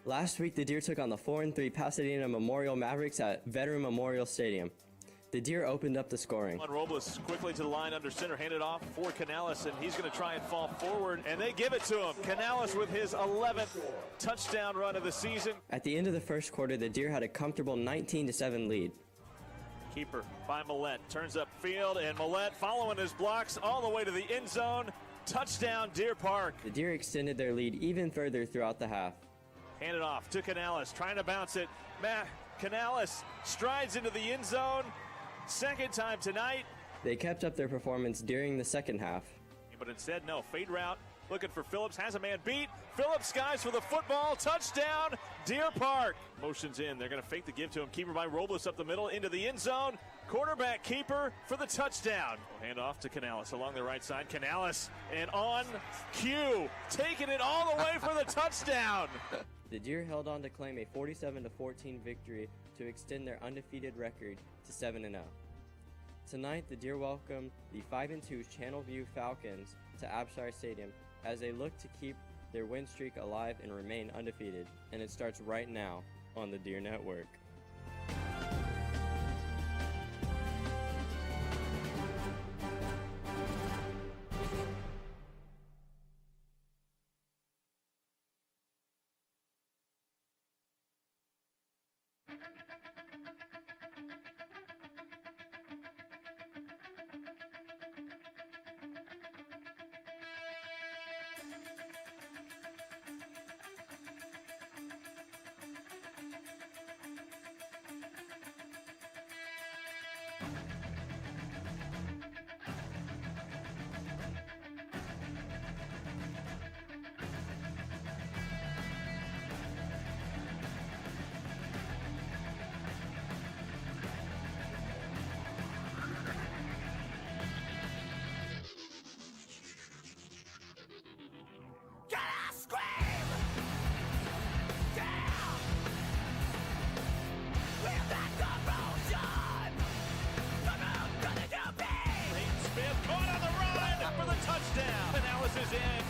Last week, the Deer took on the 4-3 Pasadena Memorial Mavericks at Veteran Memorial Stadium. The Deer opened up the scoring. Robles quickly to the line under center, handed off for Canales, and he's going to try and fall forward, and they give it to him. Canales with his 11th touchdown run of the season. At the end of the first quarter, the Deer had a comfortable 19-7 lead. Keeper by Millette, turns upfield, and Millette following his blocks all the way to the end zone. Touchdown, Deer Park. The Deer extended their lead even further throughout the half. Handed off to Canales, trying to bounce it. Canales strides into the end zone. Second time tonight. They kept up their performance during the second half. But instead, no. Fade route. Looking for Phillips. Has a man beat. Phillips skies for the football. Touchdown, Deer Park. Motions in. They're going to fake the give to him. Keeper by Robles up the middle into the end zone. Quarterback keeper for the touchdown. Hand off to Canales along the right side. Canales and on cue. Taking it all the way for the touchdown. The Deer held on to claim a 47-14 victory to extend their undefeated record to 7-0. Tonight, the Deer welcome the 5-2 Channelview Falcons to Abshire Stadium as they look to keep their win streak alive and remain undefeated. And it starts right now on the Deer Network.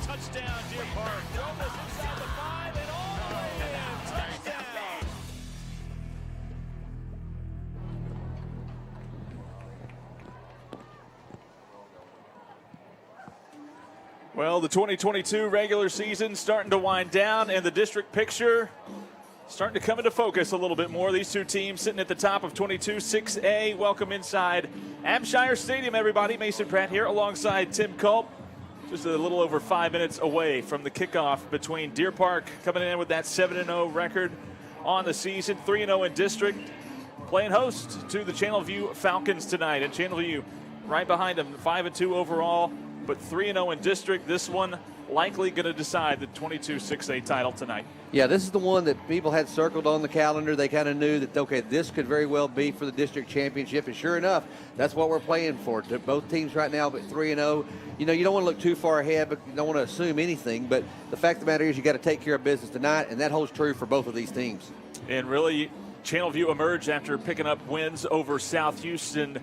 Touchdown, Deer Park. Robles inside the 5 and all the way in. Touchdown. Well, the 2022 regular season starting to wind down, and the district picture starting to come into focus a little bit more. These two teams sitting at the top of 22-6A. Welcome inside Abshire Stadium, everybody. Mason Pratt here alongside Tim Culp. Just a little over 5 minutes away from the kickoff between Deer Park coming in with that 7-0 record on the season, 3-0 in district, playing host to the Channelview Falcons tonight. And Channelview right behind them, 5-2 overall, but 3-0 in district. This one likely going to decide the 22-6A title tonight. Yeah, this is the one that people had circled on the calendar. They kind of knew that, okay, this could very well be for the district championship. And sure enough, that's what we're playing for. Both teams right now, but 3-0. You know, you don't want to look too far ahead, but you don't want to assume anything. But the fact of the matter is you got to take care of business tonight, and that holds true for both of these teams. And really, Channelview emerged after picking up wins over South Houston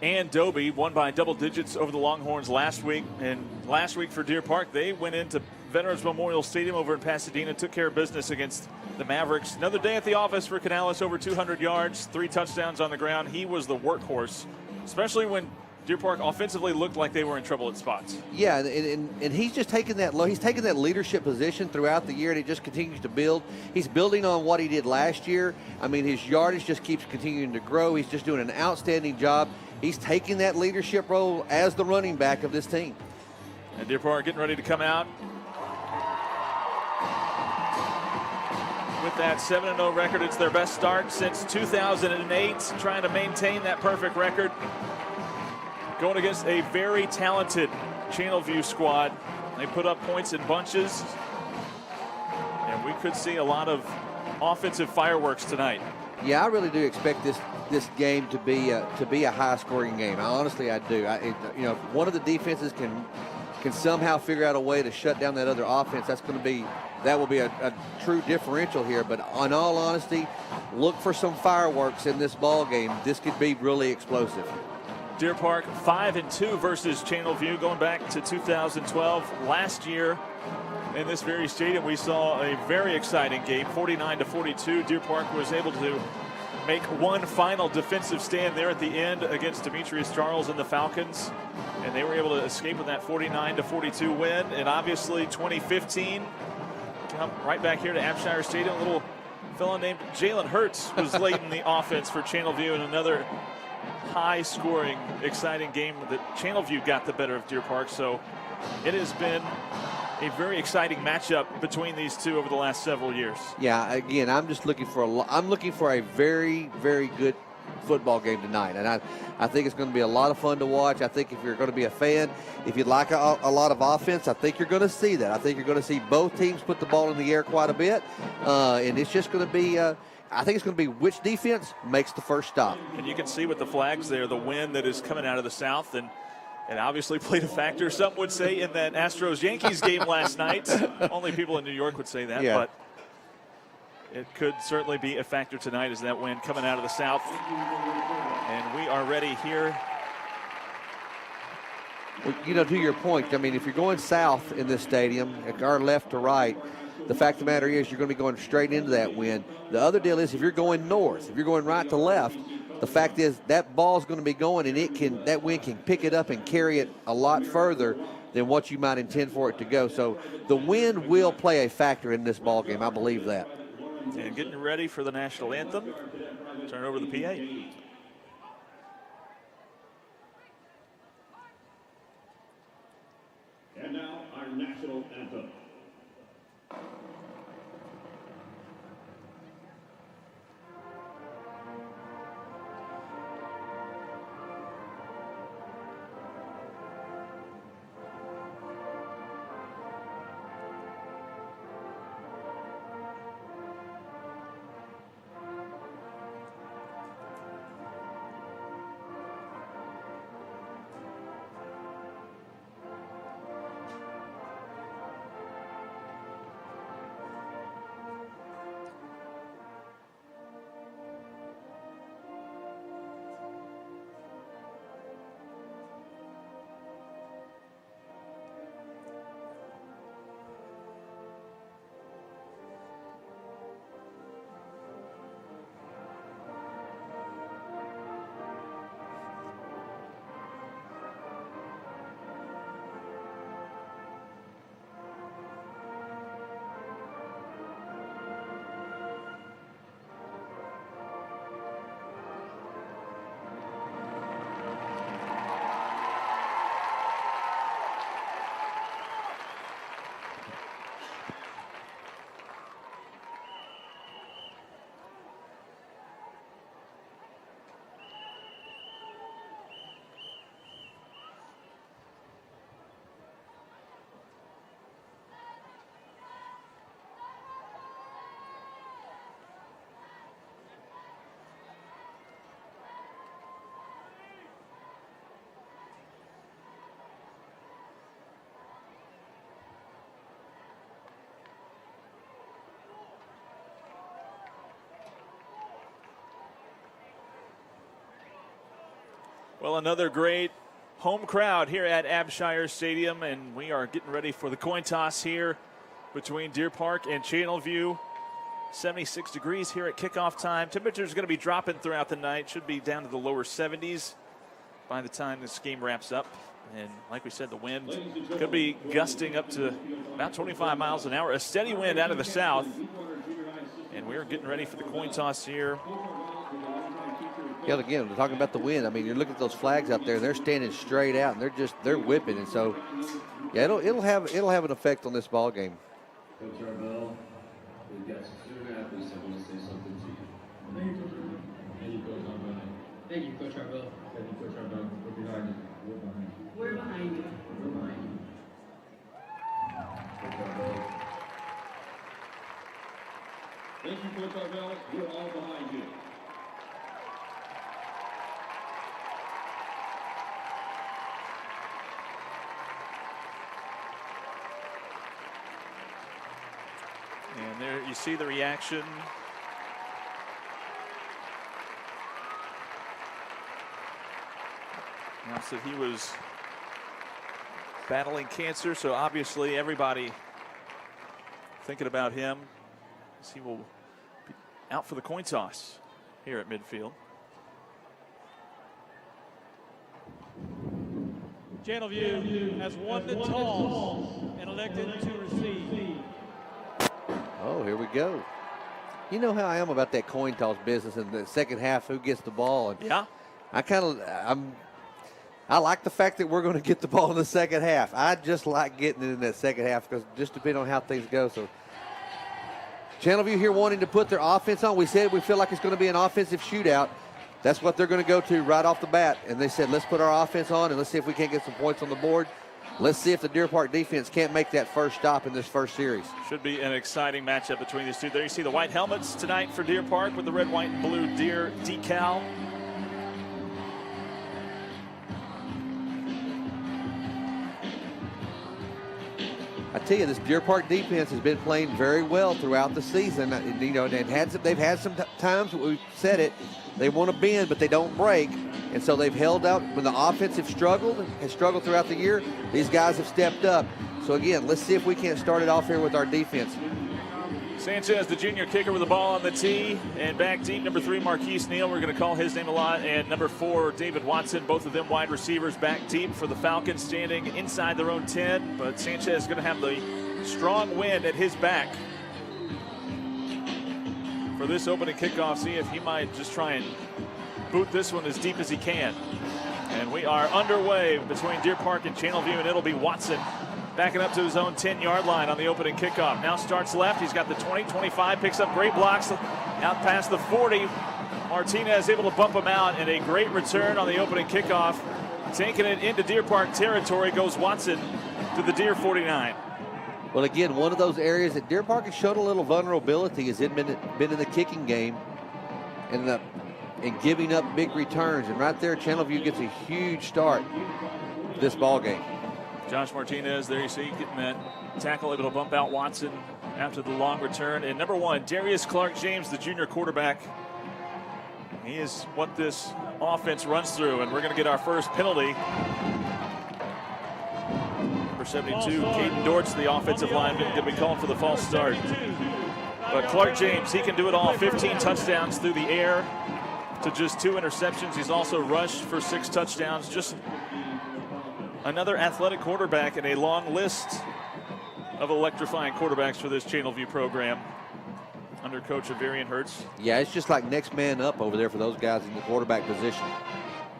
and Dobie, won by double digits over the Longhorns last week. And last week for Deer Park, they went into Veterans Memorial Stadium over in Pasadena, took care of business against the Mavericks. Another day at the office for Canales, over 200 yards, 3 touchdowns on the ground. He was the workhorse, especially when Deer Park offensively looked like they were in trouble at spots. Yeah, and he's just taken that leadership position throughout the year, and it just continues to build. He's building on what he did last year. I mean, his yardage just keeps continuing to grow. He's just doing an outstanding job. He's taking that leadership role as the running back of this team. And Deer Park getting ready to come out with that 7-0 record. It's their best start since 2008, trying to maintain that perfect record. Going against a very talented Channelview squad. They put up points in bunches, and we could see a lot of offensive fireworks tonight. Yeah, I really do expect this game to be a high-scoring game. Honestly, I do. You know, if one of the defenses can somehow figure out a way to shut down that other offense, that will be a true differential here. But in all honesty, look for some fireworks in this ball game. This could be really explosive. Deer Park 5-2 versus Channelview, going back to 2012. Last year, in this very stadium, we saw a very exciting game, 49-42. Deer Park was able to make one final defensive stand there at the end against Demetrius Charles and the Falcons, and they were able to escape with that 49-42 win. And obviously 2015, come right back here to Abshire Stadium. A little fellow named Jalen Hurts was late in the offense for Channelview in another high-scoring, exciting game that Channelview got the better of Deer Park. So it has been a very exciting matchup between these two over the last several years. Yeah, again, I'm just looking for a very, very good football game tonight, and I think it's going to be a lot of fun to watch. I think if you're going to be a fan, if you'd like a lot of offense, I think you're going to see that. I think you're going to see both teams put the ball in the air quite a bit, and it's just going to be I think it's going to be which defense makes the first stop. And you can see with the flags there, the wind that is coming out of the south, and obviously played a factor, some would say, in that Astros-Yankees game last night. Only people in New York would say that, but it could certainly be a factor tonight as that wind coming out of the south. And we are ready here. Well, you know, to your point, I mean, if you're going south in this stadium, or left to right, the fact of the matter is you're going to be going straight into that wind. The other deal is if you're going north, if you're going right to left, the fact is that ball's going to be going, and that wind can pick it up and carry it a lot further than what you might intend for it to go. So the wind will play a factor in this ball game. I believe that. And getting ready for the national anthem. Turn over the PA. And now our national anthem. Well, another great home crowd here at Abshire Stadium, and we are getting ready for the coin toss here between Deer Park and Channelview. 76 degrees here at kickoff time. Temperatures going to be dropping throughout the night. Should be down to the lower 70s by the time this game wraps up. And like we said, the wind could be gusting up to about 25 miles an hour. A steady wind out of the south. And we're getting ready for the coin toss here. Yeah, again, we're talking about the wind. I mean, you're looking at those flags out there, and they're standing straight out, and they're whipping, and so yeah, it'll have an effect on this ball game. Coach Arbel, we've got some student athletes that want to say something to you. Thank you, Coach Arbel. Thank you, Coach Arbel. Thank you, Coach Arbel. We're behind you. We're behind you. We're behind you. We're behind you. Coach Arbel. Thank you, Coach Arbel. We're all behind you. And there you see the reaction. Announced that he was battling cancer, so obviously everybody thinking about him as he will be out for the coin toss here at midfield. Channelview has won the toss and elected to receive. Oh, here we go. You know how I am about that coin toss business in the second half, who gets the ball. And Yeah. I like the fact that we're going to get the ball in the second half. I just like getting it in that second half because just depending on how things go. So Channelview here wanting to put their offense on. We said we feel like it's going to be an offensive shootout. That's what they're going to go to right off the bat. And they said, let's put our offense on and let's see if we can't get some points on the board. Let's see if the Deer Park defense can't make that first stop in this first series. Should be an exciting matchup between these two. There you see the white helmets tonight for Deer Park with the red, white, and blue Deer decal. I tell you, this Deer Park defense has been playing very well throughout the season. You know, they've had some times, we've said it, they want to bend, but they don't break. And so they've held out when the offense has struggled throughout the year. These guys have stepped up. So again, let's see if we can't start it off here with our defense. Sanchez, the junior kicker, with the ball on the tee, and back deep, number 3, Marquise Neal. We're going to call his name a lot. And number 4, David Watson, both of them wide receivers back deep for the Falcons, standing inside their own 10. But Sanchez is going to have the strong wind at his back for this opening kickoff. See if he might just try and boot this one as deep as he can. And we are underway between Deer Park and Channelview, and it'll be Watson backing up to his own 10-yard line on the opening kickoff. Now starts left. He's got the 20, 25, picks up great blocks out past the 40. Martinez able to bump him out, and a great return on the opening kickoff. Taking it into Deer Park territory goes Watson to the Deer 49. Well, again, one of those areas that Deer Park has showed a little vulnerability has been in the kicking game and giving up big returns. And right there, Channelview gets a huge start to this ball game. Josh Martinez, there you see, getting that tackle, able to bump out Watson after the long return. And number 1, Darius Clark-James, the junior quarterback. He is what this offense runs through, and we're going to get our first penalty. Number 72, Caden Dortz, the offensive lineman, going to be calling for the false start. But Clark-James, he can do it all. 15 touchdowns through the air to just 2 interceptions. He's also rushed for 6 touchdowns. Just another athletic quarterback in a long list of electrifying quarterbacks for this Channelview program under coach Avarian Hertz. Yeah, it's just like next man up over there for those guys in the quarterback position.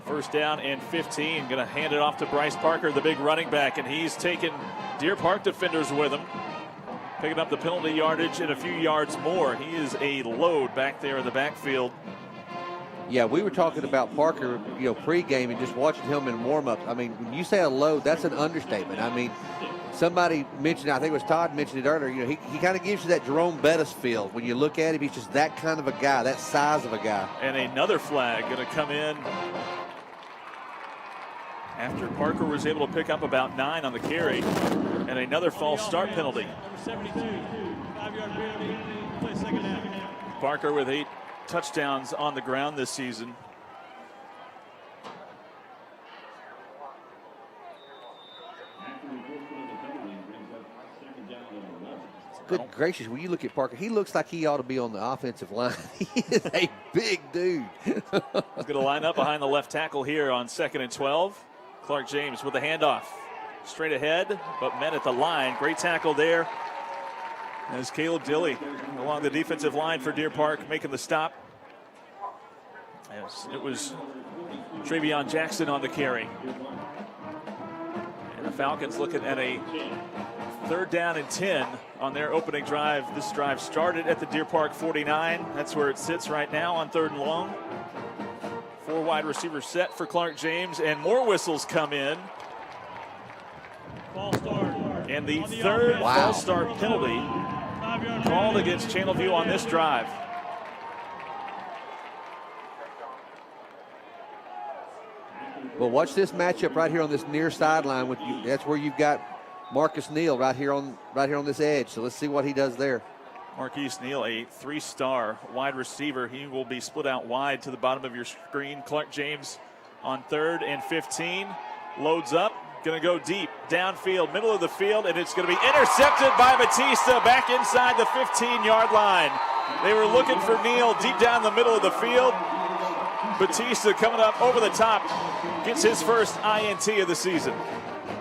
First down and 15. Going to hand it off to Bryce Parker, the big running back, and he's taken Deer Park defenders with him, picking up the penalty yardage and a few yards more. He is a load back there in the backfield. Yeah, we were talking about Parker, pregame and just watching him in warm-ups. I mean, when you say a load, that's an understatement. I mean, somebody mentioned, I think it was Todd mentioned it earlier, he kind of gives you that Jerome Bettis feel. When you look at him, he's just that kind of a guy, that size of a guy. And another flag going to come in after Parker was able to pick up about 9 on the carry, and another false start penalty. Number 72, 5-yard penalty, play second half. Parker with 8 touchdowns on the ground this season. Good gracious, when you look at Parker, he looks like he ought to be on the offensive line. He is a big dude. He's going to line up behind the left tackle here on 2nd and 12. Clark-James with the handoff. Straight ahead, but met at the line. Great tackle there. As Caleb Dilley along the defensive line for Deer Park making the stop. Yes, it was Travion Jackson on the carry. And the Falcons looking at a 3rd down and 10 on their opening drive. This drive started at the Deer Park 49. That's where it sits right now on 3rd and long. 4 wide receivers set for Clark-James, and more whistles come in. False start. And the 3rd false start penalty called against Channelview on this drive. Well, watch this matchup right here on this near sideline. That's where you've got Marcus Neal right here on this edge. So let's see what he does there. Marquise Neal, a 3-star wide receiver. He will be split out wide to the bottom of your screen. Clark-James on 3rd and 15. Loads up, Going to go deep, downfield, middle of the field, and it's going to be intercepted by Batista back inside the 15-yard line. They were looking for Neal deep down the middle of the field. Batista coming up over the top, gets his first INT of the season.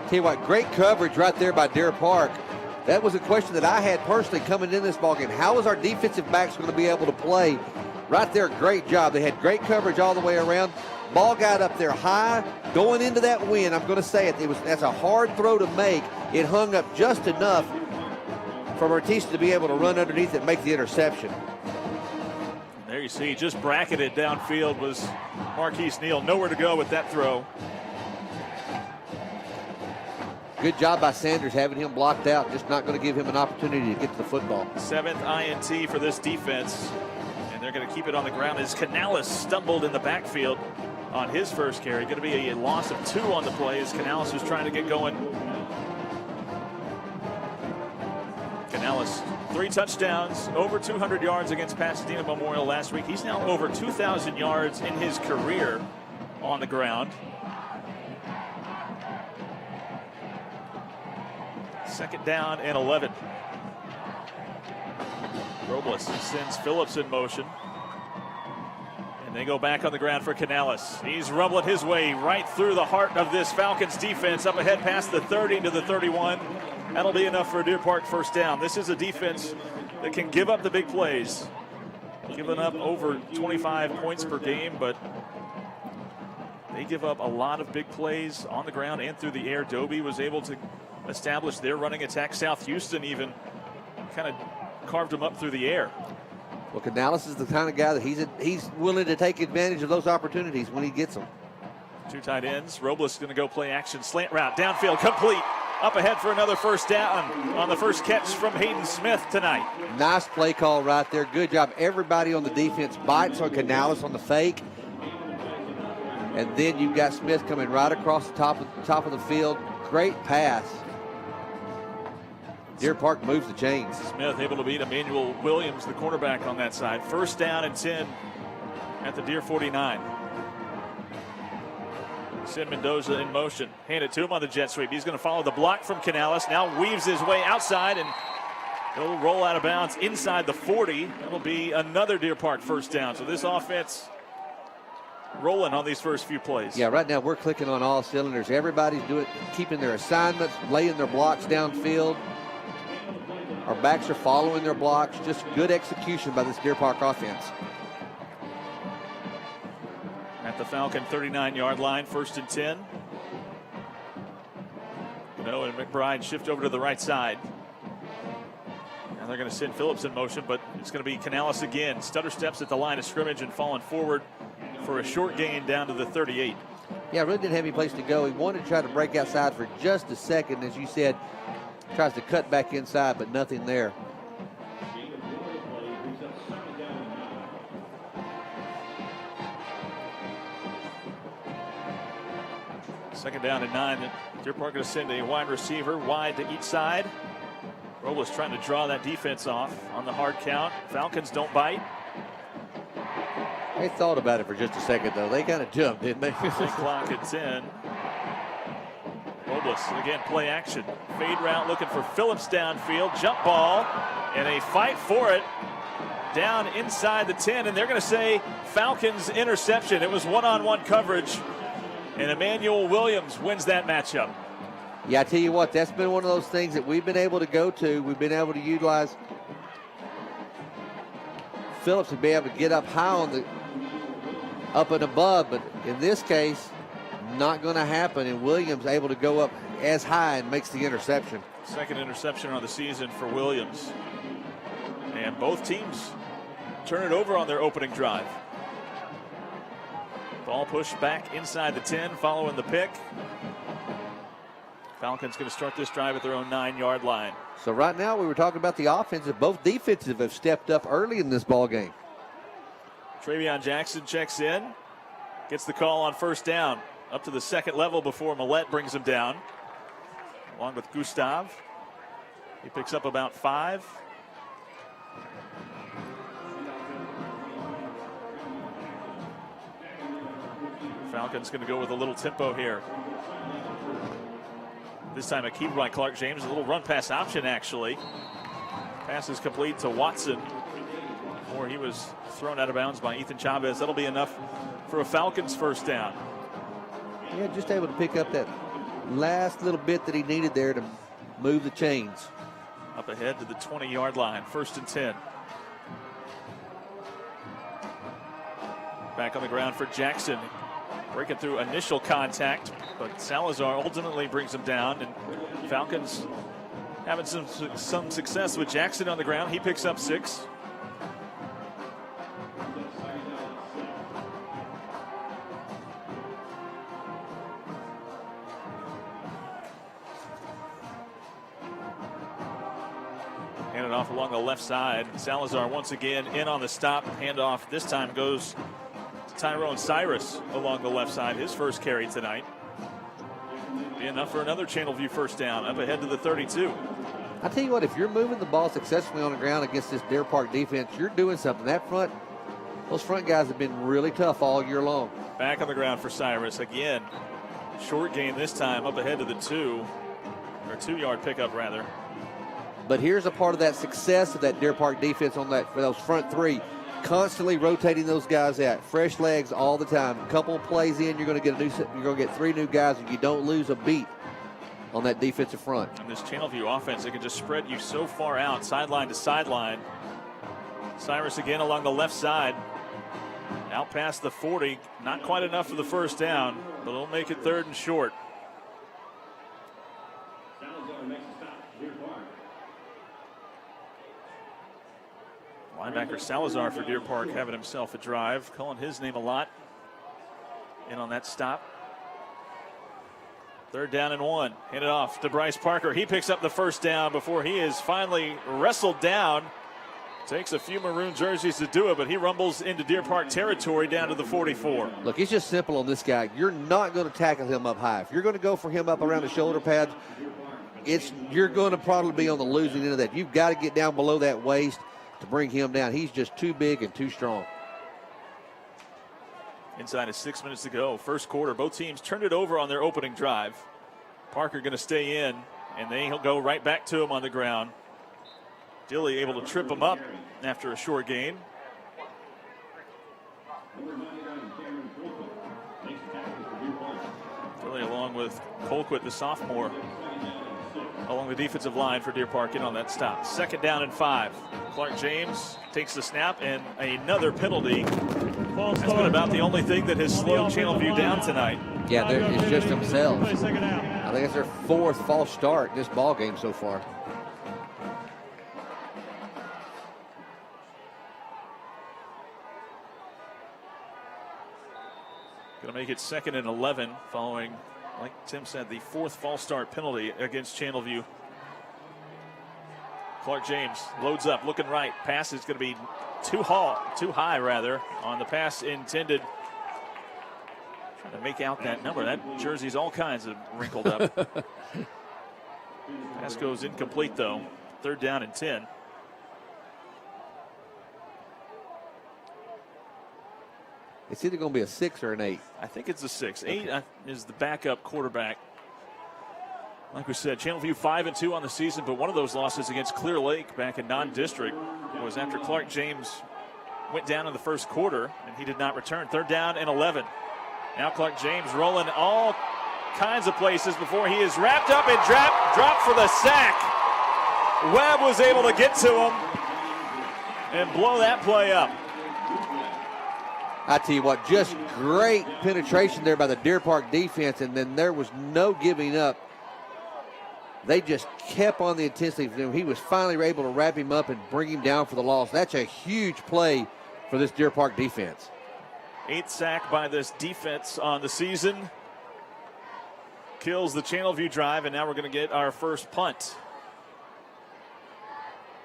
Tell you what, great coverage right there by Deer Park. That was a question that I had personally coming in this ballgame. How is our defensive backs going to be able to play? Right there, great job. They had great coverage all the way around. Ball got up there high, going into that wind. I'm going to say it. That's a hard throw to make. It hung up just enough for Batista to be able to run underneath it and make the interception. There you see, just bracketed downfield was Marquise Neal. Nowhere to go with that throw. Good job by Sanders having him blocked out, just not going to give him an opportunity to get to the football. 7th INT for this defense, and they're going to keep it on the ground as Canales stumbled in the backfield on his first carry. Going to be a loss of 2 on the play as Canales was trying to get going. Canales, 3 touchdowns, over 200 yards against Pasadena Memorial last week. He's now over 2,000 yards in his career on the ground. 2nd down and 11. Robles sends Phillips in motion. And they go back on the ground for Canales. He's rumbling his way right through the heart of this Falcons defense, up ahead past the 30 to the 31. That'll be enough for a Deer Park first down. This is a defense that can give up the big plays. Giving up over 25 points per game, but they give up a lot of big plays on the ground and through the air. Dobie was able to establish their running attack. South Houston even kind of carved them up through the air. Well, Canales is the kind of guy that he's willing to take advantage of those opportunities when he gets them. 2 tight ends. Robles going to go play action slant route. Downfield complete. Up ahead for another first down on the first catch from Hayden Smith tonight. Nice play call right there. Good job. Everybody on the defense bites on Canales on the fake. And then you've got Smith coming right across the top of the field. Great pass. Deer Park moves the chains. Smith able to beat Emmanuel Williams, the cornerback on that side. First down and 10 at the Deer 49. Sid Mendoza in motion. Hand it to him on the jet sweep. He's going to follow the block from Canales. Now weaves his way outside and he'll roll out of bounds inside the 40. That'll be another Deer Park first down. So this offense rolling on these first few plays. Yeah, right now we're clicking on all cylinders. Everybody's keeping their assignments, laying their blocks downfield. Our backs are following their blocks. Just good execution by this Deer Park offense. At the Falcon 39-yard line, 1st and 10. Gano and McBride shift over to the right side. Now they're going to send Phillips in motion, but it's going to be Canales again. Stutter steps at the line of scrimmage and falling forward for a short gain down to the 38. Yeah, really didn't have any place to go. He wanted to try to break outside for just a second, as you said. Tries to cut back inside, but nothing there. Second down and 9. Deer Park going to send a wide receiver wide to each side. Robles trying to draw that defense off on the hard count. Falcons don't bite. They thought about it for just a second, though. They kind of jumped, didn't they? Clock at 10. Robles, again, play action. Fade route looking for Phillips downfield. Jump ball and a fight for it down inside the 10. And they're going to say Falcons interception. It was one-on-one coverage. And Emmanuel Williams wins that matchup. Yeah, I tell you what, that's been one of those things that we've been able to go to. We've been able to utilize Phillips to be able to get up high up and above. But in this case, not going to happen. And Williams able to go up as high and makes the interception. Second interception on the season for Williams. And both teams turn it over on their opening drive. Ball pushed back inside the 10 following the pick. Falcons going to start this drive at their own 9-yard line. So right now we were talking about the offensive. Both defensive have stepped up early in this ball game. Travion Jackson checks in. Gets the call on first down. Up to the second level before Millette brings him down. Along with Gustav. He picks up about 5. Falcons going to go with a little tempo here. This time a keeper by Clark James. A little run pass option, actually. Pass is complete to Watson before he was thrown out of bounds by Ethan Chavez. That'll be enough for a Falcons first down. Yeah, just able to pick up that last little bit that he needed there to move the chains. Up ahead to the 20-yard line, 1st and 10. Back on the ground for Jackson. Breaking through initial contact, but Salazar ultimately brings him down, and Falcons having some success with Jackson on the ground. He picks up 6. Hand it off along the left side. Salazar once again in on the stop. Handoff this time goes to Tyrone Cyrus along the left side. His first carry tonight. Be enough for another Channelview first down. Up ahead to the 32. I tell you what, if you're moving the ball successfully on the ground against this Deer Park defense, you're doing something. Those front guys have been really tough all year long. Back on the ground for Cyrus again. Short gain this time, up ahead to the 2, or 2-yard pickup rather. But here's a part of that success of that Deer Park defense for those front 3, constantly rotating those guys out, fresh legs all the time. A couple of plays in, you're going to get 3 new guys, and you don't lose a beat on that defensive front. And this Channelview offense, it can just spread you so far out, sideline to sideline. Cyrus again along the left side, out past the 40, not quite enough for the first down, but it'll make it 3rd and short. Linebacker Salazar for Deer Park having himself a drive, calling his name a lot in on that stop. 3rd down and 1. Hand it off to Bryce Parker. He picks up the first down before he is finally wrestled down. Takes a few maroon jerseys to do it, but he rumbles into Deer Park territory down to the 44. Look, it's just simple on this guy. You're not going to tackle him up high. If you're going to go for him up around the shoulder pads, you're going to probably be on the losing end of that. You've got to get down below that waist to bring him down. He's just too big and too strong. Inside of 6 minutes to go. First quarter, both teams turned it over on their opening drive. Parker going to stay in, and he'll go right back to him on the ground. Dilly able to trip him up after a short gain. Dilly along with Colquitt, the sophomore, along the defensive line for Deer Park in on that stop. 2nd down and 5. Clark James takes the snap, and another penalty. That's been about the only thing that has slowed Channelview down tonight. Yeah, it's just themselves. I think it's their 4th false start this ball game so far. Going to make it 2nd and 11 following, like Tim said, the 4th false start penalty against Channelview. Clark James loads up, looking right. Pass is going to be too high on the pass intended. Trying to make out that number. That jersey's all kinds of wrinkled up. Pass goes incomplete though. 3rd down and 10. It's either going to be a 6 or an 8. I think it's a 6. 8 is the backup quarterback. Like we said, Channelview 5-2 on the season, but one of those losses against Clear Lake back in non-district was after Clark James went down in the first quarter, and he did not return. 3rd down and 11. Now Clark James rolling all kinds of places before he is wrapped up and dropped for the sack. Webb was able to get to him and blow that play up. I tell you what, just great penetration there by the Deer Park defense, and then there was no giving up. They just kept on the intensity. He was finally able to wrap him up and bring him down for the loss. That's a huge play for this Deer Park defense. 8th sack by this defense on the season. Kills the Channelview drive, and now we're going to get our first punt.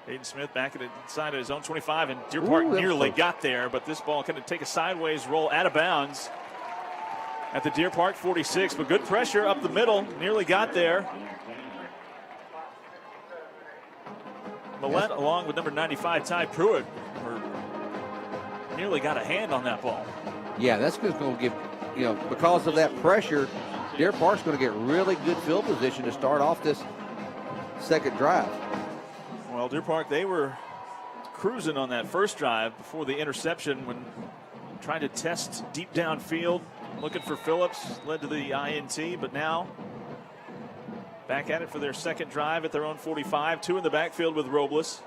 Hayden Smith back inside of his own 25, and Deer Park nearly got there, but this ball going to take a sideways roll out of bounds at the Deer Park 46, but good pressure up the middle, nearly got there. Millette along with number 95, Ty Pruitt, nearly got a hand on that ball. Yeah, that's just going to give, because of that pressure, Deer Park's going to get really good field position to start off this second drive. Well, Deer Park, they were cruising on that first drive before the interception when trying to test deep downfield, looking for Phillips, led to the INT, but now back at it for their second drive at their own 45. 2 in the backfield with Robles.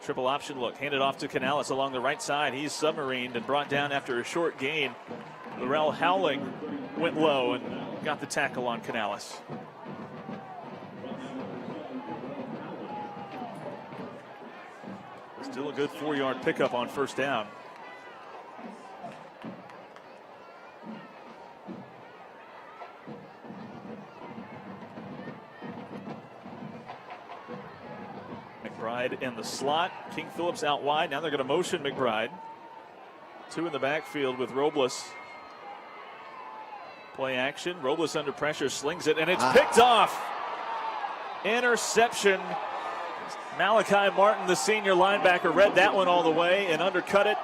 Triple option look, handed off to Canales along the right side. He's submarined and brought down after a short gain. Laurel Howling went low and got the tackle on Canales. Still a good 4-yard pickup on first down. McBride in the slot. King Phillips out wide. Now they're going to motion McBride. 2 in the backfield with Robles. Play action. Robles under pressure, slings it, and it's picked off. Interception. Malachi Martin, the senior linebacker, read that one all the way and undercut it.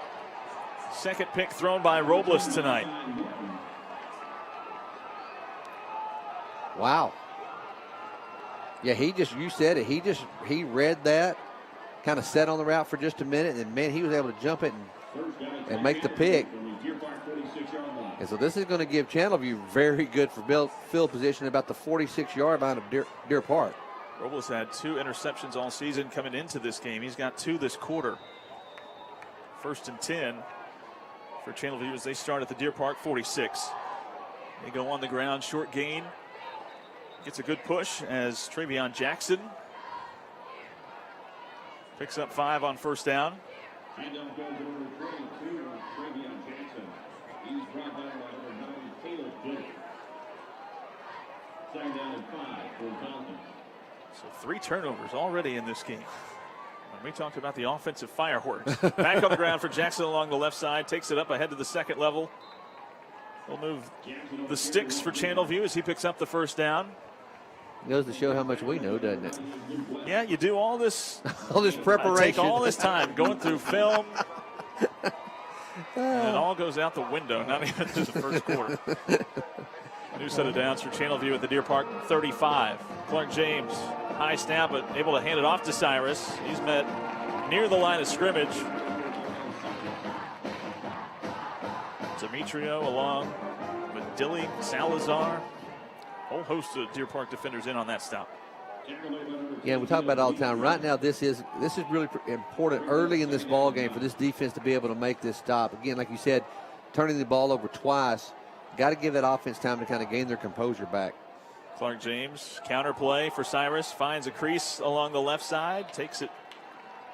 Second pick thrown by Robles tonight. Wow. Yeah, you said it. He read that, kind of sat on the route for just a minute, and man, he was able to jump it and make the pick. And so this is going to give Channelview very good for field position about the 46-yard line of Deer Park. Robles had 2 interceptions all season coming into this game. He's got 2 this quarter. 1st and 10 for Channelview as they start at the Deer Park 46. They go on the ground, short gain. Gets a good push as Travion Jackson picks up 5 on first down. And down goes number 22, Travion Jackson. He's brought down by number 9, Caleb Dillon. Second down and 5 for Falcons. So 3 turnovers already in this game. And we talked about the offensive fireworks. Back on the ground for Jackson along the left side. Takes it up ahead to the second level. We'll move the sticks for Channelview as he picks up the first down. Goes to show how much we know, doesn't it? Yeah, you do all this. All this preparation. Take all this time going through film. And it all goes out the window, not even through the first quarter. New set of downs for Channelview at the Deer Park 35. Clark James, high snap, but able to hand it off to Cyrus. He's met near the line of scrimmage. Demetrio along with Dilly, Salazar. Whole host of Deer Park defenders in on that stop. Yeah, we talk about it all the time. Right now, this is really important early in this ball game for this defense to be able to make this stop. Again, like you said, turning the ball over twice. Got to give that offense time to kind of gain their composure back. Clark James, counter play for Cyrus, finds a crease along the left side, takes it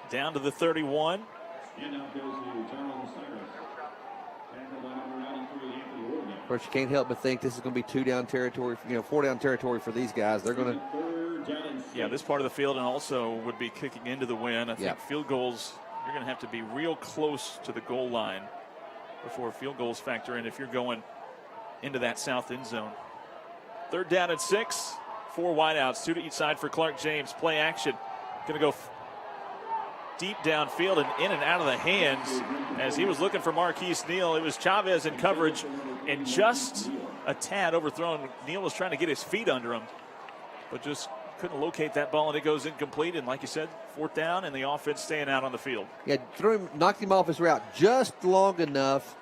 down to the 31. And now goes to Charles Cyrus. Tackled by number 93, Anthony Organ. Of course, you can't help but think this is going to be 2-down territory, 4-down territory for these guys. They're going to. Yeah, this part of the field and also would be kicking into the win. I think field goals, you're going to have to be real close to the goal line before field goals factor in if you're going into that south end zone. 3rd down and 6. 4 wideouts, 2 to each side for Clark James. Play action. Going to go deep downfield and in and out of the hands as he was looking for Marquise Neal. It was Chavez in coverage and just a tad overthrown. Neal was trying to get his feet under him, but just couldn't locate that ball, and it goes incomplete. And like you said, 4th down, and the offense staying out on the field. Yeah, knocked him off his route just long enough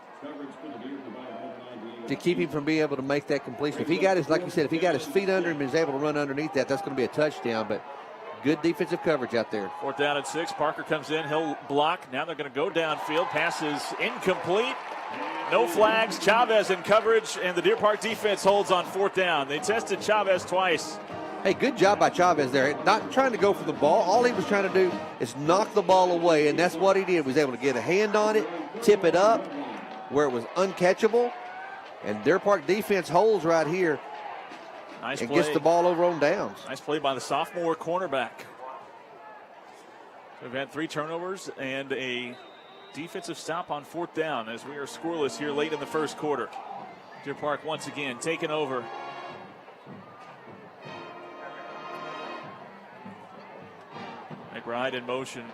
to keep him from being able to make that completion. If he got his, like you said, if he got his feet under him and is able to run underneath that, that's going to be a touchdown. But good defensive coverage out there. 4th down and 6. Parker comes in. He'll block. Now they're going to go downfield. Pass is incomplete. No flags. Chavez in coverage, and the Deer Park defense holds on 4th down. They tested Chavez twice. Hey, good job by Chavez there. Not trying to go for the ball. All he was trying to do is knock the ball away, and that's what he did. He was able to get a hand on it, tip it up where it was uncatchable, and Deer Park defense holds right here. Nice and play. Gets the ball over on downs. Nice play by the sophomore cornerback. We've had 3 turnovers and a defensive stop on 4th down as we are scoreless here late in the first quarter. Deer Park once again taking over. McBride in motion.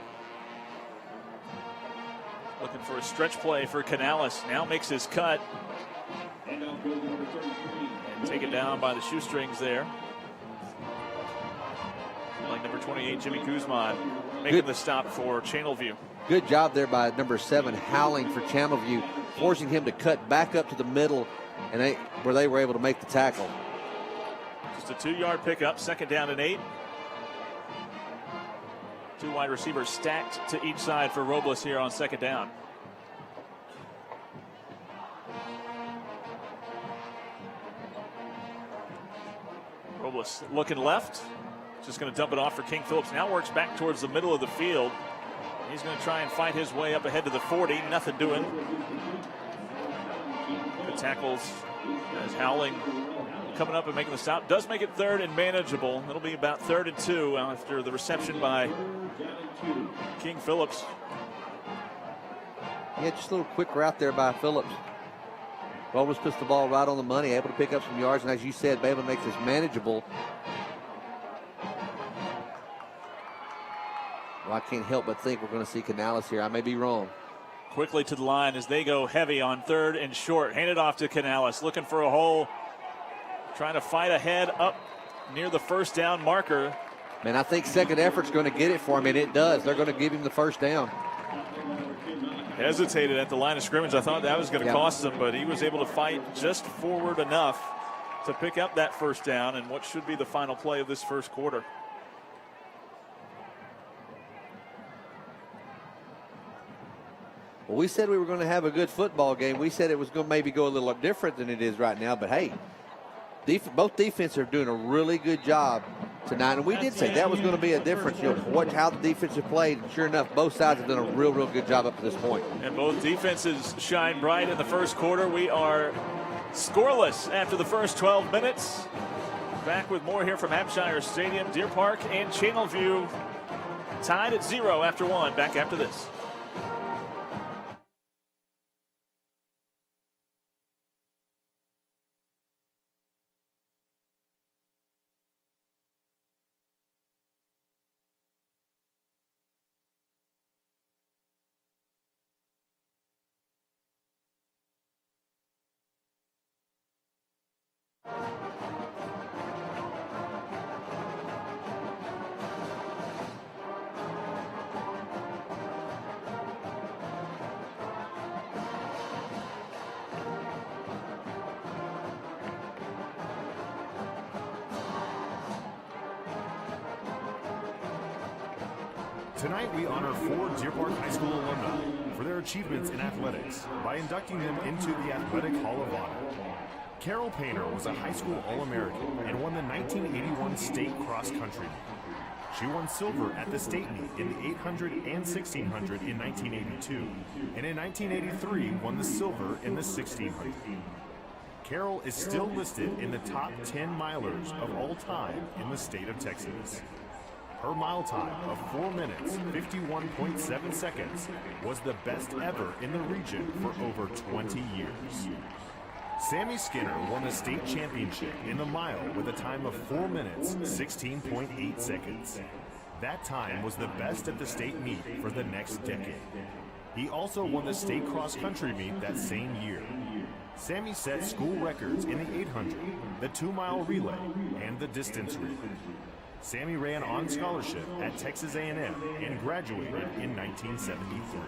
Looking for a stretch play for Canales. Now makes his cut. Handoff goes to number 33. And take it down by the shoestrings there. Like number 28, Jimmy Guzman, making the stop for Channelview. Good job there by number 7, Howling for Channelview, forcing him to cut back up to the middle, and where they were able to make the tackle. Just a 2-yard pickup, 2nd down and 8. 2 wide receivers stacked to each side for Robles here on 2nd down. Robles looking left. Just going to dump it off for King Phillips. Now works back towards the middle of the field. He's going to try and fight his way up ahead to the 40. Nothing doing. Good tackles as Howling coming up and making the stop. Does make it 3rd and manageable. It'll be about 3rd and 2 after the reception by King Phillips. Yeah, just a little quick route there by Phillips. Robles puts the ball right on the money, able to pick up some yards, and as you said, be able to make this manageable. Well, I can't help but think we're going to see Canales here. I may be wrong. Quickly to the line as they go heavy on 3rd and short. Hand it off to Canales, looking for a hole. Trying to fight ahead up near the 1st down marker. Man, I think second effort's going to get it for him, and it does. They're going to give him the 1st down. Hesitated at the line of scrimmage. I thought that was going to cost him, but he was able to fight just forward enough to pick up that 1st down and what should be the final play of this 1st quarter. Well, we said we were going to have a good football game. We said it was going to maybe go a little different than it is right now. But, hey, both defenses are doing a really good job tonight. And we did say that was going to be a difference. You know, watch how the defense have played. And sure enough, both sides have done a real good job up to this point. And both defenses shine bright in the 1st quarter. We are scoreless after the first 12 minutes. Back with more here from Hampshire Stadium, Deer Park, and Channelview. Tied at 0 after 1. Back after this. Tonight we honor 4 Deer Park High School alumni for their achievements in athletics by inducting them into the Athletic Hall of Honor. Carol Painter was a high school All-American and won the 1981 state cross-country meet. She won silver at the state meet in the 800 and 1600 in 1982, and in 1983 won the silver in the 1600. Carol is still listed in the top 10 milers of all time in the state of Texas. Her mile time of 4 minutes, 51.7 seconds was the best ever in the region for over 20 years. Sammy Skinner won the state championship in the mile with a time of 4 minutes, 16.8 seconds. That time was the best at the state meet for the next decade. He also won the state cross-country meet that same year. Sammy set school records in the 800, the 2-mile relay, and the distance relay. Sammy ran on scholarship at Texas A&M and graduated in 1973.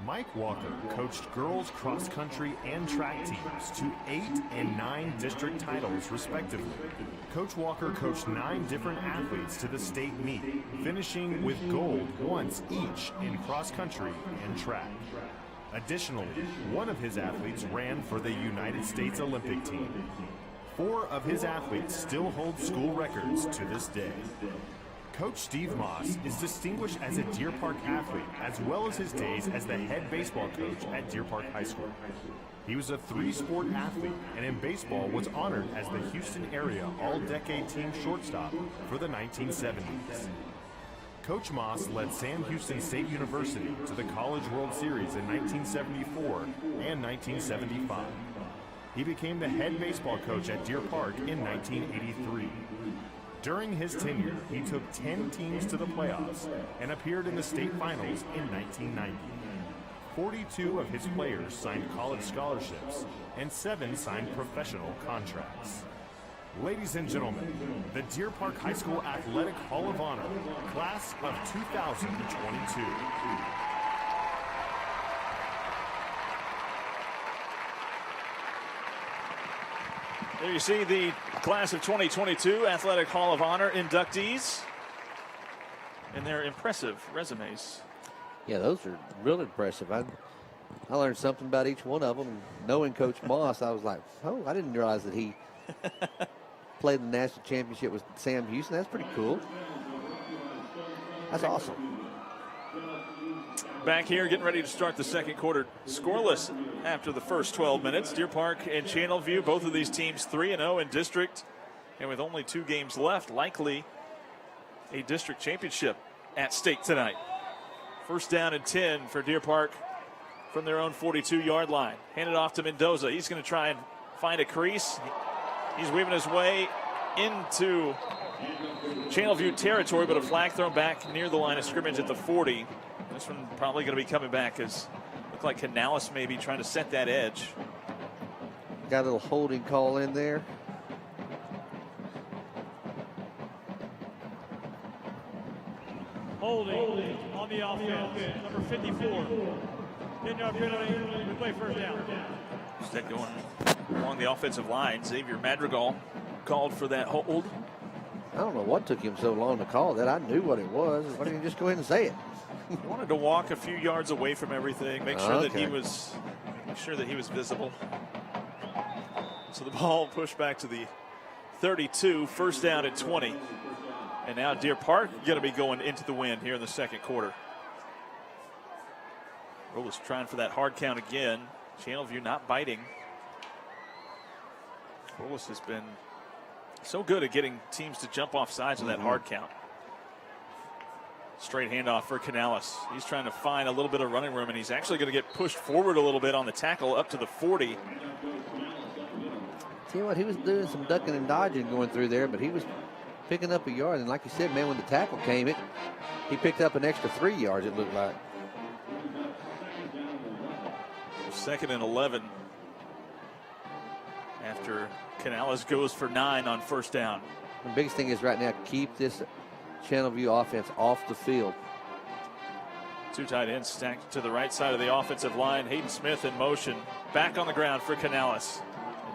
Mike Walker coached girls cross-country and track teams to 8 and 9 district titles respectively. Coach Walker coached 9 different athletes to the state meet, finishing with gold once each in cross-country and track. Additionally, one of his athletes ran for the United States Olympic team. 4 of his athletes still hold school records to this day. Coach Steve Moss is distinguished as a Deer Park athlete as well as his days as the head baseball coach at Deer Park High School. He was a 3-sport athlete and in baseball was honored as the Houston area all-decade team shortstop for the 1970s. Coach Moss led Sam Houston State University to the College World Series in 1974 and 1975. He became the head baseball coach at Deer Park in 1983. During his tenure, he took 10 teams to the playoffs and appeared in the state finals in 1990. 42 of his players signed college scholarships, and 7 signed professional contracts. Ladies and gentlemen, the Deer Park High School Athletic Hall of Honor, Class of 2022. There you see the Class of 2022 Athletic Hall of Honor inductees and their impressive resumes. Yeah, those are real impressive. I learned something about each one of them. Knowing Coach Moss, I was like, oh, I didn't realize that he played the national championship with Sam Houston. That's pretty cool. That's awesome. Back here, getting ready to start the second quarter. Scoreless after the first 12 minutes. Deer Park and Channelview, both of these teams 3-0 in district. And with only 2 games left, likely a district championship at stake tonight. First down and 10 for Deer Park from their own 42-yard line. Handed off to Mendoza. He's going to try and find a crease. He's weaving his way into Channelview territory, but a flag thrown back near the line of scrimmage at the 40. This one probably going to be coming back as looked like Canales maybe trying to set that edge. Got a little holding call in there. Holding on the offense, number 54. 10-yard penalty, we play first down. Instead going along the offensive line, Xavier Madrigal called for that hold. I don't know what took him so long to call that. I knew what it was. Why didn't you just go ahead and say it? He wanted to walk a few yards away from everything, make sure that he was visible. So the ball pushed back to the 32, first down at 20. And now Deer Park going to be going into the wind here in the second quarter. Robles trying for that hard count again. Channelview not biting. Robles has been so good at getting teams to jump off sides of that hard count. Straight handoff for Canales. He's trying to find a little bit of running room, and he's actually going to get pushed forward a little bit on the tackle up to the 40. Tell you what, he was doing some ducking and dodging going through there, but he was picking up a yard. And like you said, man, when the tackle came, he picked up an extra 3 yards, it looked like. Second and 11 after Canales goes for 9 on first down. The biggest thing is right now, keep this Channelview offense off the field. 2 tight ends stacked to the right side of the offensive line. Hayden Smith in motion. Back on the ground for Canales.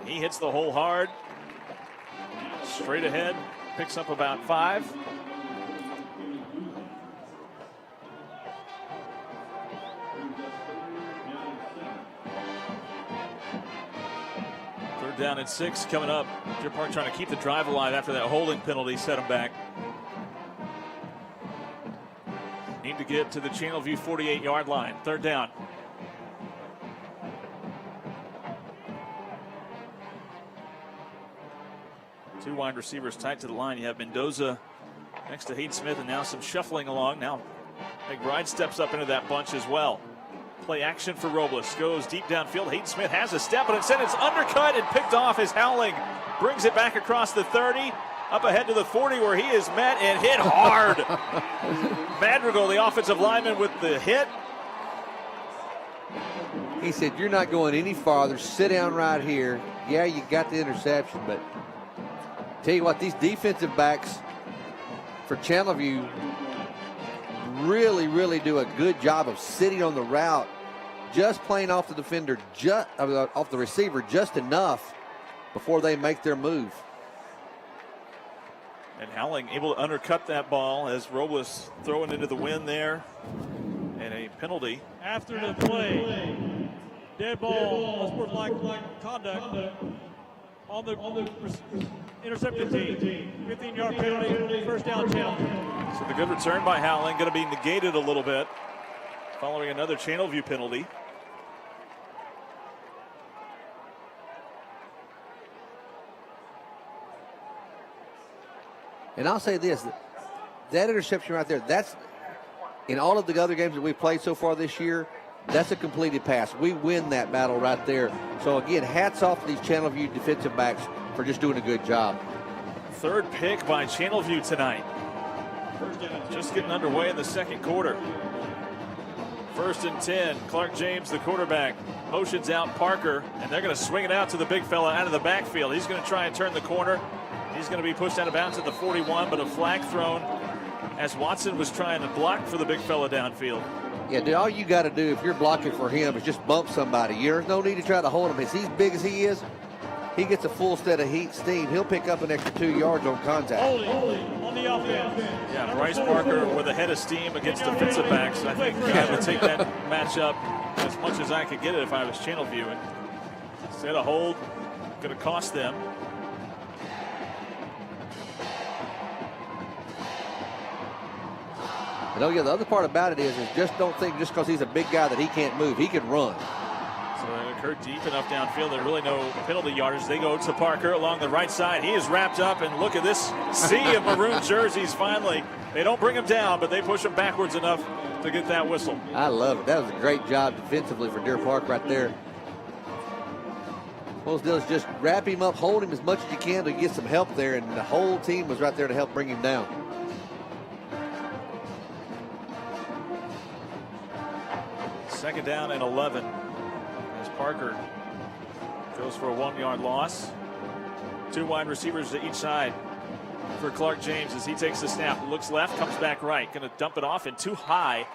And he hits the hole hard. Straight ahead. Picks up about 5. Third down and 6 coming up. Deer Park trying to keep the drive alive after that holding penalty set him back. Need to get to the Channelview 48-yard line. Third down. Two wide receivers tight to the line. You have Mendoza next to Hayden Smith, and now some shuffling along. Now McBride steps up into that bunch as well. Play action for Robles. Goes deep downfield. Hayden Smith has a step, but instead it's undercut and picked off as Howling brings it back across the 30. Up ahead to the 40 where he is met and hit hard. Madrigal, the offensive lineman, with the hit. He said, you're not going any farther. Sit down right here. Yeah, you got the interception, but tell you what, these defensive backs for Channelview really do a good job of sitting on the route, just playing off the defender, off the receiver just enough before they make their move. And Howling able to undercut that ball as Robles throwing into the wind there. And a penalty. After the play, dead ball, unsportsmanlike conduct on the intercepted team. 15-yard penalty, first down Channelview. So the good return by Howling going to be negated a little bit following another Channelview penalty. And I'll say this, that interception right there, that's, in all of the other games that we've played so far this year, that's a completed pass. We win that battle right there. So again, hats off to these Channelview defensive backs for just doing a good job. Third pick by Channelview tonight. Just getting underway in the second quarter. First and 10. Clark James, the quarterback, motions out Parker, and they're going to swing it out to the big fella out of the backfield. He's going to try and turn the corner. He's going to be pushed out of bounds at the 41, but a flag thrown as Watson was trying to block for the big fella downfield. Yeah, dude, all you got to do if you're blocking for him is just bump somebody. There's no need to try to hold him. As he's big as he is, he gets a full set of steam. He'll pick up an extra 2 yards on contact. Holding on the offense. Yeah, Bryce Parker with a head of steam against defensive backs. I think I would take that matchup as much as I could get it if I was Channelview. And instead of hold, going to cost them. And the other part about it is just don't think just because he's a big guy that he can't move. He can run. So it occurred deep enough downfield. There's really no penalty yardage. They go to Parker along the right side. He is wrapped up, and look at this sea of maroon jerseys finally. They don't bring him down, but they push him backwards enough to get that whistle. I love it. That was a great job defensively for Deer Park right there. What we'll do is just wrap him up, hold him as much as you can to get some help there, and the whole team was right there to help bring him down. Second down and 11 as Parker goes for a 1-yard loss. 2 wide receivers to each side for Clark James as he takes the snap, looks left, comes back right, going to dump it off and too high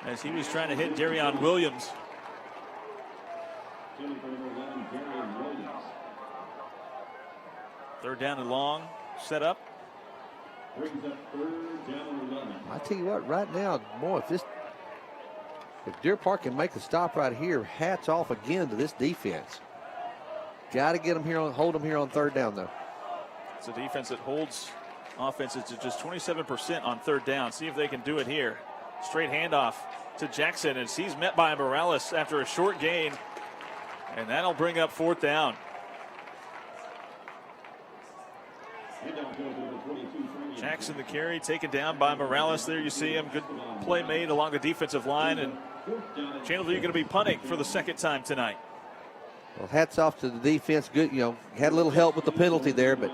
as he was trying to hit Darion Williams. Third down and long, set up. I tell you what, right now, boy, if Deer Park can make the stop right here, hats off again to this defense. Got to get them here hold them here on third down, though. It's a defense that holds offenses to just 27% on third down. See if they can do it here. Straight handoff to Jackson as he's met by Morales after a short gain, and that'll bring up fourth down. Jackson the carry, taken down by Morales. There you see him. Good play made along the defensive line, and Channelview going to be punting for the second time tonight. Well, hats off to the defense. Good, had a little help with the penalty there, but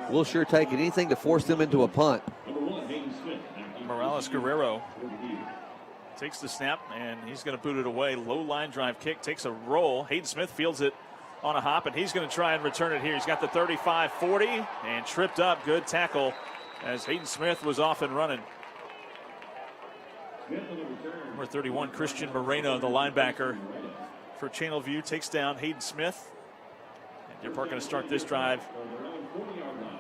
we'll sure take it. Anything to force them into a punt. Morales Guerrero takes the snap, and he's going to boot it away. Low line drive kick, takes a roll. Hayden Smith fields it on a hop, and he's going to try and return it here. He's got the 35-40 and tripped up. Good tackle as Hayden Smith was off and running. Number 31, Christian Moreno, the linebacker for Channelview, takes down Hayden Smith. And Deer Park going to start this drive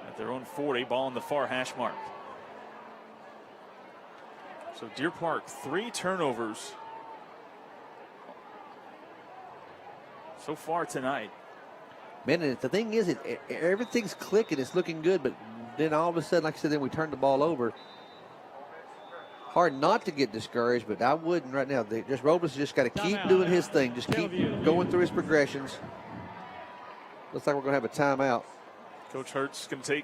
at their own 40, ball in the far hash mark. So Deer Park, 3 turnovers so far tonight. Man, and the thing is, everything's clicking. It's looking good, but then all of a sudden, like I said, then we turn the ball over. Hard not to get discouraged, but I wouldn't right now. Robles just got to keep doing his thing. Just keep going through his progressions. Looks like we're going to have a timeout. Coach Hertz can take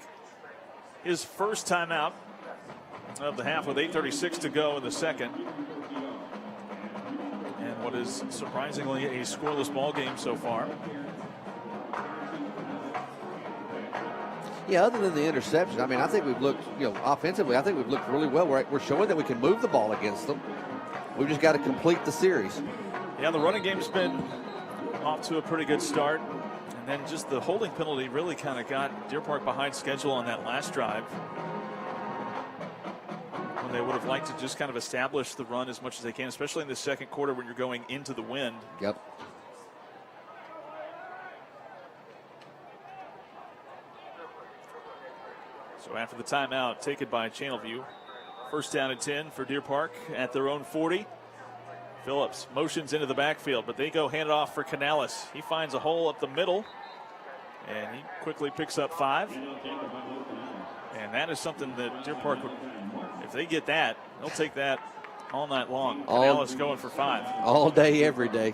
his first timeout of the half with 8:36 to go in the second. And what is surprisingly a scoreless ball game so far. Yeah, other than the interception, I mean, I think we've looked, offensively, I think we've looked really well. We're showing that we can move the ball against them. We've just got to complete the series. Yeah, the running game's been off to a pretty good start. And then just the holding penalty really kind of got Deer Park behind schedule on that last drive, when they would have liked to just kind of establish the run as much as they can, especially in the second quarter when you're going into the wind. Yep. So after the timeout taken by Channelview, first down and 10 for Deer Park at their own 40. Phillips motions into the backfield, but they go hand it off for Canales. He finds a hole up the middle, and he quickly picks up 5. And that is something that Deer Park would, if they get that, they'll take that all night long. Canales going for 5. All day, every day.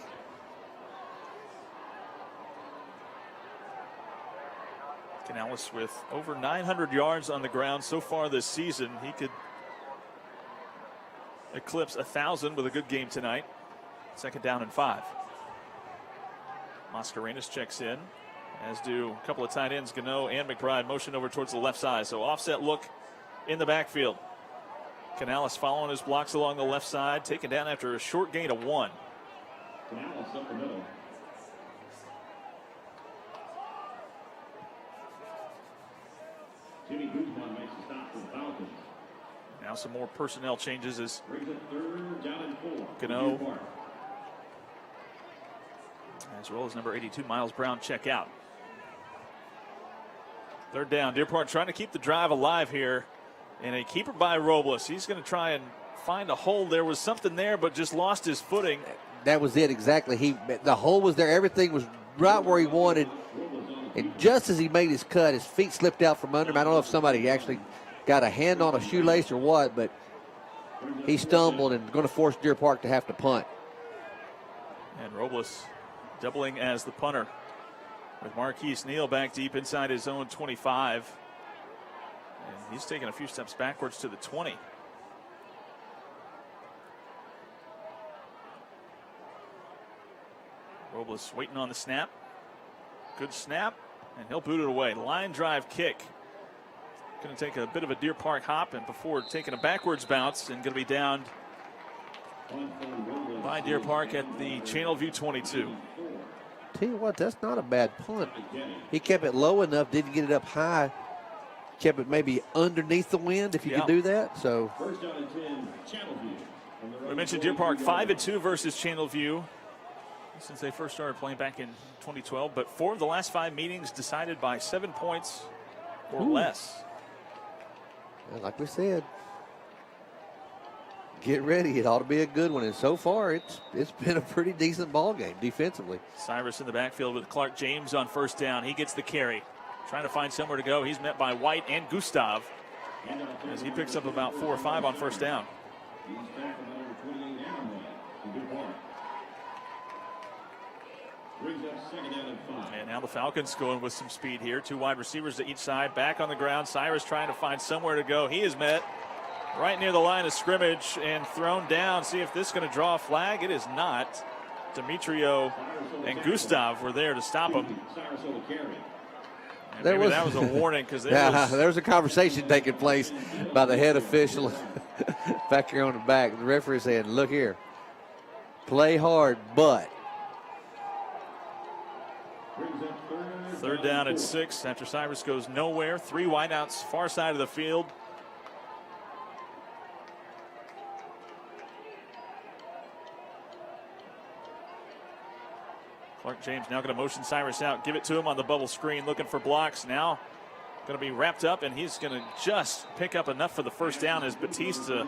Canales with over 900 yards on the ground so far this season. He could eclipse 1,000 with a good game tonight. Second down and 5. Mascarenas checks in, as do a couple of tight ends, Gano and McBride, motion over towards the left side. So offset look in the backfield. Canales following his blocks along the left side, taken down after a short gain of 1. Canales up the middle. Jimmy Guzman makes a stop for the Falcons. Now some more personnel changes as Brings up 3rd down and 4. Cano, as well as number 82, Miles Brown, check out. 3rd down. Deer Park trying to keep the drive alive here. And a keeper by Robles. He's going to try and find a hole. There was something there, but just lost his footing. That was it exactly. The hole was there. Everything was right where he wanted. And just as he made his cut, his feet slipped out from under him. I don't know if somebody actually got a hand on a shoelace or what, but he stumbled and going to force Deer Park to have to punt. And Robles doubling as the punter with Marquise Neal back deep inside his own 25. And he's taking a few steps backwards to the 20. Robles waiting on the snap. Good snap, and he'll boot it away. Line drive kick. Going to take a bit of a Deer Park hop and before taking a backwards bounce and going to be down by Deer Park at the Channelview 22. Tell you what, that's not a bad punt. He kept it low enough, didn't get it up high. Kept it maybe underneath the wind if you could do that. So 1st down and 10, Channelview. We mentioned Deer Park 5-2 versus Channelview since they first started playing back in 2012. But 4 of the last 5 meetings decided by 7 points or less. Well, like we said, get ready. It ought to be a good one. And so far, it's been a pretty decent ball game defensively. Cyrus in the backfield with Clark James on 1st down. He gets the carry. Trying to find somewhere to go. He's met by White and Gustav as he picks up about 4 or 5 on 1st down. He's back with number 28 from Deer Park. Brings up 2nd down and 5. And now the Falcons going with some speed here. 2 wide receivers to each side. Back on the ground. Cyrus trying to find somewhere to go. He is met right near the line of scrimmage and thrown down. See if this is going to draw a flag. It is not. Demetrio and Gustav were there to stop him. Cyrus on the carry. Maybe that was a warning because there was a conversation taking place by the head official back here on the back. The referee saying, look here, play hard, but. 3rd down and 6 after Cyrus goes nowhere. 3 wideouts far side of the field. Clark James now going to motion Cyrus out, give it to him on the bubble screen, looking for blocks. Now going to be wrapped up, and he's going to just pick up enough for the 1st down as Batista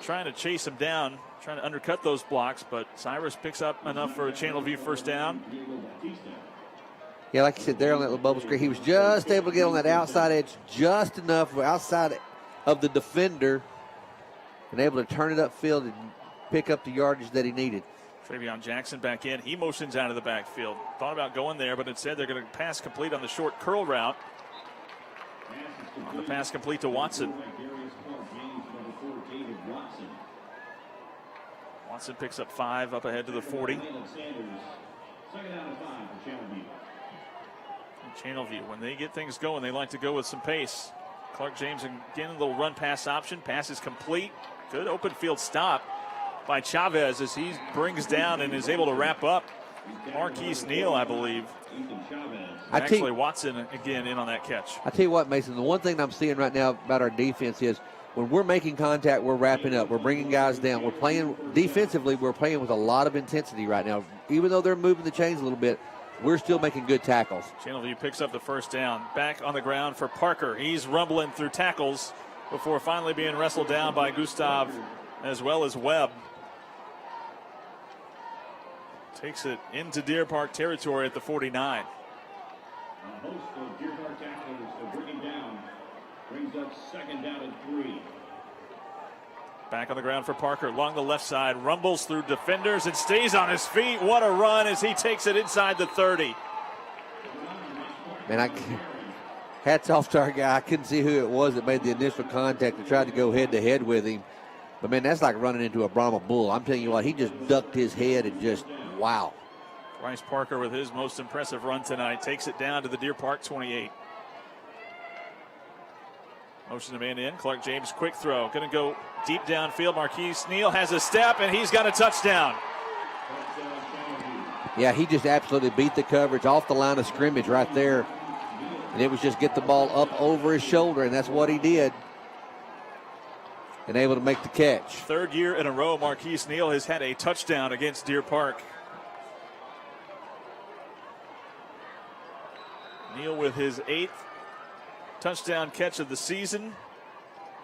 trying to chase him down, trying to undercut those blocks, but Cyrus picks up enough for a Channelview 1st down. Yeah, like you said there on that little bubble screen, he was just able to get on that outside edge just enough outside of the defender and able to turn it upfield and pick up the yardage that he needed. Travion Jackson back in. He motions out of the backfield. Thought about going there, but instead they're going to pass complete on the short curl route. The pass complete to Watson. Watson picks up 5 up ahead to the 40. Channelview, when they get things going, they like to go with some pace. Clark James again, a little run pass option. Pass is complete. Good open field stop by Chavez as he brings down and is able to wrap up Marquise Neal, I believe. Actually, Watson again in on that catch. I tell you what, Mason, the one thing I'm seeing right now about our defense is when we're making contact, we're wrapping up. We're bringing guys down. We're playing defensively. We're playing with a lot of intensity right now. Even though they're moving the chains a little bit, we're still making good tackles. Channelview picks up the 1st down. Back on the ground for Parker. He's rumbling through tackles before finally being wrestled down by Gustav as well as Webb. Takes it into Deer Park territory at the 49. A host of Deer Park tacklers to bring him down. Brings up 2nd down and 3. Back on the ground for Parker along the left side. Rumbles through defenders and stays on his feet. What a run as he takes it inside the 30. Man, hats off to our guy. I couldn't see who it was that made the initial contact and tried to go head-to-head with him. But, man, that's like running into a Brahma bull. I'm telling you what, he just ducked his head and just, wow. Bryce Parker with his most impressive run tonight takes it down to the Deer Park 28. Motion the man in. Clark James, quick throw. Going to go deep downfield. Marquise Neal has a step, and he's got a touchdown. Yeah, he just absolutely beat the coverage off the line of scrimmage right there. And it was just get the ball up over his shoulder, and that's what he did. And able to make the catch. Third year in a row, Marquise Neal has had a touchdown against Deer Park. Neal with his 8th touchdown catch of the season.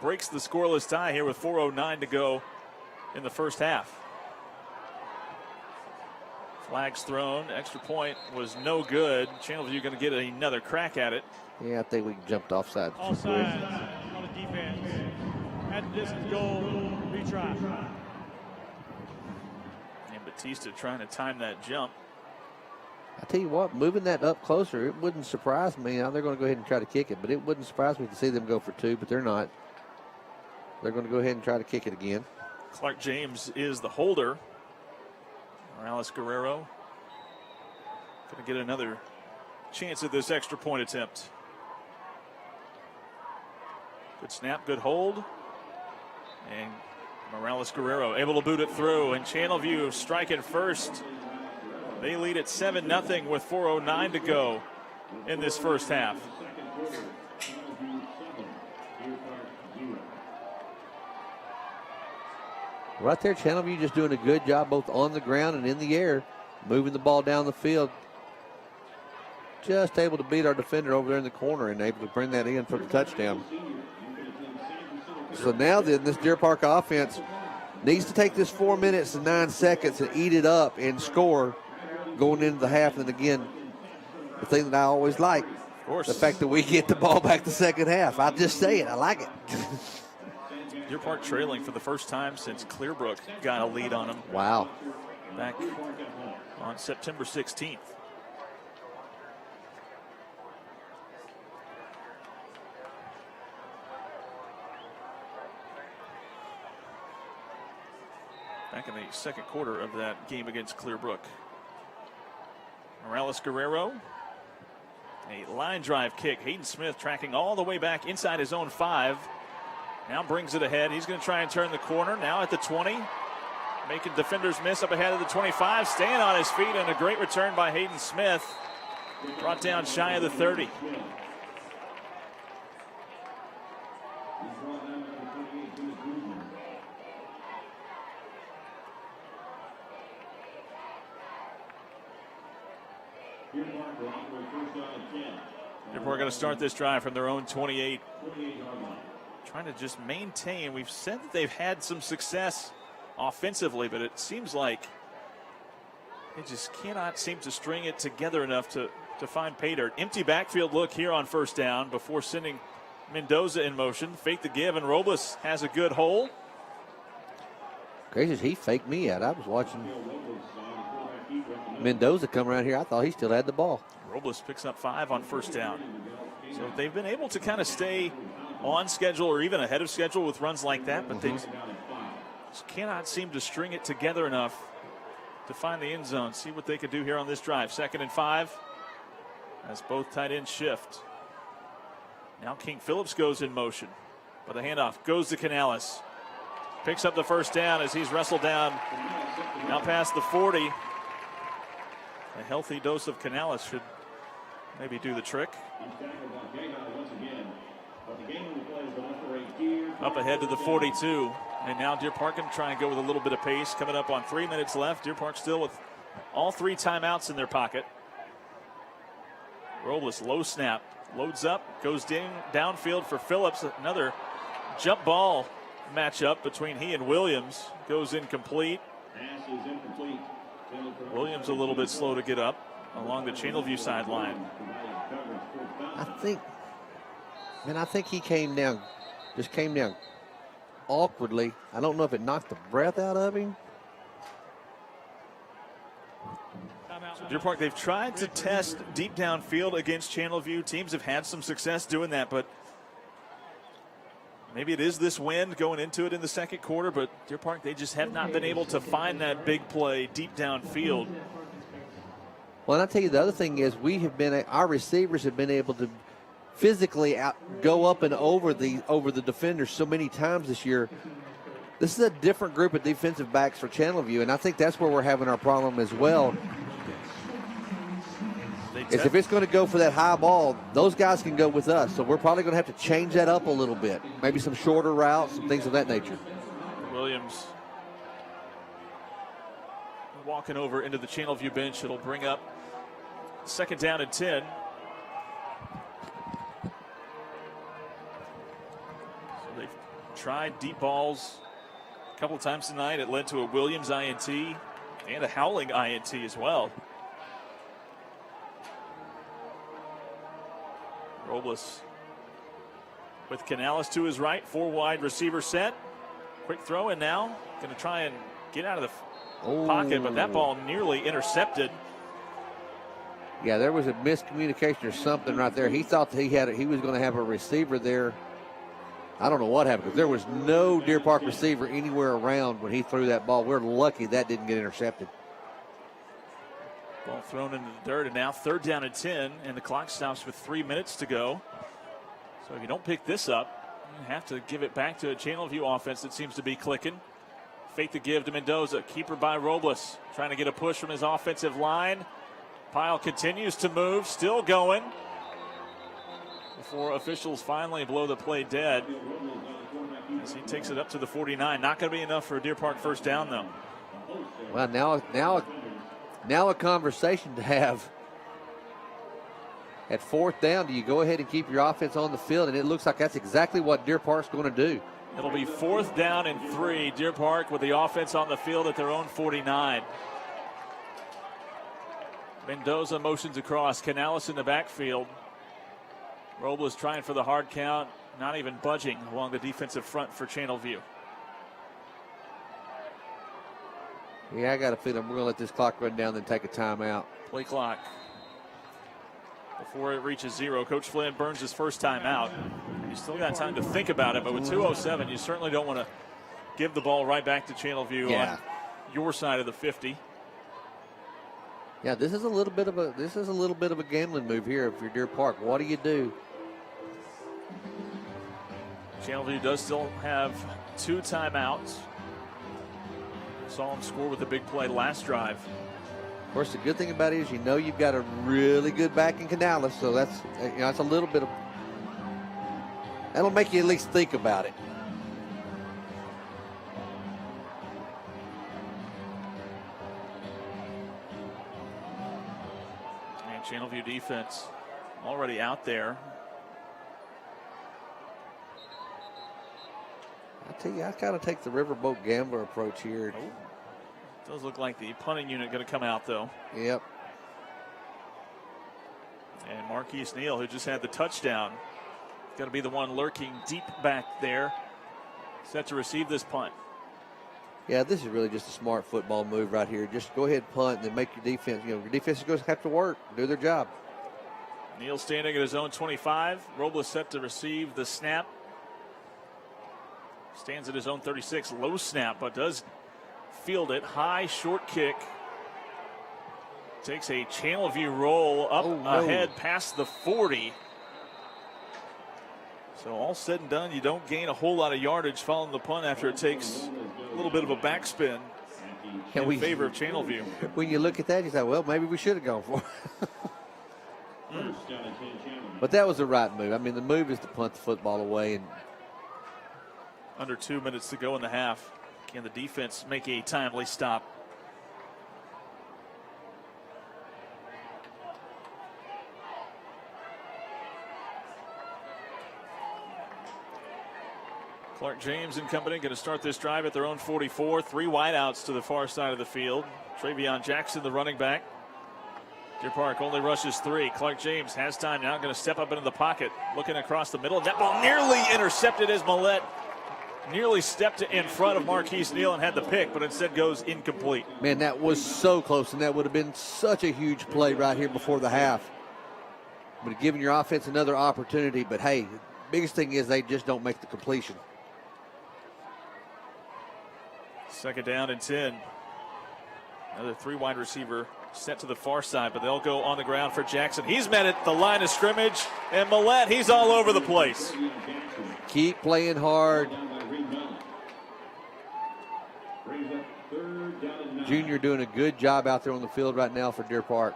Breaks the scoreless tie here with 4:09 to go in the first half. Flags thrown. Extra point was no good. Channelview going to get another crack at it. Yeah, I think we jumped offside. Offside on the defense. At the distance goal, retry. And Batista trying to time that jump. I tell you what, moving that up closer, it wouldn't surprise me. Now they're going to go ahead and try to kick it, but it wouldn't surprise me to see them go for 2, but they're not. They're going to go ahead and try to kick it again. Clark James is the holder. Morales Guerrero going to get another chance at this extra point attempt. Good snap, good hold. And Morales Guerrero able to boot it through, and Channelview striking first. They lead at 7-0 with 4:09 to go in this first half. Right there, Channelview just doing a good job both on the ground and in the air, moving the ball down the field. Just able to beat our defender over there in the corner and able to bring that in for the touchdown. So now then, this Deer Park offense needs to take this 4 minutes and 9 seconds and eat it up and score going into the half. And again, the thing that I always like, of course, the fact that we get the ball back the second half. I just say it. I like it. Deer Park trailing for the first time since Clearbrook got a lead on them. Wow. Back on September 16th. Back in the second quarter of that game against Clearbrook. Morales Guerrero. A line drive kick. Hayden Smith tracking all the way back inside his own 5. Now brings it ahead. He's going to try and turn the corner. Now at the 20. Making defenders miss up ahead of the 25. Staying on his feet, and a great return by Hayden Smith. Brought down shy of the 30. We're going to start this drive from their own 28. Trying to just maintain. We've said that they've had some success offensively, but it seems like they just cannot seem to string it together enough to find pay dirt. Empty backfield look here on first down before sending Mendoza in motion. Fake the give, and Robles has a good hole. Gracious, he faked me out. I was watching Mendoza come around here. I thought he still had the ball. Robles picks up 5 on first down. So they've been able to kind of stay on schedule or even ahead of schedule with runs like that, but they just cannot seem to string it together enough to find the end zone. See what they could do here on this drive. 2nd and 5 as both tight ends shift. Now King Phillips goes in motion, but the handoff goes to Canales. Picks up the first down as he's wrestled down now past the 40. A healthy dose of Canales should maybe do the trick. Up ahead to the 42. And now Deer Park can try and go with a little bit of pace. Coming up on 3 minutes left. Deer Park still with all 3 timeouts in their pocket. Robles, low snap. Loads up, goes downfield for Phillips. Another jump ball matchup between he and Williams. Goes incomplete. Williams a little bit slow to get up along the Channelview sideline. I think he came down awkwardly. I don't know if it knocked the breath out of him. So Deer Park, they've tried to test deep downfield against Channelview. Teams have had some success doing that, but maybe it is this wind going into it in the second quarter, but Deer Park, they just have not been able to find that big play deep downfield. Well, and I tell you, the other thing is our receivers have been able to physically go up and over the defenders so many times this year. This is a different group of defensive backs for Channelview, and I think that's where we're having our problem as well. Is if it's going to go for that high ball, those guys can go with us. So we're probably going to have to change that up a little bit. Maybe some shorter routes and things of that nature. Williams walking over into the Channelview bench. It'll bring up 2nd down and 10. So they've tried deep balls a couple of times tonight. It led to a Williams INT and a Howling INT as well. Robles with Canales to his right, 4 wide receiver set. Quick throw, and now going to try and get out of the pocket, but that ball nearly intercepted. Yeah, there was a miscommunication or something right there. He thought that he was going to have a receiver there. I don't know what happened, because there was no Deer Park receiver anywhere around when he threw that ball. We're lucky that didn't get intercepted. Ball thrown into the dirt, and now 3rd down and 10, and the clock stops with 3 minutes to go. So if you don't pick this up, you have to give it back to a Channelview offense that seems to be clicking. Fake the give to Mendoza. Keeper by Robles, trying to get a push from his offensive line. Pile continues to move, still going, before officials finally blow the play dead as he takes it up to the 49. Not going to be enough for a Deer Park 1st down, though. Well, now a conversation to have. At 4th down, do you go ahead and keep your offense on the field? And it looks like that's exactly what Deer Park's going to do. It'll be 4th down and 3. Deer Park with the offense on the field at their own 49. Mendoza motions across. Canales in the backfield. Robles trying for the hard count. Not even budging along the defensive front for Channelview. Yeah, I got a feeling we're going to let this clock run down, then take a timeout. Play clock before it reaches 0. Coach Flynn burns his first time out. You still got time to think about it, but with 2:07, you certainly don't want to give the ball right back to Channelview on your side of the 50. Yeah, this is a little bit of a gambling move here if you're Deer Park. What do you do? Channelview does still have 2 timeouts. Saw him score with a big play last drive. Of course, the good thing about it is you've got a really good back in Canales, so that's a little bit of that'll make you at least think about it. And Channelview defense already out there. I tell you, I kind of take the Riverboat Gambler approach here. Does look like the punting unit going to come out, though. Yep. And Marquise Neal, who just had the touchdown, going to be the one lurking deep back there, set to receive this punt. Yeah, this is really just a smart football move right here. Just go ahead and punt and then make your defense, your defense is going to have to work, do their job. Neal standing at his own 25. Robles set to receive the snap. Stands at his own 36. Low snap, but does field it. High, short kick. Takes a Channelview roll up ahead past the 40. So all said and done, you don't gain a whole lot of yardage following the punt after it takes a little bit of a backspin in favor of Channelview. When you look at that, you say, well, maybe we should have gone for it. But that was the right move. I mean, the move is to punt the football away. And under 2 minutes to go in the half. Can the defense make a timely stop? Clark James and company going to start this drive at their own 44. 3 wideouts to the far side of the field. Travion Jackson, the running back. Deer Park only rushes 3. Clark James has time now, going to step up into the pocket, looking across the middle. That ball nearly intercepted as Millette nearly stepped in front of Marquise Neal and had the pick, but instead goes incomplete. Man, that was so close, and that would have been such a huge play right here before the half. But giving your offense another opportunity, but hey, the biggest thing is they just don't make the completion. 2nd down and 10. Another 3 wide receiver set to the far side, but they'll go on the ground for Jackson. He's met at the line of scrimmage, and Millette, he's all over the place. Keep playing hard. Junior doing a good job out there on the field right now for Deer Park.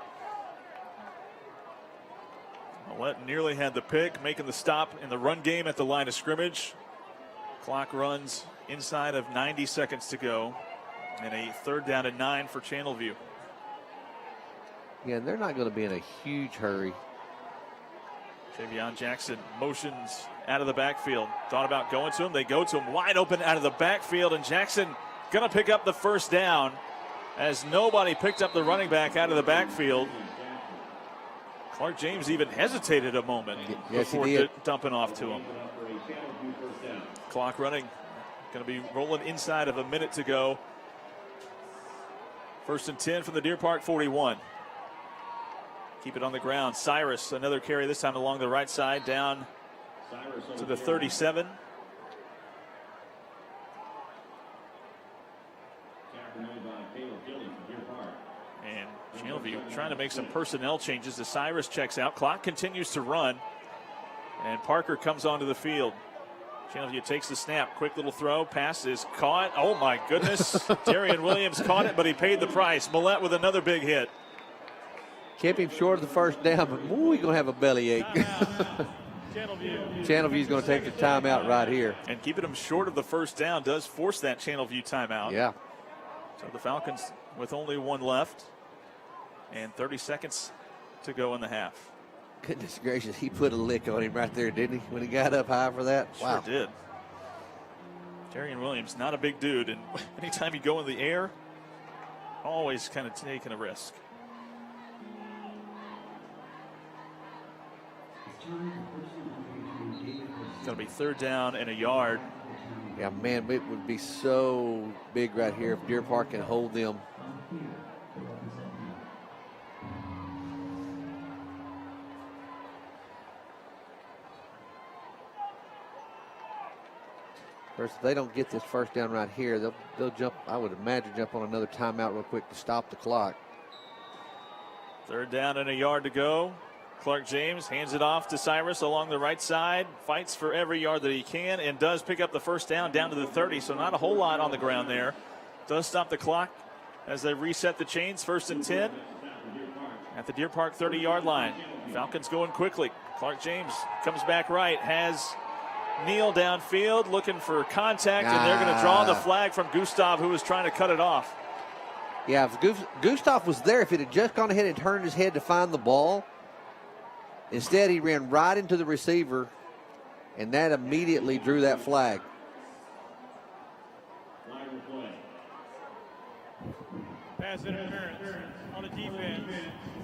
Millette nearly had the pick, making the stop in the run game at the line of scrimmage. Clock runs inside of 90 seconds to go, and a 3rd down and 9 for Channelview. Yeah, they're not going to be in a huge hurry. Javion Jackson motions out of the backfield. Thought about going to him. They go to him wide open out of the backfield, and Jackson going to pick up the 1st down as nobody picked up the running back out of the backfield. Clark James even hesitated a moment before dumping off to him. Clock running. Going to be rolling inside of a minute to go. 1st and 10 from the Deer Park 41. Keep it on the ground. Cyrus, another carry, this time along the right side, down to the 37. And Channelview trying to make some personnel changes as Cyrus checks out. Clock continues to run. And Parker comes onto the field. Channelview takes the snap. Quick little throw. Pass is caught. Oh, my goodness. Darian Williams caught it, but he paid the price. Millette with another big hit. Kept him short of the 1st down, but ooh, he's going to have a bellyache. Channelview's going to take the timeout right here. And keeping him short of the 1st down does force that Channelview timeout. Yeah. So the Falcons with only 1 left and 30 seconds to go in the half. Goodness gracious, he put a lick on him right there, didn't he, when he got up high for that? Sure did. Darian Williams, not a big dude, and anytime you go in the air, always kind of taking a risk. It's going to be 3rd down and a yard. Yeah, man, it would be so big right here if Deer Park can hold them. First, if they don't get this 1st down right here, they'll jump, I would imagine, jump on another timeout real quick to stop the clock. 3rd down and a yard to go. Clark James hands it off to Cyrus along the right side, fights for every yard that he can, and does pick up the 1st down to the 30, so not a whole lot on the ground there. Does stop the clock as they reset the chains. 1st and 10 at the Deer Park 30-yard line. Falcons going quickly. Clark James comes back right, has Neal downfield looking for contact, and they're going to draw the flag from Gustav, who was trying to cut it off. Yeah, if Gustav was there, if he had just gone ahead and turned his head to find the ball, instead he ran right into the receiver, and that immediately drew that flag. Pass interference on the defense.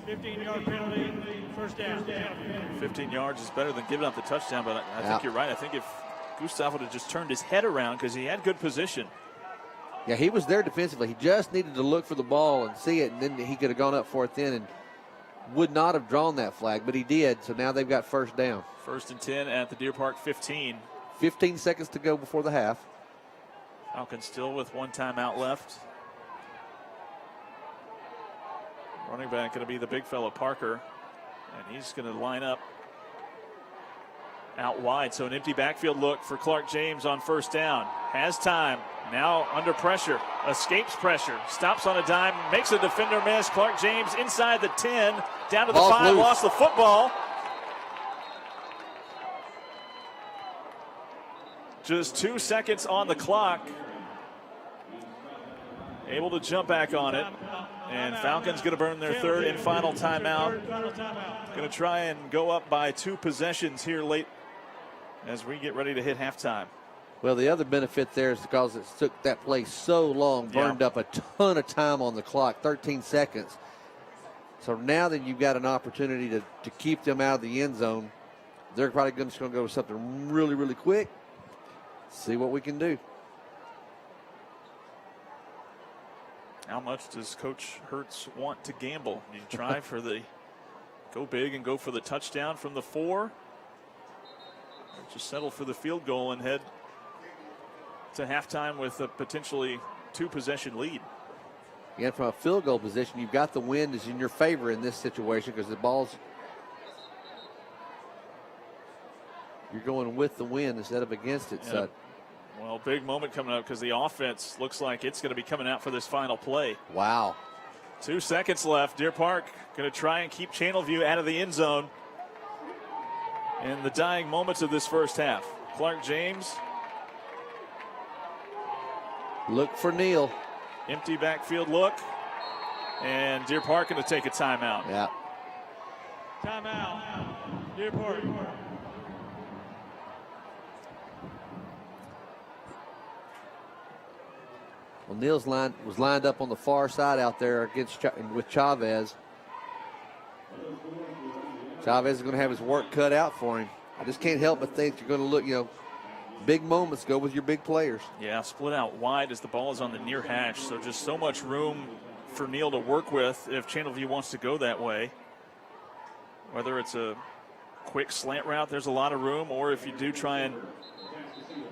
15-yard penalty, 1st down. 15 yards is better than giving up the touchdown, but I think you're right. I think if Gustav would have just turned his head around, because he had good position. Yeah, he was there defensively. He just needed to look for the ball and see it, and then he could have gone up for it then and would not have drawn that flag, but he did, so now they've got 1st down. 1st and 10 at the Deer Park 15. 15 seconds to go before the half. Falcons still with 1 timeout left. Running back going to be the big fellow Parker, and he's going to line up out wide. So an empty backfield look for Clark James on 1st down. Has time, now under pressure, escapes pressure, stops on a dime, makes a defender miss. Clark James inside the 10, down to the 5, lost the football. Just 2 seconds on the clock. Able to jump back on it. And Falcons going to burn their 3rd and final timeout. Going to try and go up by 2 possessions here late as we get ready to hit halftime. Well, the other benefit there is because it took that play so long, burned up a ton of time on the clock, 13 seconds. So now that you've got an opportunity to keep them out of the end zone, they're probably just going to go with something really, really quick. See what we can do. How much does Coach Hertz want to gamble? You try for the go big and go for the touchdown from the 4. Or just settle for the field goal and head to halftime with a potentially 2-possession lead. Again, from a field goal position, you've got the wind is in your favor in this situation because the ball's, you're going with the wind instead of against it. Yeah. So, Well, big moment coming up because the offense looks like it's going to be coming out for this final play. wow. 2 seconds left. Deer Park going to try and keep Channelview out of the end zone in the dying moments of this first half. Clark James. Look for Neal. Empty backfield look. And Deer Park going to take a timeout. Yeah. Timeout. Deer Park. Well, Neal's was lined up on the far side out there against with Chavez. Chavez is going to have his work cut out for him. I just can't help but think you're going to look, big moments go with your big players. Yeah, split out wide as the ball is on the near hash. So just so much room for Neal to work with if Channelview wants to go that way. Whether it's a quick slant route, there's a lot of room, or if you do try and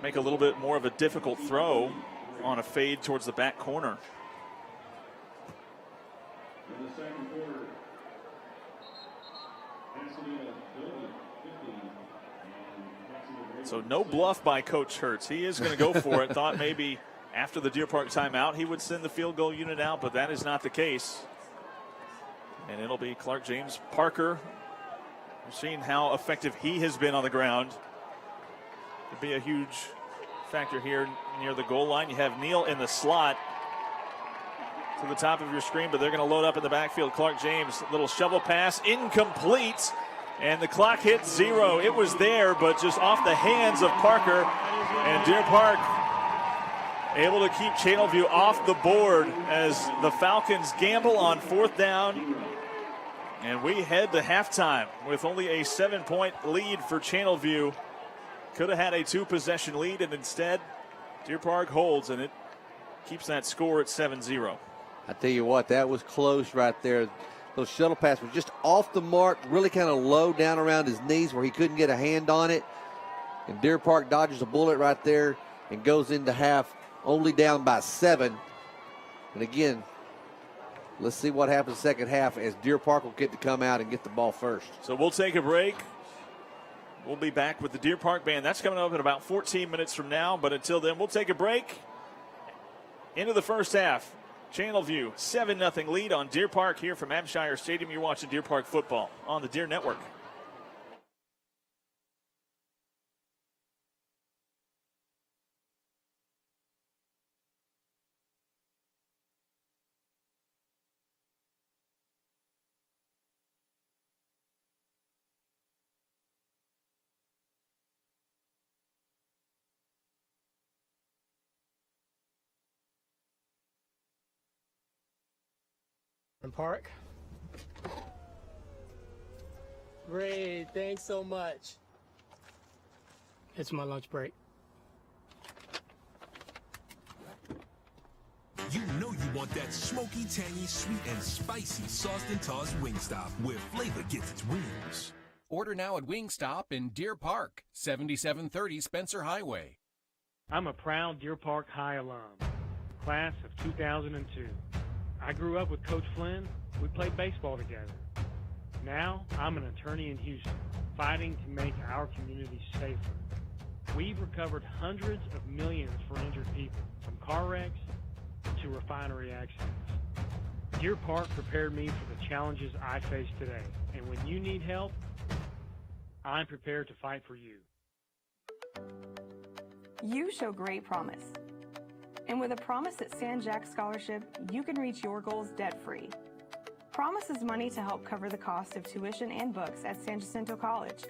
make a little bit more of a difficult throw on a fade towards the back corner. In the second quarter, Pasadena 50. So no bluff by Coach Hertz. He is going to go for it. Thought maybe after the Deer Park timeout he would send the field goal unit out, but that is not the case. And it'll be Clark James Parker. We've seen how effective he has been on the ground. Could be a huge factor here near the goal line. You have Neal in the slot to the top of your screen, but they're going to load up in the backfield. Clark James, little shovel pass, incomplete, and the clock hits 0. It was there, but just off the hands of Parker, and Deer Park able to keep Channelview off the board as the Falcons gamble on 4th down. And we head to halftime with only a 7-point lead for Channelview. Could have had a 2-possession lead, and instead, Deer Park holds, and it keeps that score at 7-0. I tell you what, that was close right there. Those shuttle pass was just off the mark, really kind of low down around his knees where he couldn't get a hand on it. And Deer Park dodges a bullet right there and goes into half only down by 7. And again, let's see what happens second half as Deer Park will get to come out and get the ball first. So we'll take a break. We'll be back with the Deer Park Band. That's coming up in about 14 minutes from now. But until then, we'll take a break. Into the first half. Channelview, 7-0 lead on Deer Park here from Hampshire Stadium. You're watching Deer Park football on the Deer Network. Park. Great, thanks so much. It's my lunch break. You know you want that smoky, tangy, sweet, and spicy sauced and tossed Wingstop, where flavor gets its wings. Order now at Wingstop in Deer Park, 7730 Spencer Highway. I'm a proud Deer Park High alum, class of 2002. I grew up with Coach Flynn. We played baseball together. Now, I'm an attorney in Houston, fighting to make our community safer. We've recovered hundreds of millions for injured people, from car wrecks to refinery accidents. Deer Park prepared me for the challenges I face today. And when you need help, I'm prepared to fight for you. You show great promise. And with a Promise at San Jack Scholarship, you can reach your goals debt-free. Promise is money to help cover the cost of tuition and books at San Jacinto College.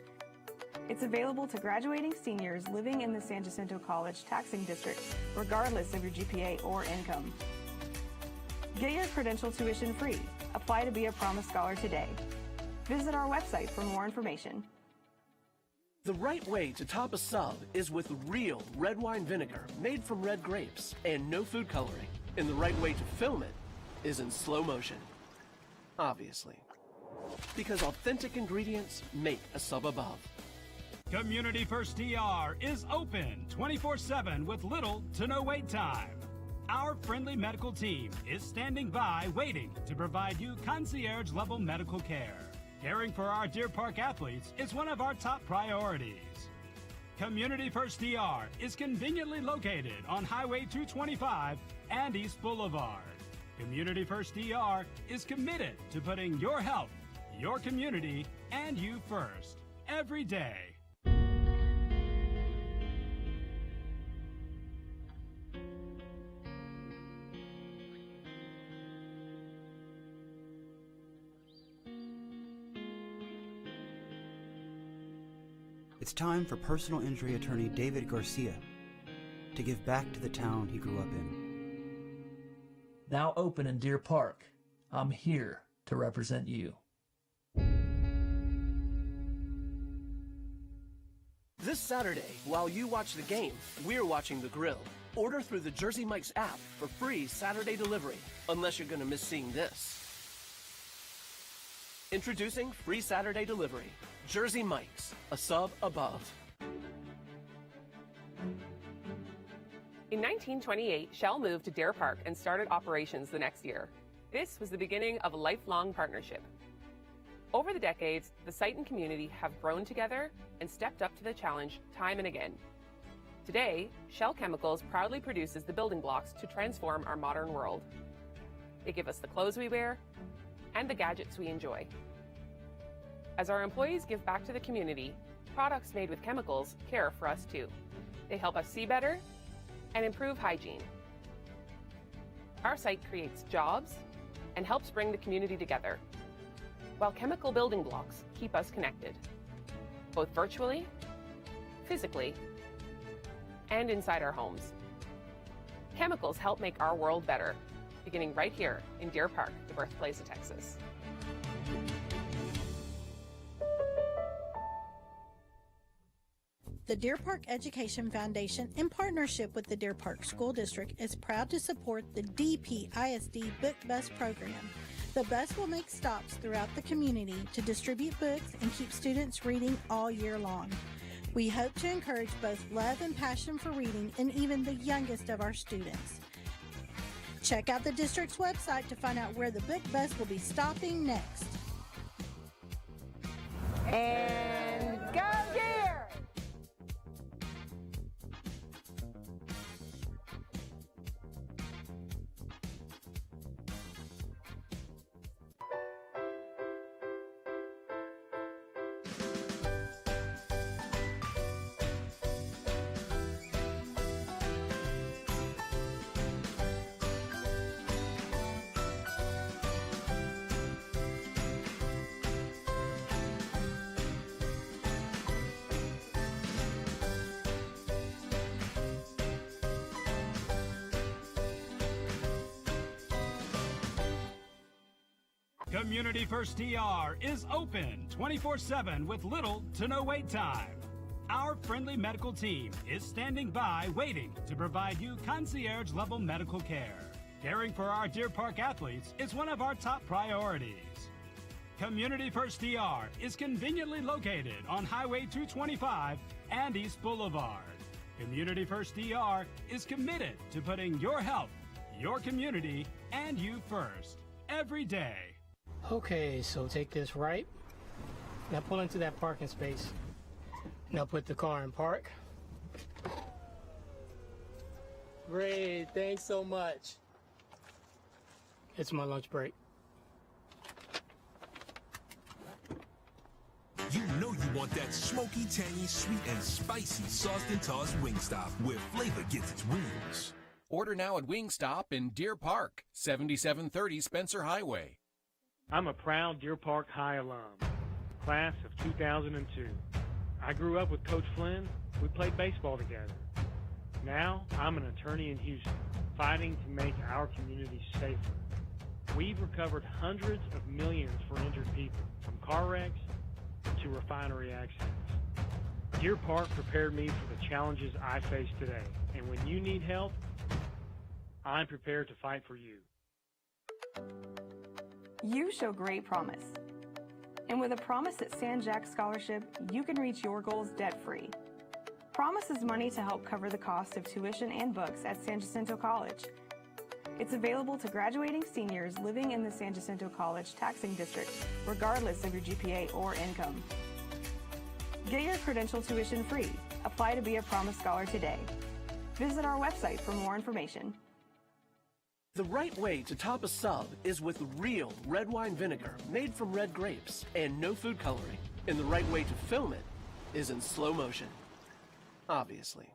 It's available to graduating seniors living in the San Jacinto College taxing district, regardless of your GPA or income. Get your credential tuition free. Apply to be a Promise Scholar today. Visit our website for more information. The right way to top a sub is with real red wine vinegar made from red grapes and no food coloring. And the right way to film it is in slow motion. Obviously. Because authentic ingredients make a sub above. Community First DR is open 24/7 with little to no wait time. Our friendly medical team is standing by waiting to provide you concierge-level medical care. Caring for our Deer Park athletes is one of our top priorities. Community First DR is conveniently located on Highway 225 and East Boulevard. Community First DR is committed to putting your health, your community, and you first, every day. It's time for personal injury attorney David Garcia to give back to the town he grew up in. Now open in Deer Park, I'm here to represent you. This Saturday, while you watch the game, we're watching the grill. Order through the Jersey Mike's app for free Saturday delivery, unless you're going to miss seeing this. Introducing free Saturday delivery. Jersey Mike's, a sub above. In 1928, Shell moved to Deer Park and started operations the next year. This was the beginning of a lifelong partnership. Over the decades, the site and community have grown together and stepped up to the challenge time and again. Today, Shell Chemicals proudly produces the building blocks to transform our modern world. They give us the clothes we wear and the gadgets we enjoy. As our employees give back to the community, products made with chemicals care for us too. They help us see better and improve hygiene. Our site creates jobs and helps bring the community together, while chemical building blocks keep us connected, both virtually, physically, and inside our homes. Chemicals help make our world better, beginning right here in Deer Park, the birthplace of Texas. The Deer Park Education Foundation, in partnership with the Deer Park School District, is proud to support the DPISD Book Bus program. The bus will make stops throughout the community to distribute books and keep students reading all year long. We hope to encourage both love and passion for reading in even the youngest of our students. Check out the district's website to find out where the book bus will be stopping next. And go Deer! Community First DR is open 24/7 with little to no wait time. Our friendly medical team is standing by waiting to provide you concierge-level medical care. Caring for our Deer Park athletes is one of our top priorities. Community First DR is conveniently located on Highway 225 and East Boulevard. Community First DR is committed to putting your health, your community, and you first, every day. Okay, so take this right. Now pull into that parking space. Now put the car in park. Great, thanks so much. It's my lunch break. You know you want that smoky, tangy, sweet, and spicy sauced and tossed Wingstop, where flavor gets its wings. Order now at Wingstop in Deer Park, 7730 Spencer Highway. I'm a proud Deer Park High alum, class of 2002. I grew up with Coach Flynn. We played baseball together. Now, I'm an attorney in Houston, fighting to make our community safer. We've recovered hundreds of millions for injured people, from car wrecks to refinery accidents. Deer Park prepared me for the challenges I face today, and when you need help, I'm prepared to fight for you. You show great promise. And with a Promise at San Jack Scholarship, you can reach your goals debt-free. Promise is money to help cover the cost of tuition and books at San Jacinto College. It's available to graduating seniors living in the San Jacinto College taxing district, regardless of your GPA or income. Get your credential tuition free. Apply to be a Promise Scholar today. Visit our website for more information. The right way to top a sub is with real red wine vinegar made from red grapes and no food coloring. And the right way to film it is in slow motion. Obviously.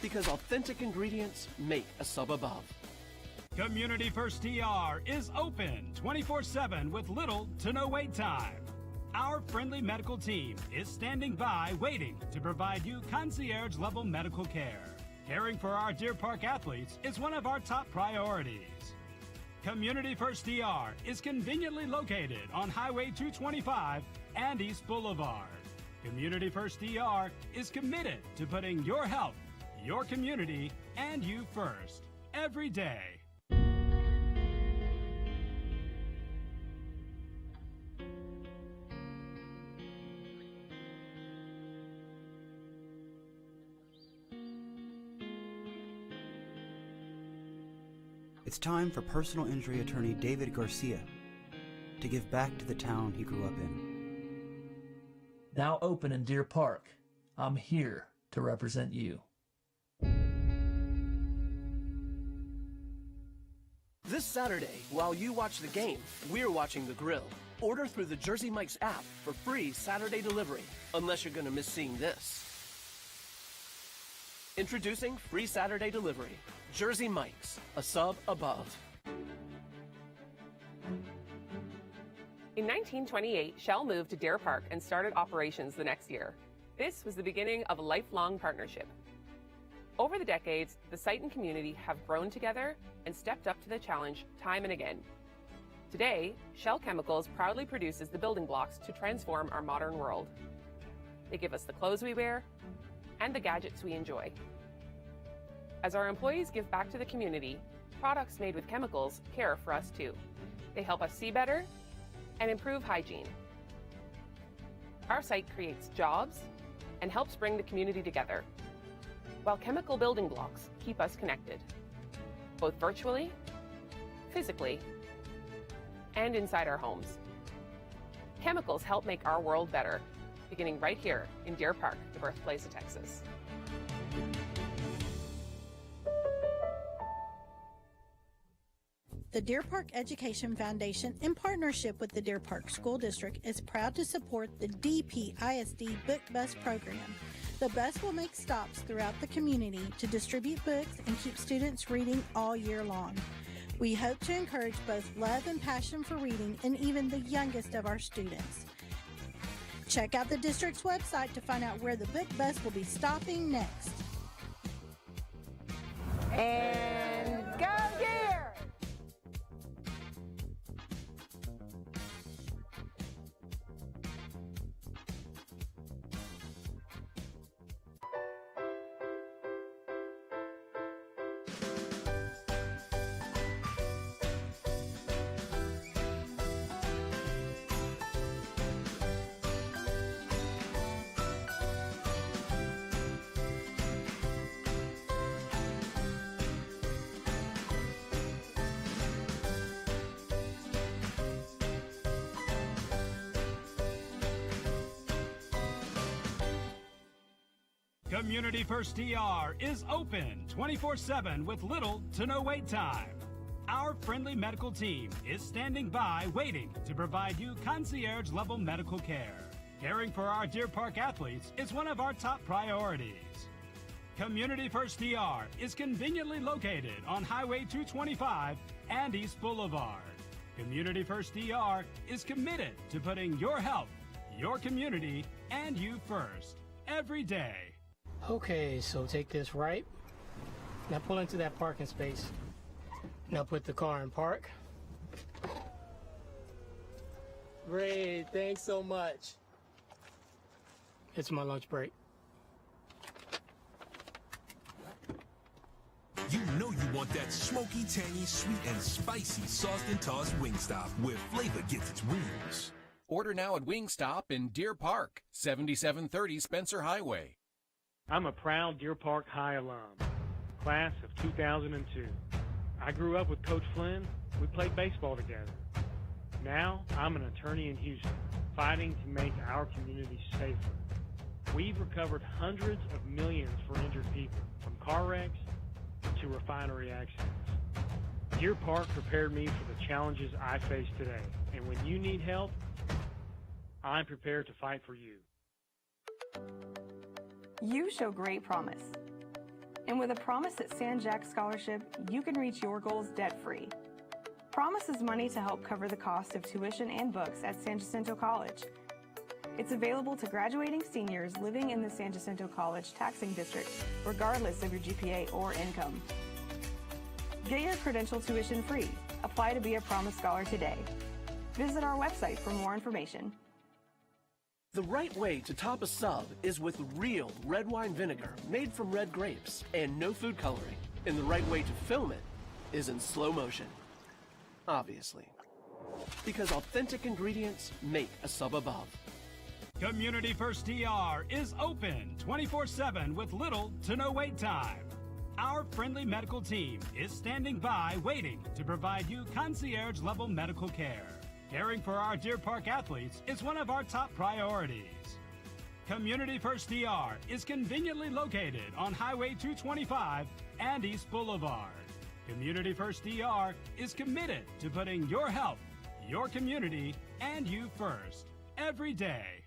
Because authentic ingredients make a sub above. Community First DR is open 24/7 with little to no wait time. Our friendly medical team is standing by waiting to provide you concierge-level medical care. Caring for our Deer Park athletes is one of our top priorities. Community First DR is conveniently located on Highway 225 and East Boulevard. Community First DR is committed to putting your health, your community, and you first, every day. It's time for personal injury attorney David Garcia to give back to the town he grew up in. Now open in Deer Park, I'm here to represent you. This Saturday, while you watch the game, we're watching the grill. Order through the Jersey Mike's app for free Saturday delivery, unless you're going to miss seeing this. Introducing free Saturday delivery. Jersey Mike's, a sub above. In 1928, Shell moved to Deer Park and started operations the next year. This was the beginning of a lifelong partnership. Over the decades, the site and community have grown together and stepped up to the challenge time and again. Today, Shell Chemicals proudly produces the building blocks to transform our modern world. They give us the clothes we wear and the gadgets we enjoy. As our employees give back to the community, products made with chemicals care for us too. They help us see better and improve hygiene. Our site creates jobs and helps bring the community together, while chemical building blocks keep us connected, both virtually, physically, and inside our homes. Chemicals help make our world better, beginning right here in Deer Park, the birthplace of Texas. The Deer Park Education Foundation, in partnership with the Deer Park School District, is proud to support the DPISD Book Bus program. The bus will make stops throughout the community to distribute books and keep students reading all year long. We hope to encourage both love and passion for reading in even the youngest of our students. Check out the district's website to find out where the book bus will be stopping next. And go Deer! Community First DR is open 24/7 with little to no wait time. Our friendly medical team is standing by waiting to provide you concierge-level medical care. Caring for our Deer Park athletes is one of our top priorities. Community First DR is conveniently located on Highway 225 and East Boulevard. Community First DR is committed to putting your health, your community, and you first, every day. Okay, so take this right. Now pull into that parking space. Now put the car in park. Great, thanks so much. It's my lunch break. You know you want that smoky, tangy, sweet, and spicy sauced and tossed Wingstop where flavor gets its wings. Order now at Wingstop in Deer Park, 7730 Spencer Highway. I'm a proud Deer Park High alum, class of 2002. I grew up with Coach Flynn. We played baseball together. Now, I'm an attorney in Houston, fighting to make our community safer. We've recovered hundreds of millions for injured people, from car wrecks to refinery accidents. Deer Park prepared me for the challenges I face today, and when you need help, I'm prepared to fight for you. You show great promise. And with a Promise at San Jack Scholarship, you can reach your goals debt-free. Promise is money to help cover the cost of tuition and books at San Jacinto College. It's available to graduating seniors living in the San Jacinto College taxing district, regardless of your GPA or income. Get your credential tuition free. Apply to be a Promise Scholar today. Visit our website for more information. The right way to top a sub is with real red wine vinegar made from red grapes and no food coloring. And the right way to film it is in slow motion. Obviously. Because authentic ingredients make a sub above. Community First DR is open 24/7 with little to no wait time. Our friendly medical team is standing by waiting to provide you concierge-level medical care. Caring for our Deer Park athletes is one of our top priorities. Community First DR is conveniently located on Highway 225 and East Boulevard. Community First DR is committed to putting your health, your community, and you first, every day.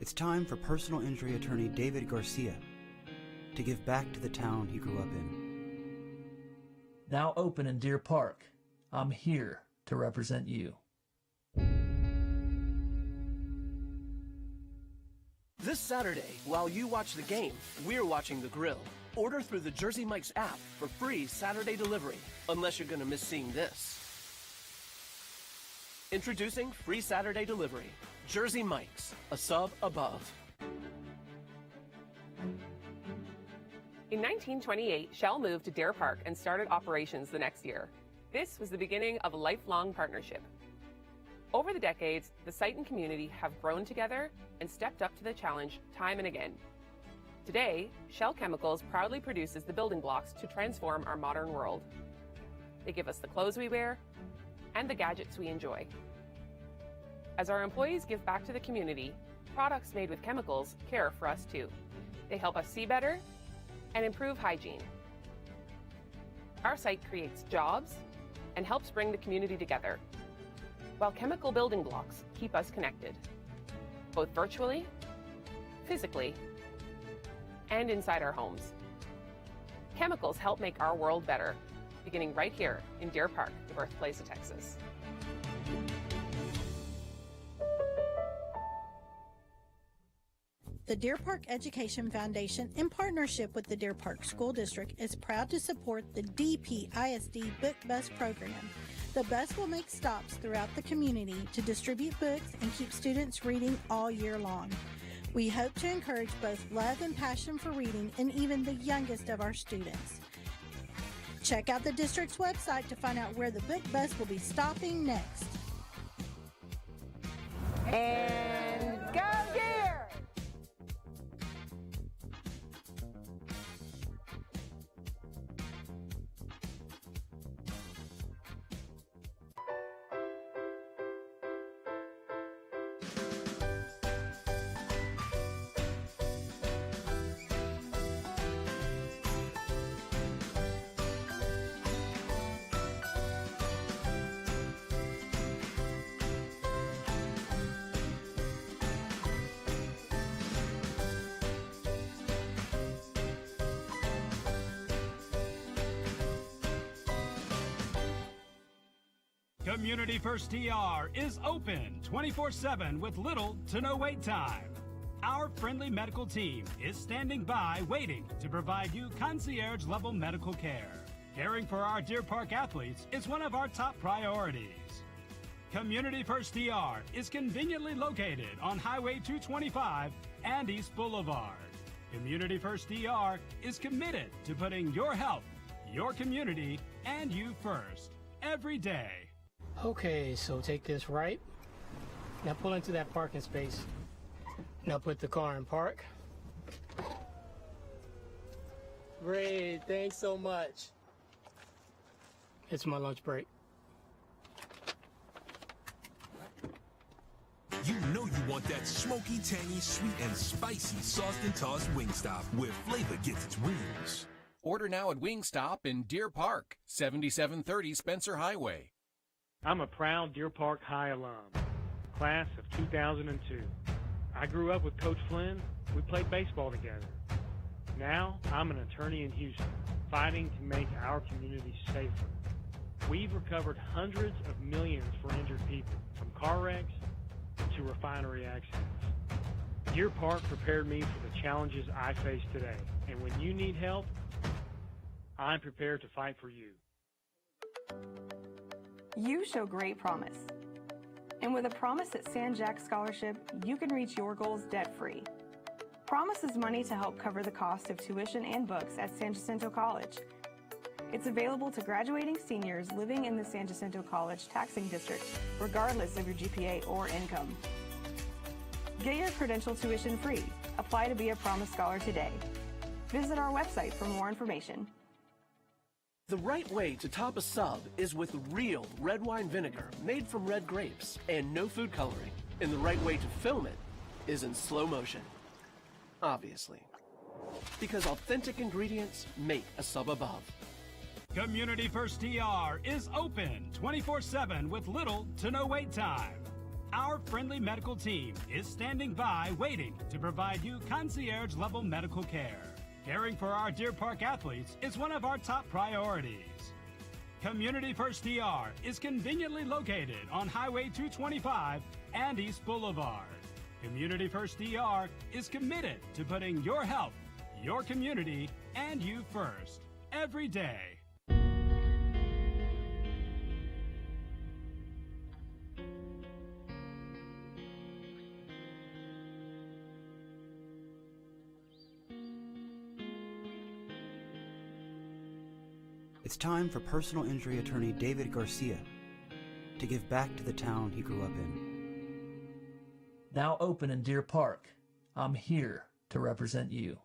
It's time for personal injury attorney David Garcia to give back to the town he grew up in. Now open in Deer Park, I'm here to represent you. This Saturday, while you watch the game, we're watching the grill. Order through the Jersey Mike's app for free Saturday delivery, unless you're gonna miss seeing this. Introducing free Saturday delivery. Jersey Mike's, a sub above. In 1928, Shell moved to Deer Park and started operations the next year. This was the beginning of a lifelong partnership. Over the decades, the site and community have grown together and stepped up to the challenge time and again. Today, Shell Chemicals proudly produces the building blocks to transform our modern world. They give us the clothes we wear and the gadgets we enjoy. As our employees give back to the community, products made with chemicals care for us too. They help us see better and improve hygiene. Our site creates jobs and helps bring the community together, while chemical building blocks keep us connected, both virtually, physically, and inside our homes. Chemicals help make our world better, beginning right here in Deer Park, the birthplace of Texas. The Deer Park Education Foundation, in partnership with the Deer Park School District, is proud to support the DPISD Book Bus program. The bus will make stops throughout the community to distribute books and keep students reading all year long. We hope to encourage both love and passion for reading in even the youngest of our students. Check out the district's website to find out where the book bus will be stopping next. And go Deer! Community First DR is open 24/7 with little to no wait time. Our friendly medical team is standing by waiting to provide you concierge-level medical care. Caring for our Deer Park athletes is one of our top priorities. Community First DR is conveniently located on Highway 225 and East Boulevard. Community First DR is committed to putting your health, your community, and you first, every day. Okay, so take this right. Now pull into that parking space. Now put the car in park. Great, thanks so much. It's my lunch break. You know you want that smoky, tangy, sweet, and spicy sauced and tossed Wingstop where flavor gets its wings. Order now at Wingstop in Deer Park, 7730 Spencer Highway. I'm a proud Deer Park High alum, class of 2002. I grew up with Coach Flynn. We played baseball together. Now, I'm an attorney in Houston, fighting to make our community safer. We've recovered hundreds of millions for injured people, from car wrecks to refinery accidents. Deer Park prepared me for the challenges I face today, and when you need help, I'm prepared to fight for you. You show great promise. And with a Promise at San Jack Scholarship, you can reach your goals debt-free. Promise is money to help cover the cost of tuition and books at San Jacinto College. It's available to graduating seniors living in the San Jacinto College taxing district, regardless of your GPA or income. Get your credential tuition free. Apply to be a Promise Scholar today. Visit our website for more information. The right way to top a sub is with real red wine vinegar made from red grapes and no food coloring. And the right way to film it is in slow motion. Obviously. Because authentic ingredients make a sub above. Community First DR is open 24/7 with little to no wait time. Our friendly medical team is standing by waiting to provide you concierge-level medical care. Caring for our Deer Park athletes is one of our top priorities. Community First DR is conveniently located on Highway 225 and East Boulevard. Community First DR is committed to putting your health, your community, and you first, every day. It's time for personal injury attorney David Garcia to give back to the town he grew up in. Now open in Deer Park, I'm here to represent you.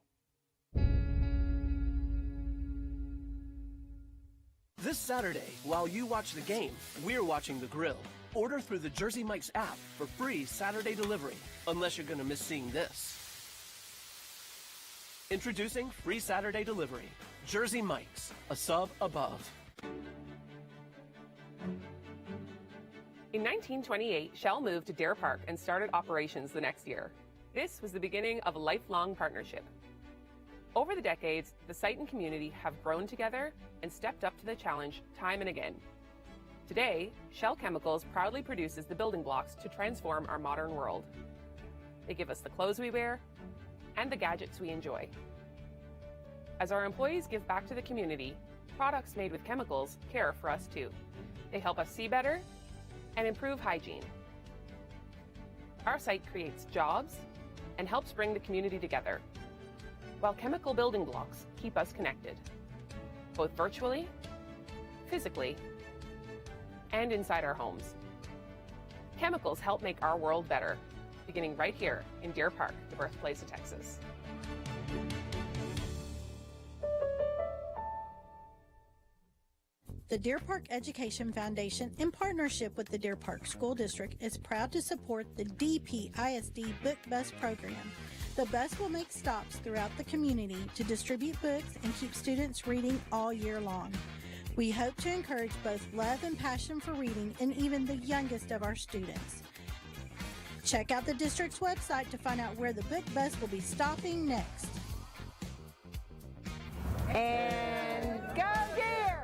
This Saturday, while you watch the game, we're watching the grill. Order through the Jersey Mike's app for free Saturday delivery, unless you're going to miss seeing this. Introducing free Saturday delivery. Jersey Mike's, a sub above. In 1928, Shell moved to Deer Park and started operations the next year. This was the beginning of a lifelong partnership. Over the decades, the site and community have grown together and stepped up to the challenge time and again. Today, Shell Chemicals proudly produces the building blocks to transform our modern world. They give us the clothes we wear and the gadgets we enjoy. As our employees give back to the community, products made with chemicals care for us too. They help us see better and improve hygiene. Our site creates jobs and helps bring the community together, while chemical building blocks keep us connected, both virtually, physically, and inside our homes. Chemicals help make our world better, beginning right here in Deer Park, the birthplace of Texas. The Deer Park Education Foundation, in partnership with the Deer Park School District, is proud to support the DPISD Book Bus program. The bus will make stops throughout the community to distribute books and keep students reading all year long. We hope to encourage both love and passion for reading in even the youngest of our students. Check out the district's website to find out where the book bus will be stopping next. And go Deer!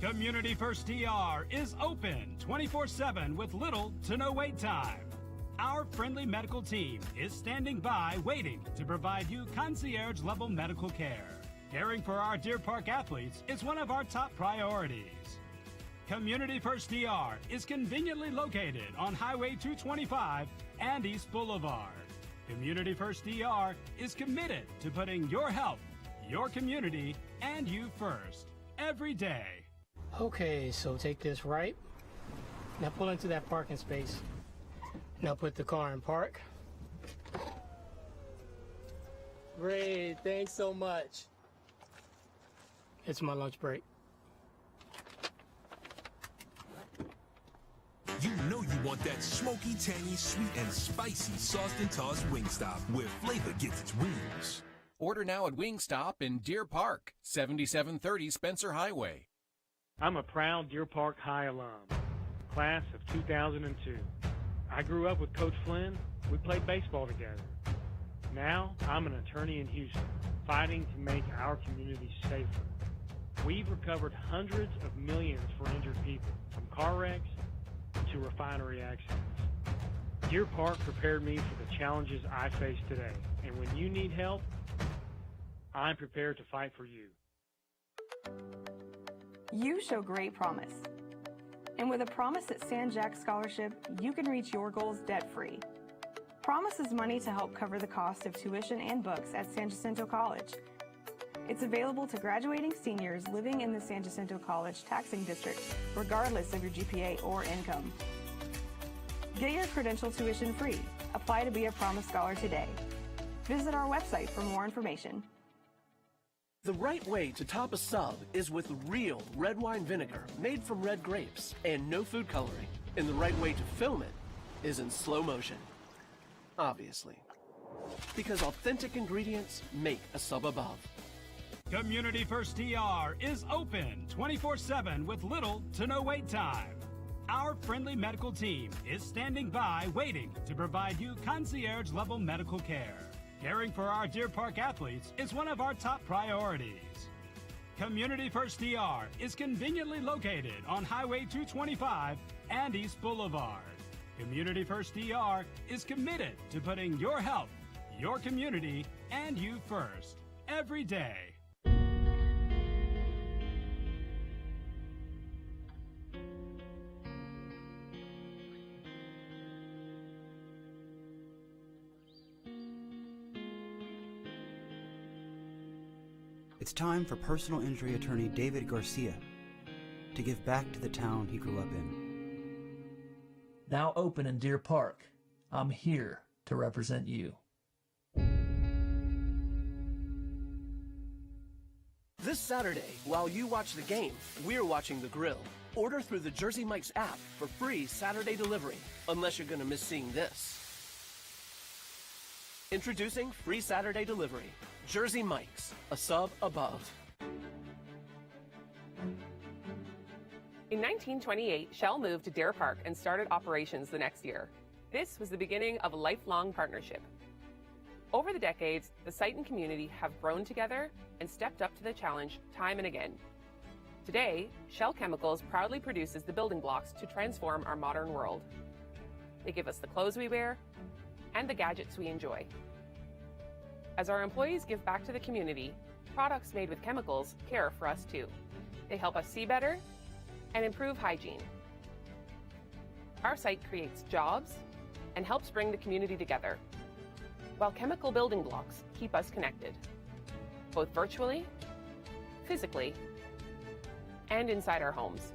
Community First DR is open 24/7 with little to no wait time. Our friendly medical team is standing by waiting to provide you concierge-level medical care. Caring for our Deer Park athletes is one of our top priorities. Community First DR is conveniently located on Highway 225 and East Boulevard. Community First DR is committed to putting your health, your community, and you first every day. Okay, so take this right. Now pull into that parking space. Now put the car in park. Great, thanks so much. It's my lunch break. You know you want that smoky, tangy, sweet, and spicy sauced and tossed Wingstop where flavor gets its wings. Order now at Wingstop in Deer Park, 7730 Spencer Highway. I'm a proud Deer Park High alum, class of 2002. I grew up with Coach Flynn. We played baseball together. Now, I'm an attorney in Houston, fighting to make our community safer. We've recovered hundreds of millions for injured people, from car wrecks to refinery accidents. Deer Park prepared me for the challenges I face today, and when you need help, I'm prepared to fight for you. You show great promise. And with a Promise at San Jack Scholarship, you can reach your goals debt-free. Promise is money to help cover the cost of tuition and books at San Jacinto College. It's available to graduating seniors living in the San Jacinto College taxing district, regardless of your GPA or income. Get your credential tuition free. Apply to be a Promise Scholar today. Visit our website for more information. The right way to top a sub is with real red wine vinegar made from red grapes and no food coloring. And the right way to film it is in slow motion. Obviously. Because authentic ingredients make a sub above. Community First DR is open 24/7 with little to no wait time. Our friendly medical team is standing by waiting to provide you concierge-level medical care. Caring for our Deer Park athletes is one of our top priorities. Community First DR is conveniently located on Highway 225 and East Boulevard. Community First DR is committed to putting your health, your community, and you first every day. It's time for personal injury attorney David Garcia to give back to the town he grew up in. Now open in Deer Park, I'm here to represent you. This Saturday, while you watch the game, we're watching the grill. Order through the Jersey Mike's app for free Saturday delivery, unless you're gonna miss seeing this. Introducing free Saturday delivery. Jersey Mike's, a sub above. In 1928, Shell moved to Deer Park and started operations the next year. This was the beginning of a lifelong partnership. Over the decades, the site and community have grown together and stepped up to the challenge time and again. Today, Shell Chemicals proudly produces the building blocks to transform our modern world. They give us the clothes we wear and the gadgets we enjoy. As our employees give back to the community, products made with chemicals care for us too. They help us see better and improve hygiene. Our site creates jobs and helps bring the community together, while chemical building blocks keep us connected, both virtually, physically, and inside our homes.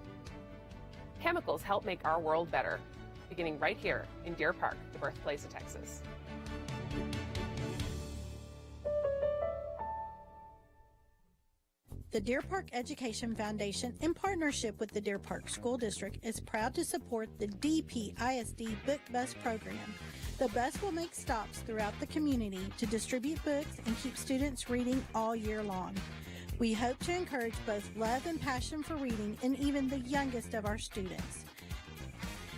Chemicals help make our world better, beginning right here in Deer Park, the birthplace of Texas. The Deer Park Education Foundation, in partnership with the Deer Park School District, is proud to support the DPISD Book Bus program. The bus will make stops throughout the community to distribute books and keep students reading all year long. We hope to encourage both love and passion for reading in even the youngest of our students.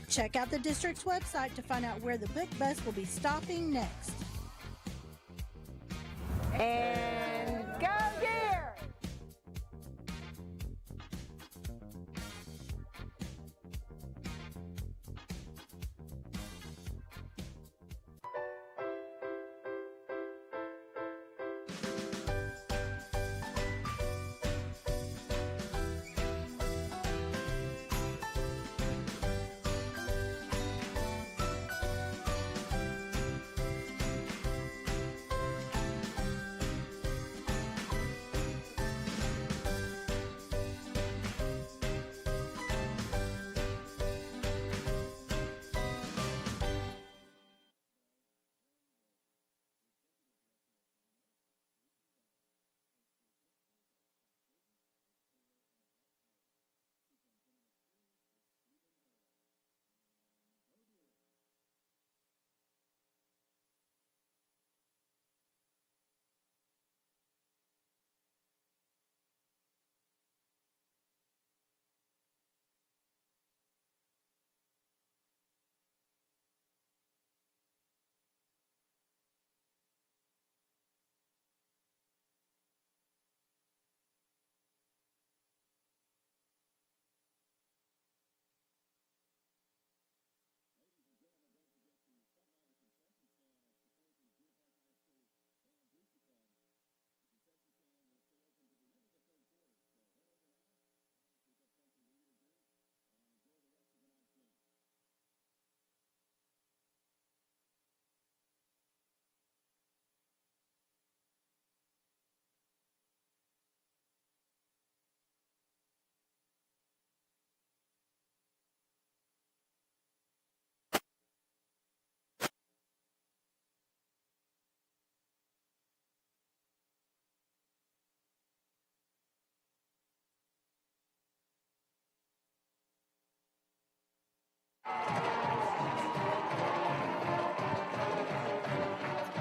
Check out the district's website to find out where the book bus will be stopping next. And go Deer!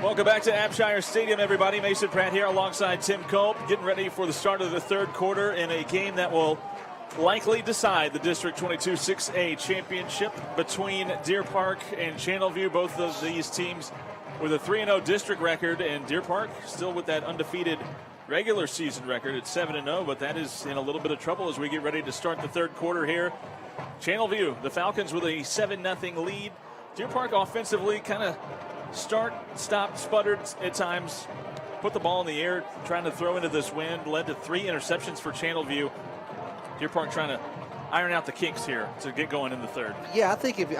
Welcome back to Abshire Stadium, everybody. Mason Pratt here alongside Tim Culp, getting ready for the start of the third quarter in a game that will likely decide the District 22 6A championship between Deer Park and Channelview. Both of these teams with a 3-0 district record, and Deer Park still with that undefeated regular season record at 7-0, but that is in a little bit of trouble as we get ready to start the third quarter here. Channelview, the Falcons with a 7-0 lead. Deer Park offensively kind of start, stop, sputtered at times, put the ball in the air, trying to throw into this wind, led to 3 interceptions for Channelview. Deer Park trying to iron out the kinks here to get going in the third. Yeah, I think if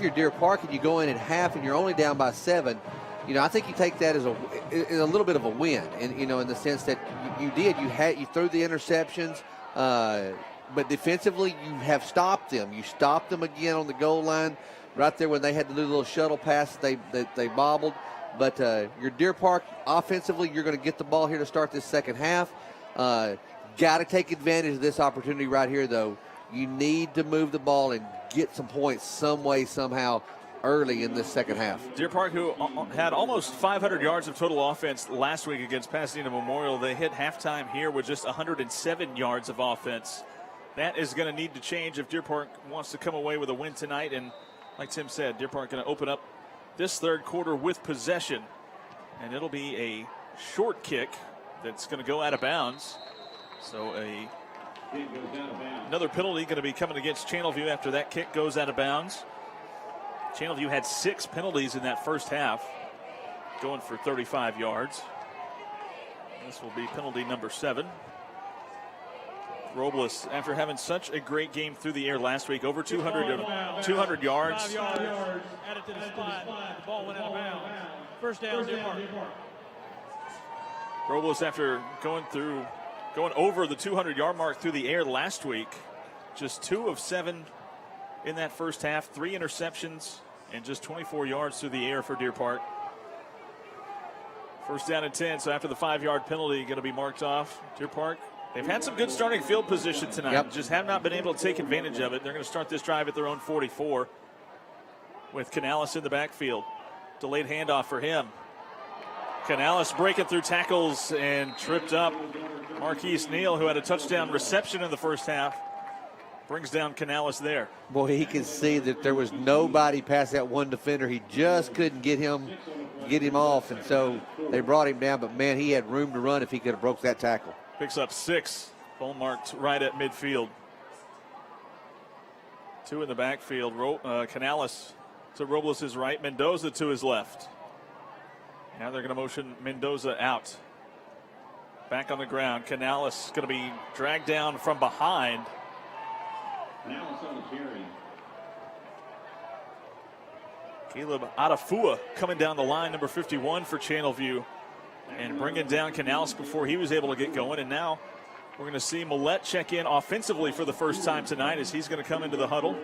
you're Deer Park and you go in at half and you're only down by 7, I think you take that as a little bit of a win, and in the sense that you threw the interceptions, but defensively you have stopped them. You stopped them again on the goal line. Right there when they had to do a little shuttle pass, they bobbled. But your Deer Park, offensively, you're going to get the ball here to start this second half. Got to take advantage of this opportunity right here, though. You need to move the ball and get some points some way, somehow, early in this second half. Deer Park, who had almost 500 yards of total offense last week against Pasadena Memorial, they hit halftime here with just 107 yards of offense. That is going to need to change if Deer Park wants to come away with a win tonight. And like Tim said, Deer Park going to open up this third quarter with possession. And it'll be a short kick that's going to go out of bounds. So another penalty going to be coming against Channelview after that kick goes out of bounds. Channelview had 6 penalties in that first half, going for 35 yards. This will be penalty number 7. Robles, after having such a great game through the air last week, over 200 yards. 5 yards added to the spot. The ball went out of bounds. First down, Deer Park. Robles, after going over the 200-yard mark through the air last week, just 2 of 7 in that first half, 3 interceptions, and just 24 yards through the air for Deer Park. First down and 10, so after the 5-yard penalty, going to be marked off. Deer Park, they've had some good starting field position tonight, just have not been able to take advantage of it. They're going to start this drive at their own 44 with Canales in the backfield. Delayed handoff for him. Canales breaking through tackles and tripped up Marquise Neal, who had a touchdown reception in the first half. Brings down Canales there. Boy, he could see that there was nobody past that one defender. He just couldn't get him off, and so they brought him down. But, man, he had room to run if he could have broke that tackle. Picks up 6. Ball marked right at midfield. 2 in the backfield. Canales to Robles' right. Mendoza to his left. Now they're going to motion Mendoza out. Back on the ground. Canales going to be dragged down from behind. Caleb Adafua coming down the line, number 51 for Channelview, and bringing down Canales before he was able to get going. And now we're going to see Millette check in offensively for the first time tonight as he's going to come into the huddle.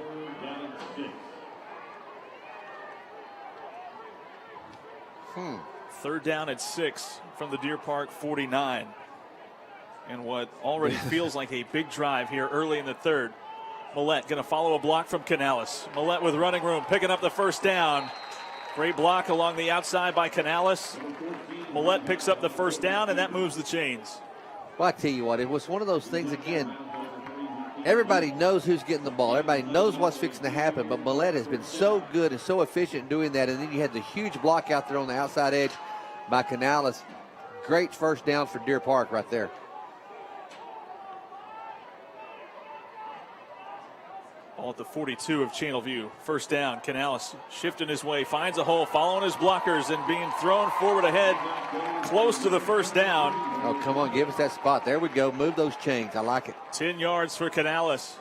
Third down at 6 from the Deer Park 49. And what already feels like a big drive here early in the third. Millette going to follow a block from Canales. Millette with running room, picking up the first down. Great block along the outside by Canales. Millette picks up the first down, and that moves the chains. Well, I tell you what, it was one of those things again. Everybody knows who's getting the ball. Everybody knows what's fixing to happen, but Millette has been so good and so efficient in doing that. And then you had the huge block out there on the outside edge by Canales. Great first down for Deer Park right there. Ball at the 42 of Channelview. First down. Canales shifting his way, finds a hole, following his blockers, and being thrown forward ahead, close to the first down. Oh, come on, give us that spot. There we go. Move those chains. I like it. 10 yards for Canales.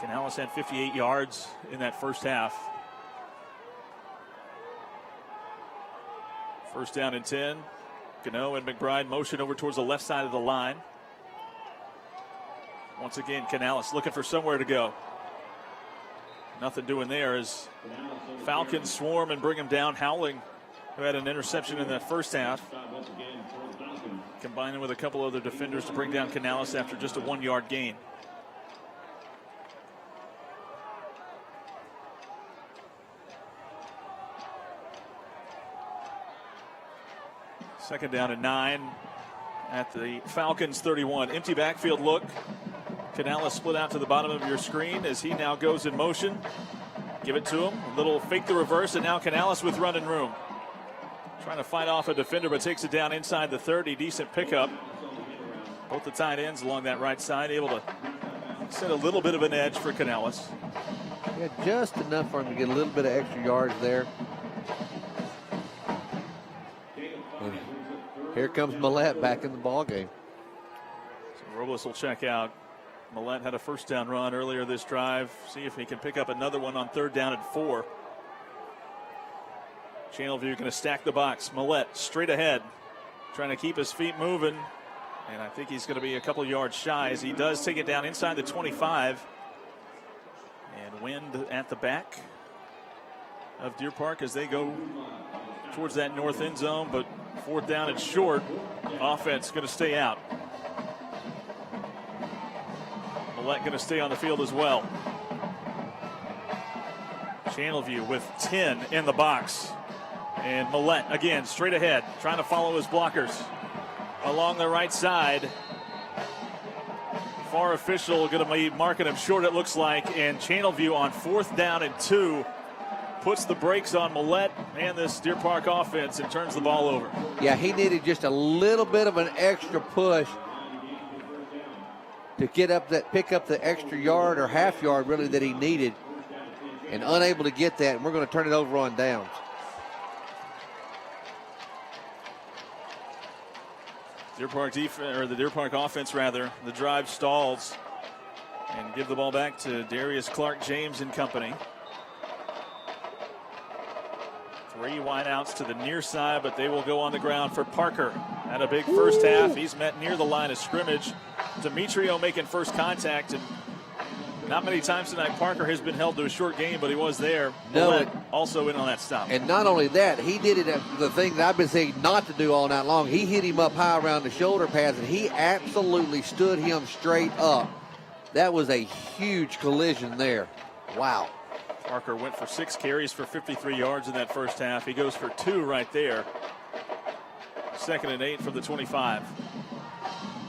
Canales had 58 yards in that first half. First down and 10. Gano and McBride motion over towards the left side of the line. Once again, Canales looking for somewhere to go. Nothing doing there as Falcons swarm and bring him down. Howling, who had an interception in that first half, combining with a couple other defenders to bring down Canales after just a 1-yard gain. Second down and 9 at the Falcons 31. Empty backfield look. Canales split out to the bottom of your screen as he now goes in motion. Give it to him. A little fake the reverse, and now Canales with running room. Trying to fight off a defender, but takes it down inside the 30. Decent pickup. Both the tight ends along that right side able to set a little bit of an edge for Canales. Yeah, just enough for him to get a little bit of extra yards there. And here comes Millette back in the ball game. So Robles will check out. Millette had a first down run earlier this drive. See if he can pick up another one on 3rd down and 4. Channelview going to stack the box. Millette straight ahead, trying to keep his feet moving. And I think he's going to be a couple yards shy as he does take it down inside the 25. And wind at the back of Deer Park as they go towards that north end zone. But 4th down and short. Offense going to stay out. Millette going to stay on the field as well. Channelview with 10 in the box. And Millette again straight ahead, trying to follow his blockers. Along the right side. Far official going to be marking him short, it looks like. And Channelview on 4th down and 2 puts the brakes on Millette and this Deer Park offense and turns the ball over. Yeah, he needed just a little bit of an extra push to get up that, pick up the extra yard or half yard really that he needed, and unable to get that. And we're going to turn it over on downs. Deer Park defense, or the Deer Park offense rather, the drive stalls and give the ball back to Darius Clark James and company. 3 wideouts to the near side, but they will go on the ground for Parker. Had a big first half. He's met near the line of scrimmage. Demetrio making first contact, and not many times tonight Parker has been held to a short game, but he was there. No, also in on that stop. And not only that, he did it, the thing that I've been saying not to do all night long. He hit him up high around the shoulder pads, and he absolutely stood him straight up. That was a huge collision there. Wow. Parker went for 6 carries for 53 yards in that first half. He goes for 2 right there. 2nd and 8 from the 25.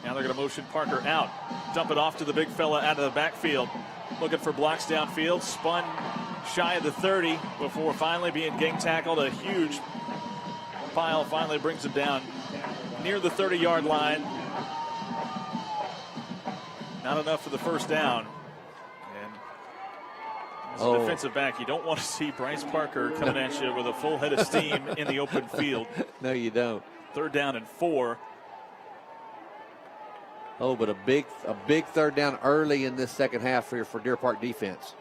Now they're going to motion Parker out. Dump it off to the big fella out of the backfield. Looking for blocks downfield. Spun shy of the 30 before finally being gang tackled. A huge pile finally brings him down near the 30-yard line. Not enough for the first down. And as a defensive back, you don't want to see Bryce Parker coming at you with a full head of steam in the open field. No, you don't. 3rd down and 4. Oh, but a big 3rd down early in this second half here for Deer Park defense.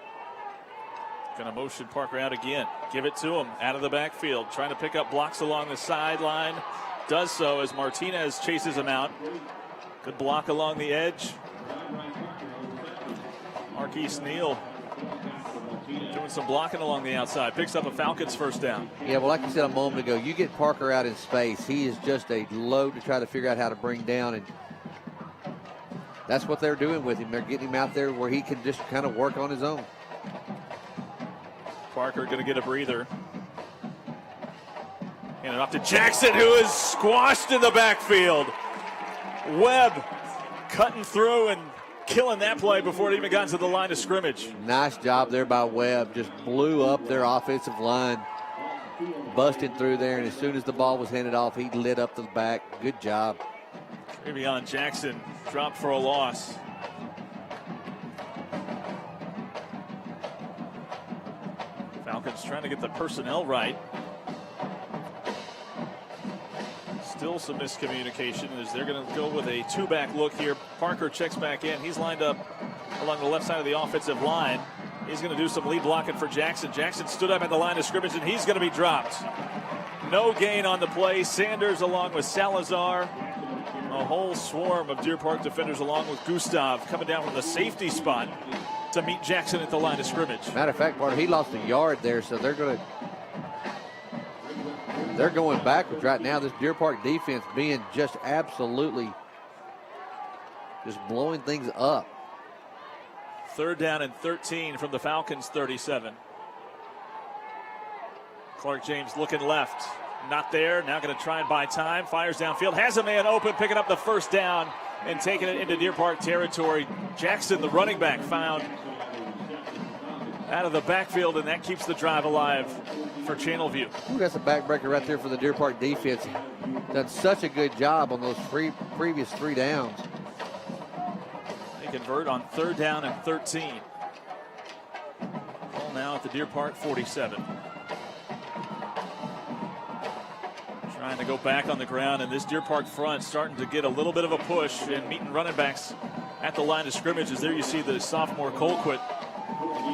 Going to motion Parker out again. Give it to him out of the backfield. Trying to pick up blocks along the sideline. Does so as Martinez chases him out. Good block along the edge. Marquise Neal doing some blocking along the outside. Picks up a Falcons first down. Yeah, well, like I said a moment ago, you get Parker out in space. He is just a load to try to figure out how to bring down, and that's what they're doing with him. They're getting him out there where he can just kind of work on his own. Parker going to get a breather. Hand it off to Jackson, who is squashed in the backfield. Webb cutting through and killing that play before it even got to the line of scrimmage. Nice job there by Webb. Just blew up their offensive line. Busted through there, and as soon as the ball was handed off, he lit up the back. Good job. Travion Jackson dropped for a loss. Falcons trying to get the personnel right. Still some miscommunication as they're going to go with a 2-back look here. Parker checks back in. He's lined up along the left side of the offensive line. He's going to do some lead blocking for Jackson. Jackson stood up at the line of scrimmage, and he's going to be dropped. No gain on the play. Sanders along with Salazar. A whole swarm of Deer Park defenders along with Gustav coming down from the safety spot to meet Jackson at the line of scrimmage. Matter of fact, Parker, he lost a yard there, so they're going backwards right now. This Deer Park defense being just absolutely just blowing things up. 3rd down and 13 from the Falcons 37. Clark James looking left. not there. Now going to try and buy time. Fires downfield. Has a man open, picking up the first down and taking it into Deer Park territory. Jackson, the running back, found out of the backfield, and that keeps the drive alive for Channelview. Ooh, that's a backbreaker right there for the Deer Park defense. Done such a good job on those previous 3 downs. They convert on 3rd down and 13. Ball now at the Deer Park 47. Trying to go back on the ground, and this Deer Park front starting to get a little bit of a push and meeting running backs at the line of scrimmage. As there you see the sophomore Colquitt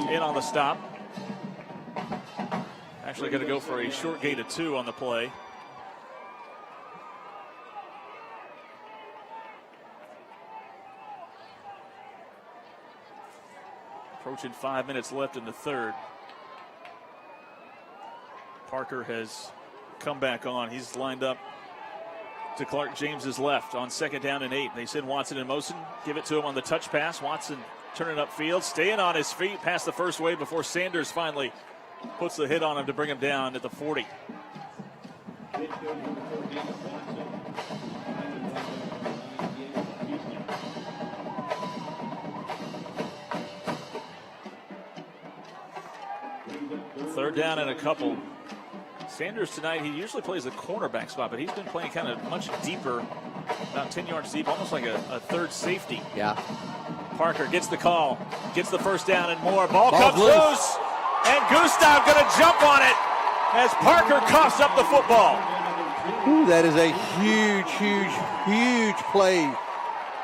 in on the stop. Actually going to go for a short gain of 2 on the play. Approaching 5 minutes left in the 3rd. Parker has come back on. He's lined up to Clark James's left on 2nd down and 8. They send Watson in motion. Give it to him on the touch pass. Watson turning upfield, staying on his feet past the first wave before Sanders finally puts the hit on him to bring him down at the 40. Third down and a couple. Sanders tonight, he usually plays the cornerback spot, but he's been playing kind of much deeper, about 10 yards deep, almost like a third safety. Yeah. Parker gets the call, gets the first down and more. Ball comes loose, and Gustav going to jump on it as Parker coughs up the football. Ooh, that is a huge play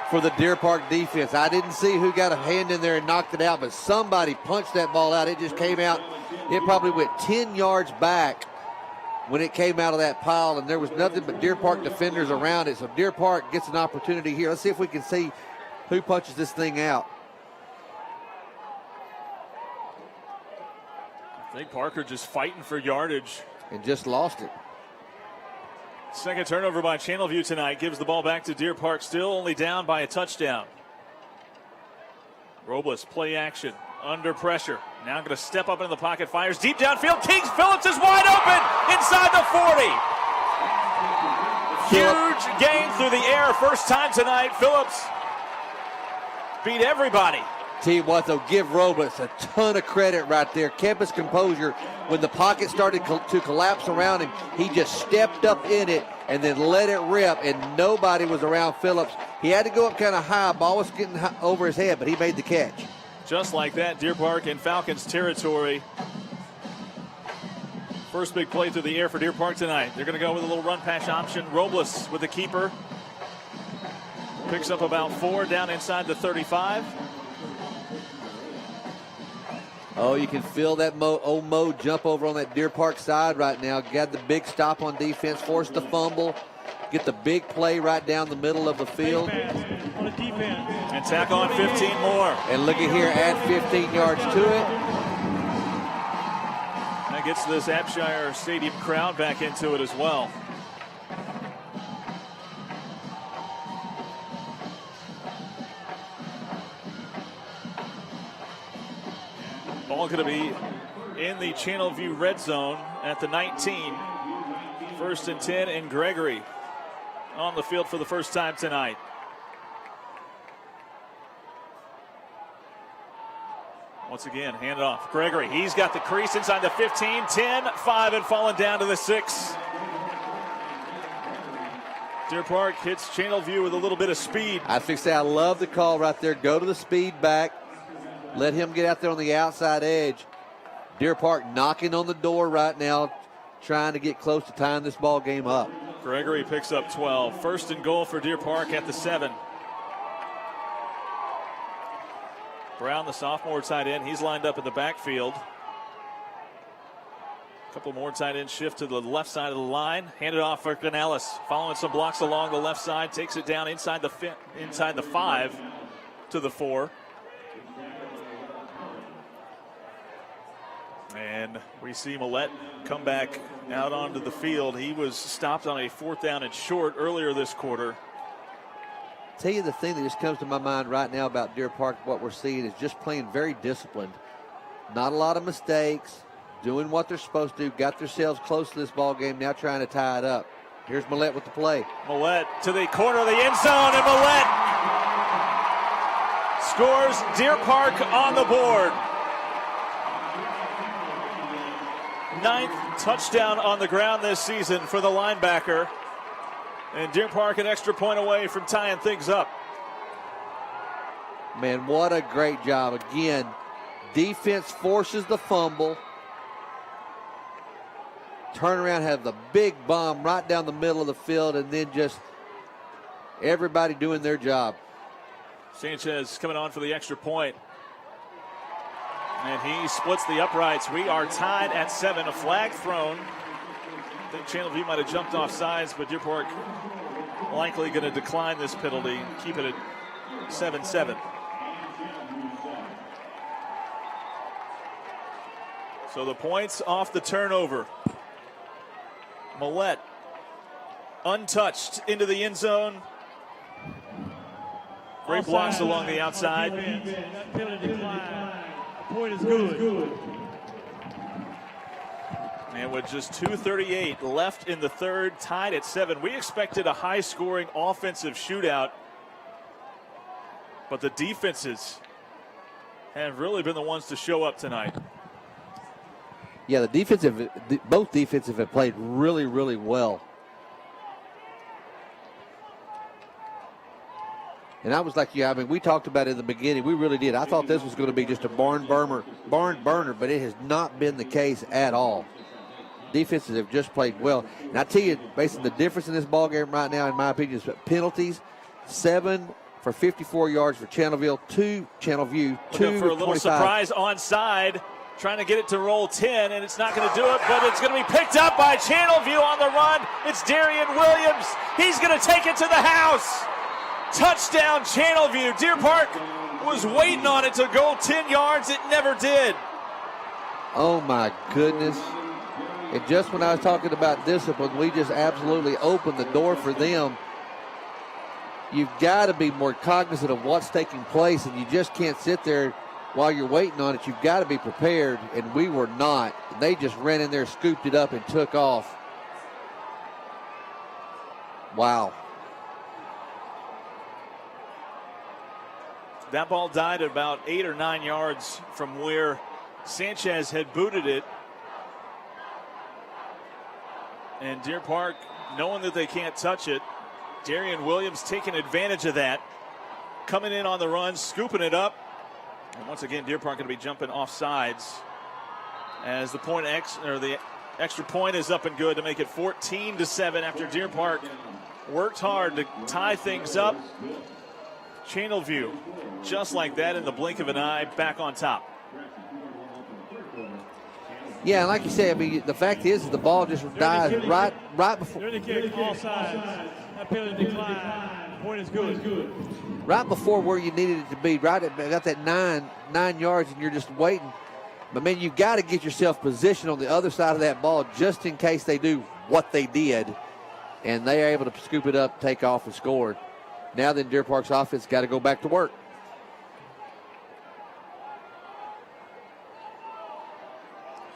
for the Deer Park defense. I didn't see who got a hand in there and knocked it out, but somebody punched that ball out. It just came out. It probably went 10 yards back when it came out of that pile, and there was nothing but Deer Park defenders around it. So Deer Park gets an opportunity here. Let's see if we can see who punches this thing out. I think Parker just fighting for yardage. And just lost it. Second turnover by Channelview tonight gives the ball back to Deer Park, still only down by a touchdown. Robles, play action, under pressure. Now going to step up into the pocket, fires deep downfield. Kings Phillips is wide open inside the 40. Huge gain through the air, first time tonight. Phillips beat everybody. Tell you what, though, give Robles a ton of credit right there. Kept his composure. When the pocket started to collapse around him, he just stepped up in it and then let it rip, and nobody was around Phillips. He had to go up kind of high. Ball was getting over his head, but he made the catch. Just like that, Deer Park in Falcons territory. First big play through the air for Deer Park tonight. They're going to go with a little run pass option. Robles with the keeper. Picks up about 4 down inside the 35. Oh, you can feel that old Mo jump over on that Deer Park side right now. Got the big stop on defense, forced the fumble, get the big play right down the middle of the field. On a defense. And tack on 15 more. And look at here, add 15 yards to it. That gets this Abshire Stadium crowd back into it as well. Ball going to be in the Channelview red zone at the 19. 1st and 10, and Gregory on the field for the first time tonight. Once again, hand it off. Gregory, he's got the crease inside the 15, 10, 5, and falling down to the 6. Deer Park hits Channelview with a little bit of speed. I think I love the call right there. Go to the speed back. Let him get out there on the outside edge. Deer Park knocking on the door right now, trying to get close to tying this ball game up. Gregory picks up 12. 1st and goal for Deer Park at the 7. Brown, the sophomore tight end, he's lined up in the backfield. A couple more tight ends shift to the left side of the line. Handed off for Canales. Following some blocks along the left side. Takes it down inside the 5 to the 4. And we see Millette come back out onto the field. He was stopped on a 4th down and short earlier this quarter. Tell you the thing that just comes to my mind right now about Deer Park, what we're seeing is just playing very disciplined. Not a lot of mistakes, doing what they're supposed to do, got themselves close to this ball game, now trying to tie it up. Here's Millette with the play. Millette to the corner of the end zone, and Millette scores. Deer Park on the board. 9th touchdown on the ground this season for the linebacker. And Deer Park an extra point away from tying things up. Man, what a great job. Again, defense forces the fumble. Turn around, have the big bomb right down the middle of the field, and then just everybody doing their job. Sanchez coming on for the extra point. And he splits the uprights. We are tied at 7. A flag thrown. I think Channelview might have jumped off sides, but Deer Park likely going to decline this penalty, keep it at 7-7. So the points off the turnover. Millette untouched into the end zone. Great blocks along the outside. That penalty decline. Point is good. And with just 2:38 left in the third, tied at 7. We expected a high-scoring offensive shootout, but the defenses have really been the ones to show up tonight. Yeah, both defensive have played really, really well. And I was like, yeah, I mean, we talked about it in the beginning. We really did. I thought this was going to be just a barn burner, but it has not been the case at all. Defenses have just played well. And I tell you, basically the difference in this ball game right now, in my opinion, is penalties. 7 for 54 yards for Channelview, 2 Channelview, 2 Looking for a little 25. surprise onside, trying to get it to roll 10, and it's not going to do it, but it's going to be picked up by Channelview on the run. It's Darian Williams. He's going to take it to the house. Touchdown, Channelview. Deer Park was waiting on it to go 10 yards. It never did. Oh, my goodness. And just when I was talking about discipline, we just absolutely opened the door for them. You've got to be more cognizant of what's taking place, and you just can't sit there while you're waiting on it. You've got to be prepared, and we were not. They just ran in there, scooped it up, and took off. Wow. That ball died at about 8 or 9 yards from where Sanchez had booted it. And Deer Park, knowing that they can't touch it, Darian Williams taking advantage of that. Coming in on the run, scooping it up. And once again, Deer Park going to be jumping off sides as the extra point is up and good to make it 14-7 after Deer Park worked hard to tie things up. Channelview, just like that in the blink of an eye, back on top. Yeah, like you said, I mean, the fact is the ball just dies right before. They're indicating all sides. That penalty decline. Point is good. Right before where you needed it to be, right at got that nine yards, and you're just waiting. But man, you got to get yourself positioned on the other side of that ball just in case they do what they did, and they are able to scoop it up, take off, and score. Now then, Deer Park's offense got to go back to work.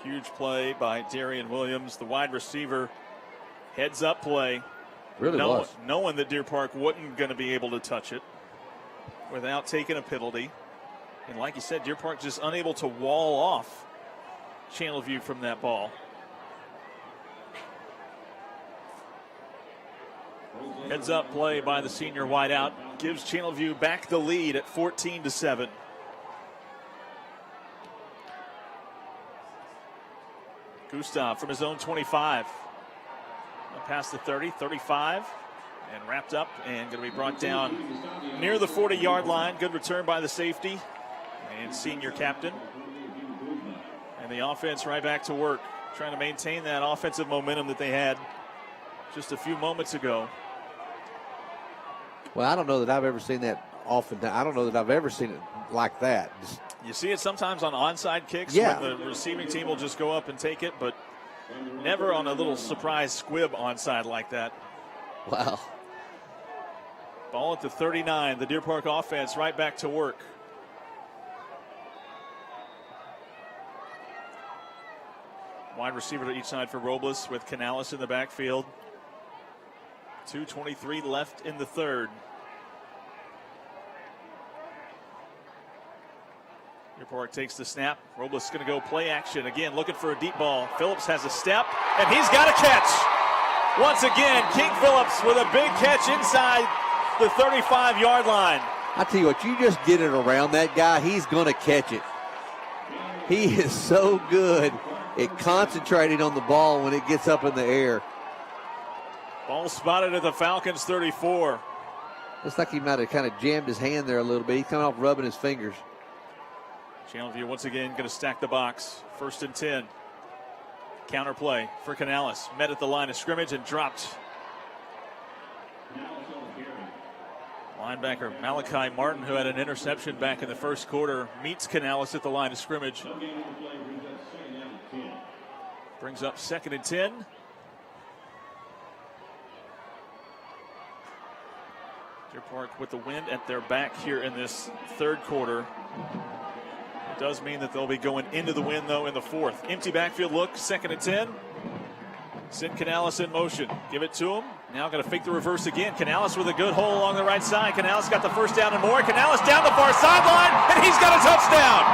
Huge play by Darian Williams, the wide receiver. Heads up play. Really was. Knowing that Deer Park wasn't going to be able to touch it without taking a penalty. And like you said, Deer Park just unable to wall off Channelview from that ball. Heads up play by the senior wideout gives Channelview back the lead at 14-7. Gustav from his own 25. Past the 30, 35, and wrapped up and going to be brought down near the 40-yard line. Good return by the safety and senior captain. And the offense right back to work, trying to maintain that offensive momentum that they had just a few moments ago. Well, I don't know that I've ever seen that often. I don't know that I've ever seen it like that. You see it sometimes on onside kicks when the receiving team will just go up and take it, but never on a little surprise squib onside like that. Wow. Ball at the 39. The Deer Park offense right back to work. Wide receiver to each side for Robles with Canales in the backfield. 2:23 left in the third. Deer Park takes the snap. Robles is going to go play action. Again, looking for a deep ball. Phillips has a step, and he's got a catch. Once again, King Phillips with a big catch inside the 35-yard line. I tell you what, you just get it around that guy, he's going to catch it. He is so good at concentrating on the ball when it gets up in the air. Ball spotted at the Falcons' 34. Looks like he might have kind of jammed his hand there a little bit. He's coming off rubbing his fingers. Channelview once again going to stack the box. 1st and 10. Counter play for Canales. Met at the line of scrimmage and dropped. Linebacker Malachi Martin, who had an interception back in the first quarter, meets Canales at the line of scrimmage. Brings up 2nd and 10. Deer Park with the wind at their back here in this third quarter. It does mean that they'll be going into the wind, though, in the fourth. Empty backfield look, 2nd and 10. Send Canales in motion. Give it to him. Now going to fake the reverse again. Canales with a good hole along the right side. Canales got the first down and more. Canales down the far sideline, and he's got a touchdown.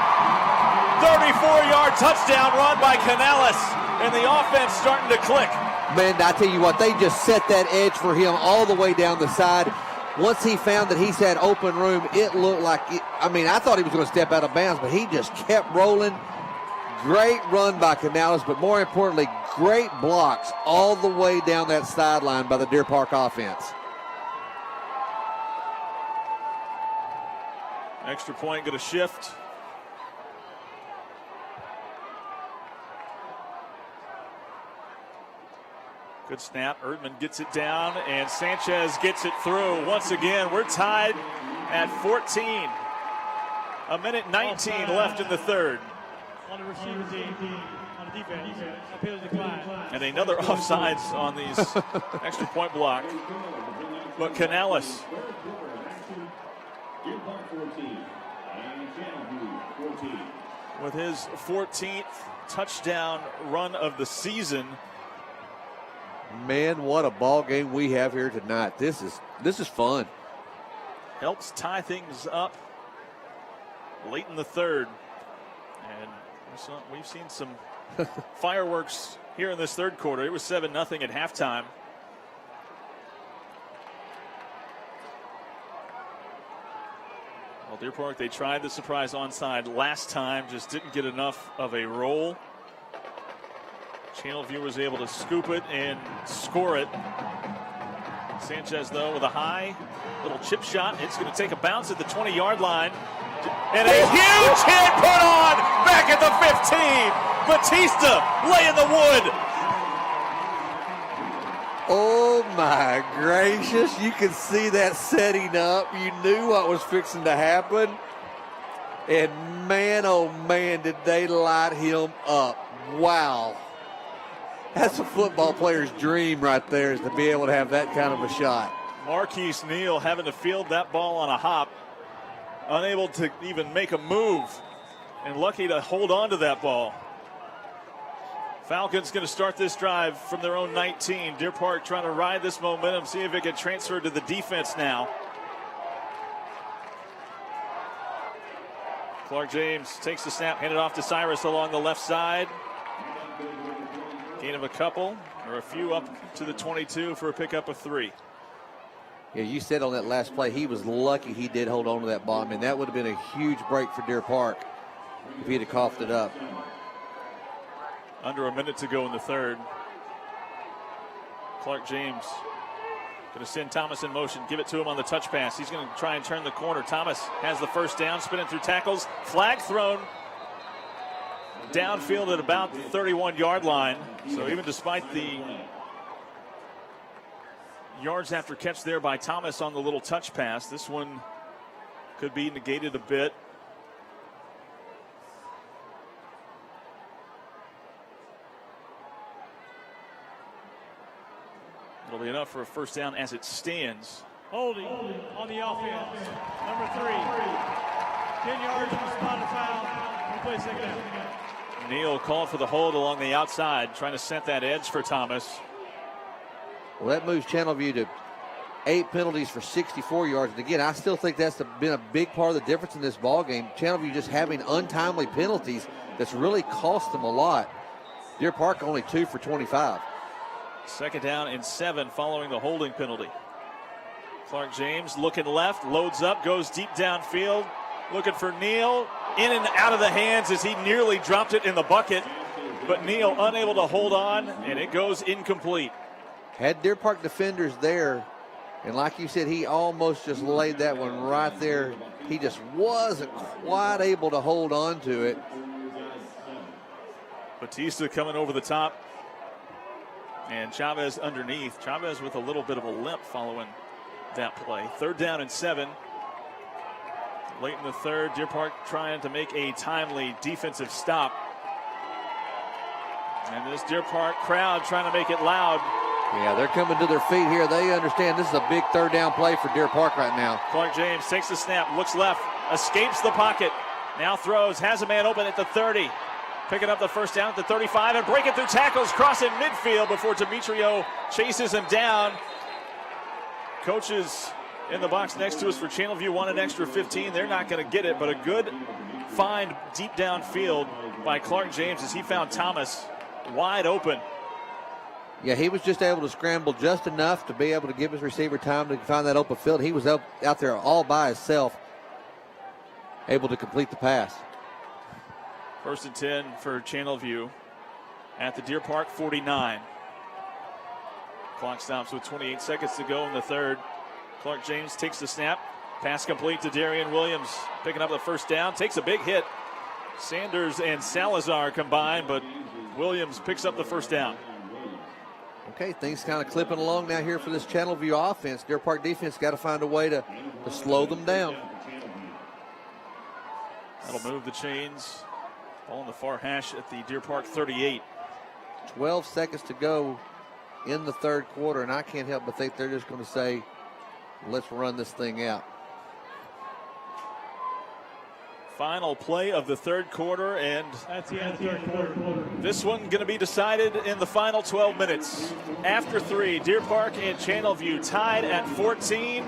34-yard touchdown run by Canales, and the offense starting to click. Man, I tell you what, they just set that edge for him all the way down the side. Once he found that he's had open room, it looked like, I thought he was going to step out of bounds, but he just kept rolling. Great run by Canales, but more importantly, great blocks all the way down that sideline by the Deer Park offense. Extra point going to shift. Good snap. Erdman gets it down, and Sanchez gets it through. Once again, we're tied at 14. A minute 19 left in the third. On the receiver team, on the defense, appeals decline. And another offsides on these extra point block. But Canales. With his 14th touchdown run of the season. Man, what a ball game we have here tonight. This is fun. Helps tie things up late in the third. And we've seen some fireworks here in this third quarter. It was 7-0 at halftime. Well, Deer Park, they tried the surprise onside last time, just didn't get enough of a roll. Channelview was able to scoop it and score it. Sanchez, though, with a high little chip shot. It's going to take a bounce at the 20-yard line. And a huge hit put on back at the 15. Batista laying the wood. Oh, my gracious. You could see that setting up. You knew what was fixing to happen. And man, oh, man, did they light him up. Wow. That's a football player's dream right there, is to be able to have that kind of a shot. Marquise Neal having to field that ball on a hop. Unable to even make a move. And lucky to hold on to that ball. Falcons going to start this drive from their own 19. Deer Park trying to ride this momentum, see if it can transfer to the defense now. Clark James takes the snap, handed off to Cyrus along the left side. Gain of a couple, or a few up to the 22 for a pickup of 3. Yeah, you said on that last play, he was lucky he did hold on to that ball. I mean, that would have been a huge break for Deer Park if he'd have coughed it up. Under a minute to go in the third. Clark James going to send Thomas in motion, give it to him on the touch pass. He's going to try and turn the corner. Thomas has the first down, spinning through tackles. Flag thrown downfield at about the 31-yard line. So even despite the yards after catch there by Thomas on the little touch pass, this one could be negated a bit. It'll be enough for a first down as it stands. Holding on the offense. Number 3. 10 yards on the spot of foul. We play second down. Neal called for the hold along the outside, trying to set that edge for Thomas. Well, that moves Channelview to 8 penalties for 64 yards. And again, I still think that's been a big part of the difference in this ball game. Channelview just having untimely penalties that's really cost them a lot. Deer Park only 2 for 25. 2nd down and 7 following the holding penalty. Clark James looking left, loads up, goes deep downfield, looking for Neal. In and out of the hands as he nearly dropped it in the bucket. But Neal unable to hold on, and it goes incomplete. Had Deer Park defenders there, and like you said, he almost just laid that one right there. He just wasn't quite able to hold on to it. Batista coming over the top. And Chavez underneath. Chavez with a little bit of a limp following that play. 3rd down and 7. Late in the 3rd, Deer Park trying to make a timely defensive stop. And this Deer Park crowd trying to make it loud. Yeah, they're coming to their feet here. They understand this is a big 3rd down play for Deer Park right now. Clark James takes the snap, looks left, escapes the pocket. Now throws, has a man open at the 30. Picking up the 1st down at the 35 and breaking through tackles, crossing midfield before Demetrio chases him down. Coaches in the box next to us for Channelview want an extra 15. They're not going to get it, but a good find deep downfield by Clark James as he found Thomas wide open. Yeah, he was just able to scramble just enough to be able to give his receiver time to find that open field. He was out there all by himself, able to complete the pass. 1st and 10 for Channelview at the Deer Park 49. Clock stops with 28 seconds to go in the 3rd. Clark James takes the snap. Pass complete to Darian Williams. Picking up the 1st down. Takes a big hit. Sanders and Salazar combined, but Williams picks up the 1st down. Okay, things kind of clipping along now here for this Channelview offense. Deer Park defense got to find a way to slow them down. That'll move the chains. Ball in the far hash at the Deer Park 38. 12 seconds to go in the 3rd quarter, and I can't help but think they're just going to say, let's run this thing out. Final play of the 3rd quarter, and that's the end of the 3rd quarter. This one going to be decided in the final 12 minutes. After 3, Deer Park and Channelview tied at 14.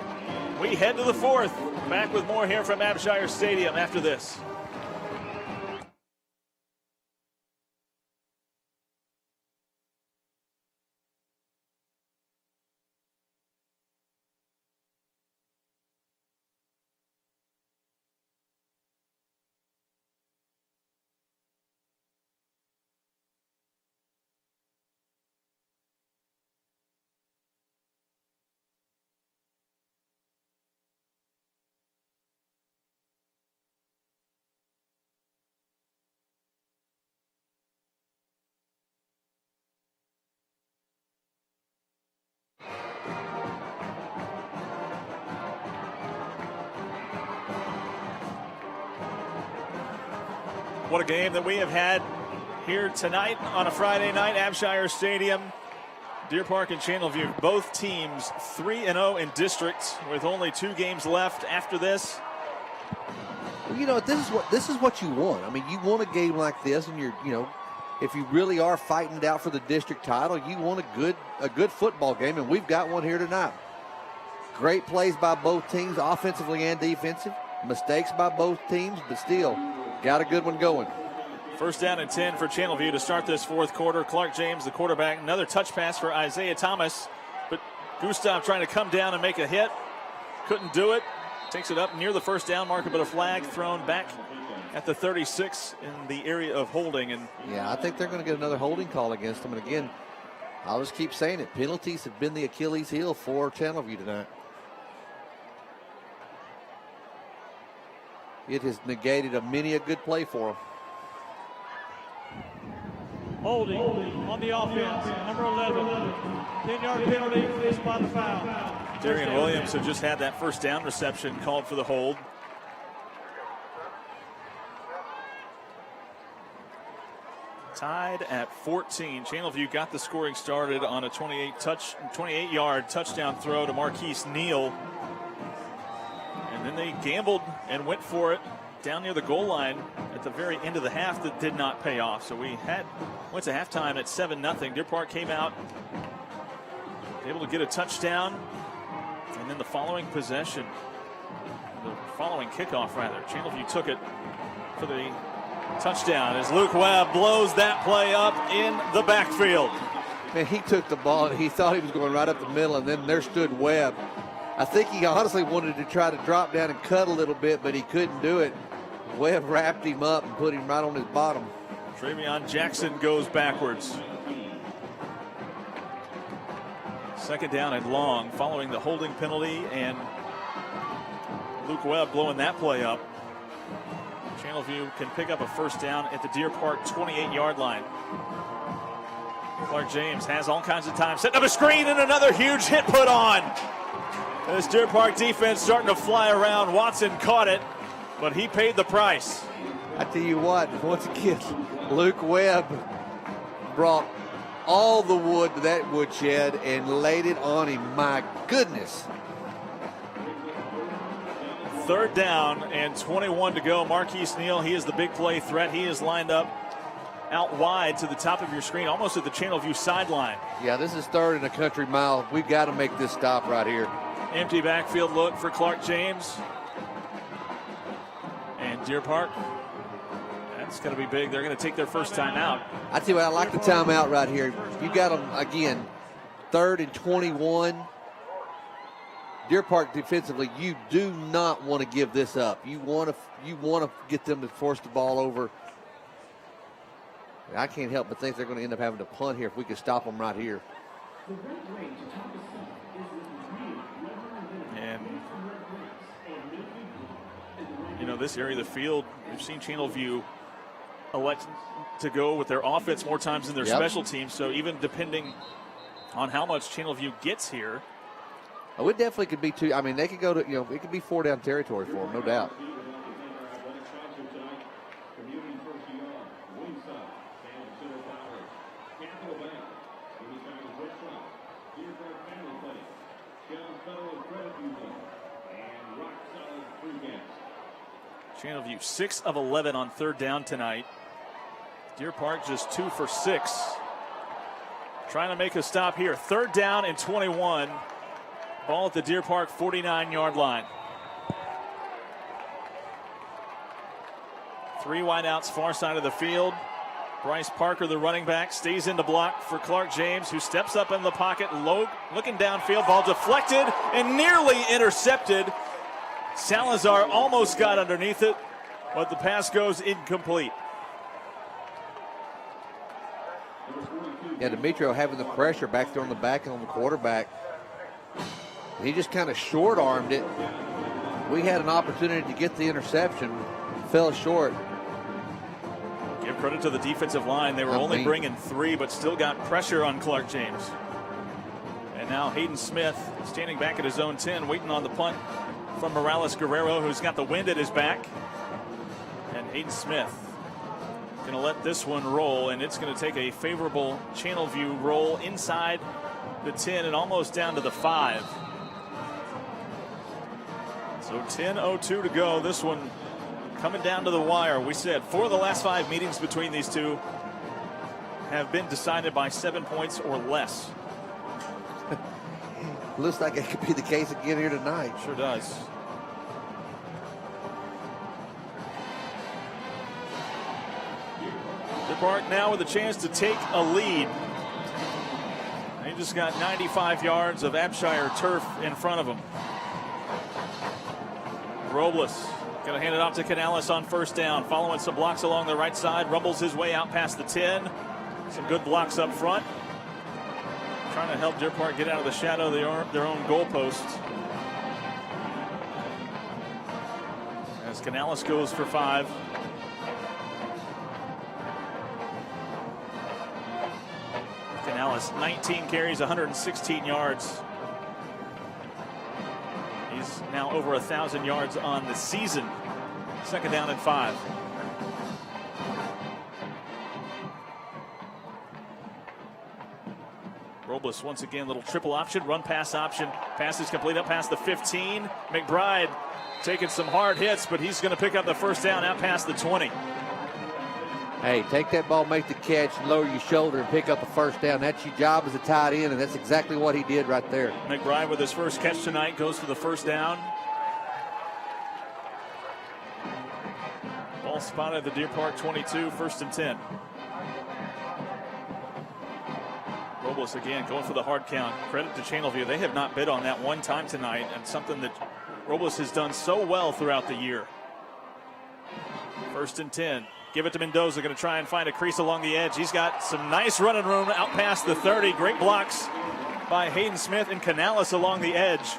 We head to the 4th. Back with more here from Abshire Stadium after this. What a game that we have had here tonight on a Friday night, Abshire Stadium. Deer Park and Channelview, both teams 3-0 in district with only 2 games left after this. Well, you know, this is what you want. I mean, you want a game like this, and if you really are fighting it out for the district title, you want a good football game, and we've got one here tonight. Great plays by both teams, offensively and defensive. Mistakes by both teams, but still got a good one going. 1st down and 10 for Channelview to start this 4th quarter. Clark James, the quarterback. Another touch pass for Isaiah Thomas, but Gustav trying to come down and make a hit. Couldn't do it. Takes it up near the 1st down marker, but a flag thrown back at the 36 in the area of holding. And yeah, I think they're going to get another holding call against them. And again, I'll just keep saying it. Penalties have been the Achilles heel for Channelview tonight. It has negated many a good play for them. Holding on the offense, number 11. 10-yard penalty for the spot foul. Darian Williams, who just had that 1st down reception, called for the hold. Tied at 14. Channelview got the scoring started on a 28-yard touchdown throw to Marquise Neal. And then they gambled and went for it down near the goal line at the very end of the half that did not pay off. So we went to halftime at 7-0. Deer Park came out, able to get a touchdown, and then the following possession, the following kickoff rather, Channelview took it for the touchdown as Luke Webb blows that play up in the backfield. Man, he took the ball and he thought he was going right up the middle, and then there stood Webb. I think he honestly wanted to try to drop down and cut a little bit, but he couldn't do it. Webb wrapped him up and put him right on his bottom. Travion Jackson goes backwards. Second down and long following the holding penalty, and Luke Webb blowing that play up. Channelview can pick up a first down at the Deer Park 28-yard line. Clark James has all kinds of time, setting up a screen, and another huge hit put on. And this Deer Park defense starting to fly around. Watson caught it, but he paid the price. I tell you what, once again, Luke Webb brought all the wood to that woodshed and laid it on him. My goodness. Third down and 21 to go. Marquise Neal, he is the big play threat. He is lined up out wide to the top of your screen, almost at the Channelview sideline. Yeah, this is third and a country mile. We've got to make this stop right here. Empty backfield look for Clark James. And Deer Park, that's going to be big. They're going to take their first time out. I tell you what, I like the timeout right here. You got them, again, third and 21. Deer Park defensively, you do not want to give this up. You want to get them to force the ball over. I can't help but think they're going to end up having to punt here if we can stop them right here. And, you know, this area of the field, we've seen Channelview elect to go with their offense more times than their special teams. So even depending on how much Channelview gets here. Oh, it definitely could be two. I mean, they could go to, you know, it could be 4-down territory for them, no doubt. Channelview 6 of 11 on third down tonight. Deer Park just 2 for 6. Trying to make a stop here. Third down and 21. Ball at the Deer Park 49-yard line. 3 wideouts far side of the field. Bryce Parker, the running back, stays in the block for Clark James, who steps up in the pocket, looking downfield. Ball deflected and nearly intercepted. Salazar almost got underneath it, but the pass goes incomplete. Yeah, Demetrio having the pressure back there on the back and on the quarterback. He just kind of short-armed it. We had an opportunity to get the interception, fell short. Give credit to the defensive line. They were only bringing 3, but still got pressure on Clark James. And now Hayden Smith standing back at his own 10, waiting on the punt from Morales Guerrero, who's got the wind at his back. And Hayden Smith going to let this one roll, and it's going to take a favorable Channelview roll inside the 10 and almost down to the 5. So 10:02 to go. This one coming down to the wire. We said 4 of the last 5 meetings between these two have been decided by 7 points or less. Looks like it could be the case again here tonight. Sure does. Deer Park now with a chance to take a lead. He just got 95 yards of Abshire turf in front of him. Robles going to hand it off to Canales on first down, following some blocks along the right side, rumbles his way out past the 10. Some good blocks up front. Trying to help Deer Park get out of the shadow of their own goalposts. As Canales goes for 5. Canales, 19 carries, 116 yards. He's now over 1,000 yards on the season. Second down and 5. Robles once again, little triple option, run pass option. Pass is complete up past the 15. McBride taking some hard hits, but he's going to pick up the first down out past the 20. Hey, take that ball, make the catch, lower your shoulder, and pick up a first down. That's your job as a tight end, and that's exactly what he did right there. McBride with his first catch tonight goes for the first down. Ball spotted at the Deer Park 22, 1st and 10. Robles again going for the hard count. Credit to Channelview. They have not bid on that one time tonight, and something that Robles has done so well throughout the year. 1st and 10. Give it to Mendoza, going to try and find a crease along the edge. He's got some nice running room out past the 30. Great blocks by Hayden Smith and Canales along the edge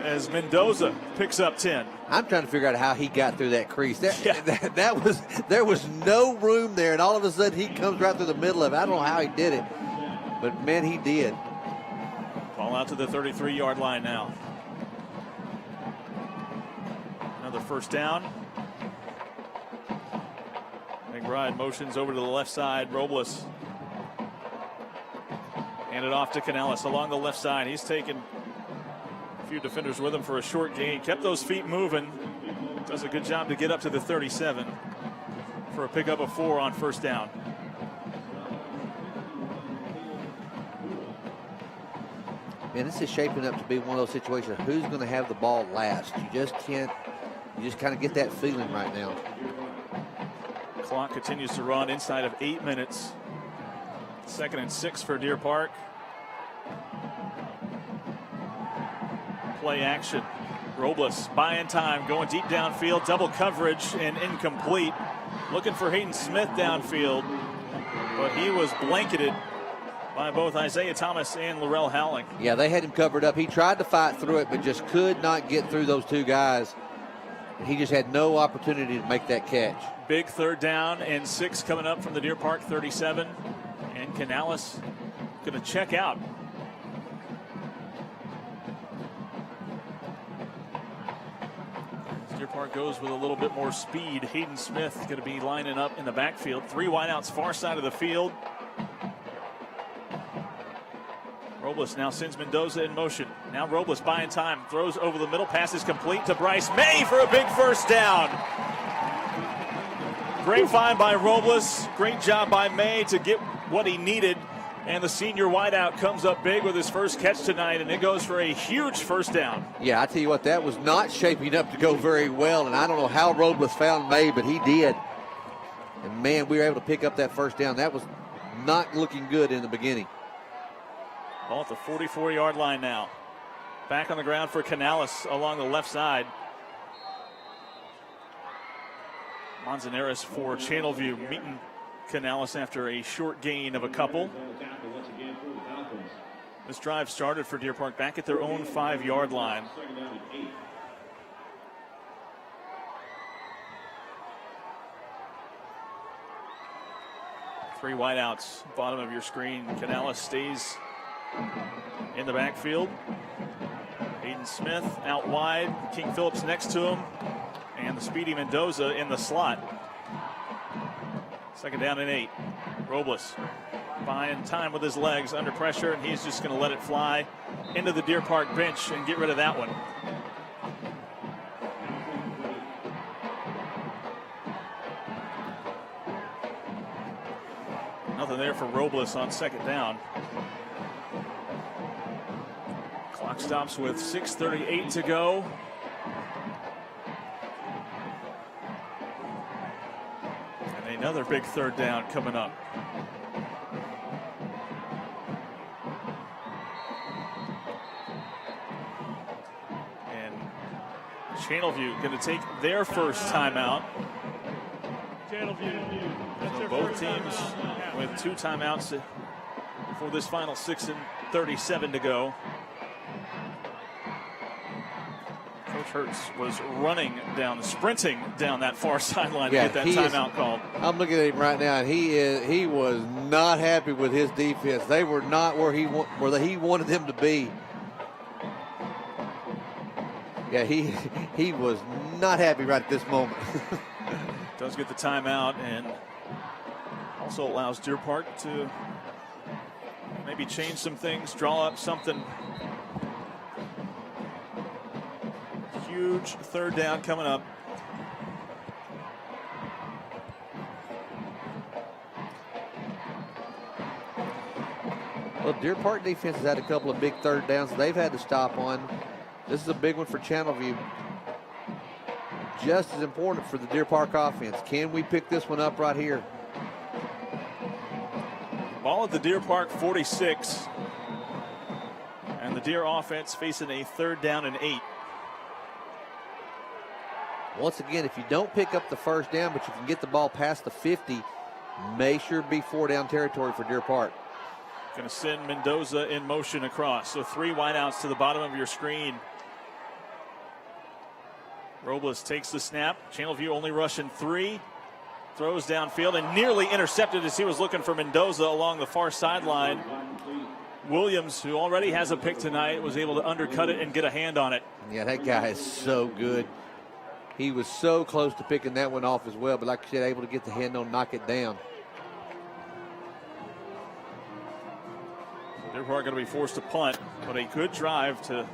as Mendoza picks up 10. I'm trying to figure out how he got through that crease. There was no room there, and all of a sudden he comes right through the middle of it. I don't know how he did it, but man, he did. Ball out to the 33-yard line now. Another first down. McBride motions over to the left side. Robles. Hand it off to Canales along the left side. He's taken a few defenders with him for a short gain. Kept those feet moving. Does a good job to get up to the 37 for a pickup of 4 on first down. Man, this is shaping up to be one of those situations. Who's going to have the ball last? You just can't. You just kind of get that feeling right now. Clock continues to run inside of 8 minutes. 2nd and 6 for Deer Park. Play action. Robles buying time, going deep downfield, double coverage and incomplete. Looking for Hayden Smith downfield, but he was blanketed by both Isaiah Thomas and Laurel Howling. Yeah, they had him covered up. He tried to fight through it, but just could not get through those two guys. He just had no opportunity to make that catch. Big 3rd down and 6 coming up from the Deer Park 37. And Canales going to check out. As Deer Park goes with a little bit more speed, Hayden Smith going to be lining up in the backfield. 3 wideouts far side of the field. Robles now sends Mendoza in motion. Now Robles buying time, throws over the middle, pass is complete to Bryce May for a big first down. Great find by Robles. Great job by May to get what he needed. And the senior wideout comes up big with his first catch tonight, and it goes for a huge first down. Yeah, I tell you what, that was not shaping up to go very well, and I don't know how Robles found May, but he did. And man, we were able to pick up that first down. That was not looking good in the beginning. Ball at the 44-yard line now. Back on the ground for Canales along the left side. Manzanares for Channelview meeting Canales after a short gain of a couple. This drive started for Deer Park back at their own 5-yard line. Three wideouts, bottom of your screen. Canales stays in the backfield. Hayden Smith out wide. King Phillips next to him. And the speedy Mendoza in the slot. 2nd down and 8. Robles buying time with his legs under pressure, and he's just going to let it fly into the Deer Park bench and get rid of that one. Nothing there for Robles on 2nd down. Clock stops with 6:38 to go. And another big 3rd down coming up. And Channelview going to take their first timeout. So both teams with 2 timeouts for this final 6:37 to go. Coach Hertz was sprinting down that far sideline to get that timeout called. I'm looking at him right now, and he was not happy with his defense. They were not where he wanted them to be. Yeah, he was not happy right at this moment. Does get the timeout, and also allows Deer Park to maybe change some things, draw up something. Huge third down coming up. Well, Deer Park defense has had a couple of big third downs they've had to stop on. This is a big one for Channelview. Just as important for the Deer Park offense. Can we pick this one up right here? Ball at the Deer Park 46. And the Deer offense facing a 3rd down and 8. Once again, if you don't pick up the first down, but you can get the ball past the 50, may sure be 4-down territory for Deer Park. Going to send Mendoza in motion across. So 3 wideouts to the bottom of your screen. Robles takes the snap. Channelview only rushing 3. Throws downfield and nearly intercepted as he was looking for Mendoza along the far sideline. Williams, who already has a pick tonight, was able to undercut it and get a hand on it. Yeah, that guy is so good. He was so close to picking that one off as well, but like I said, able to get the hand on, knock it down. They're probably going to be forced to punt, but a good drive to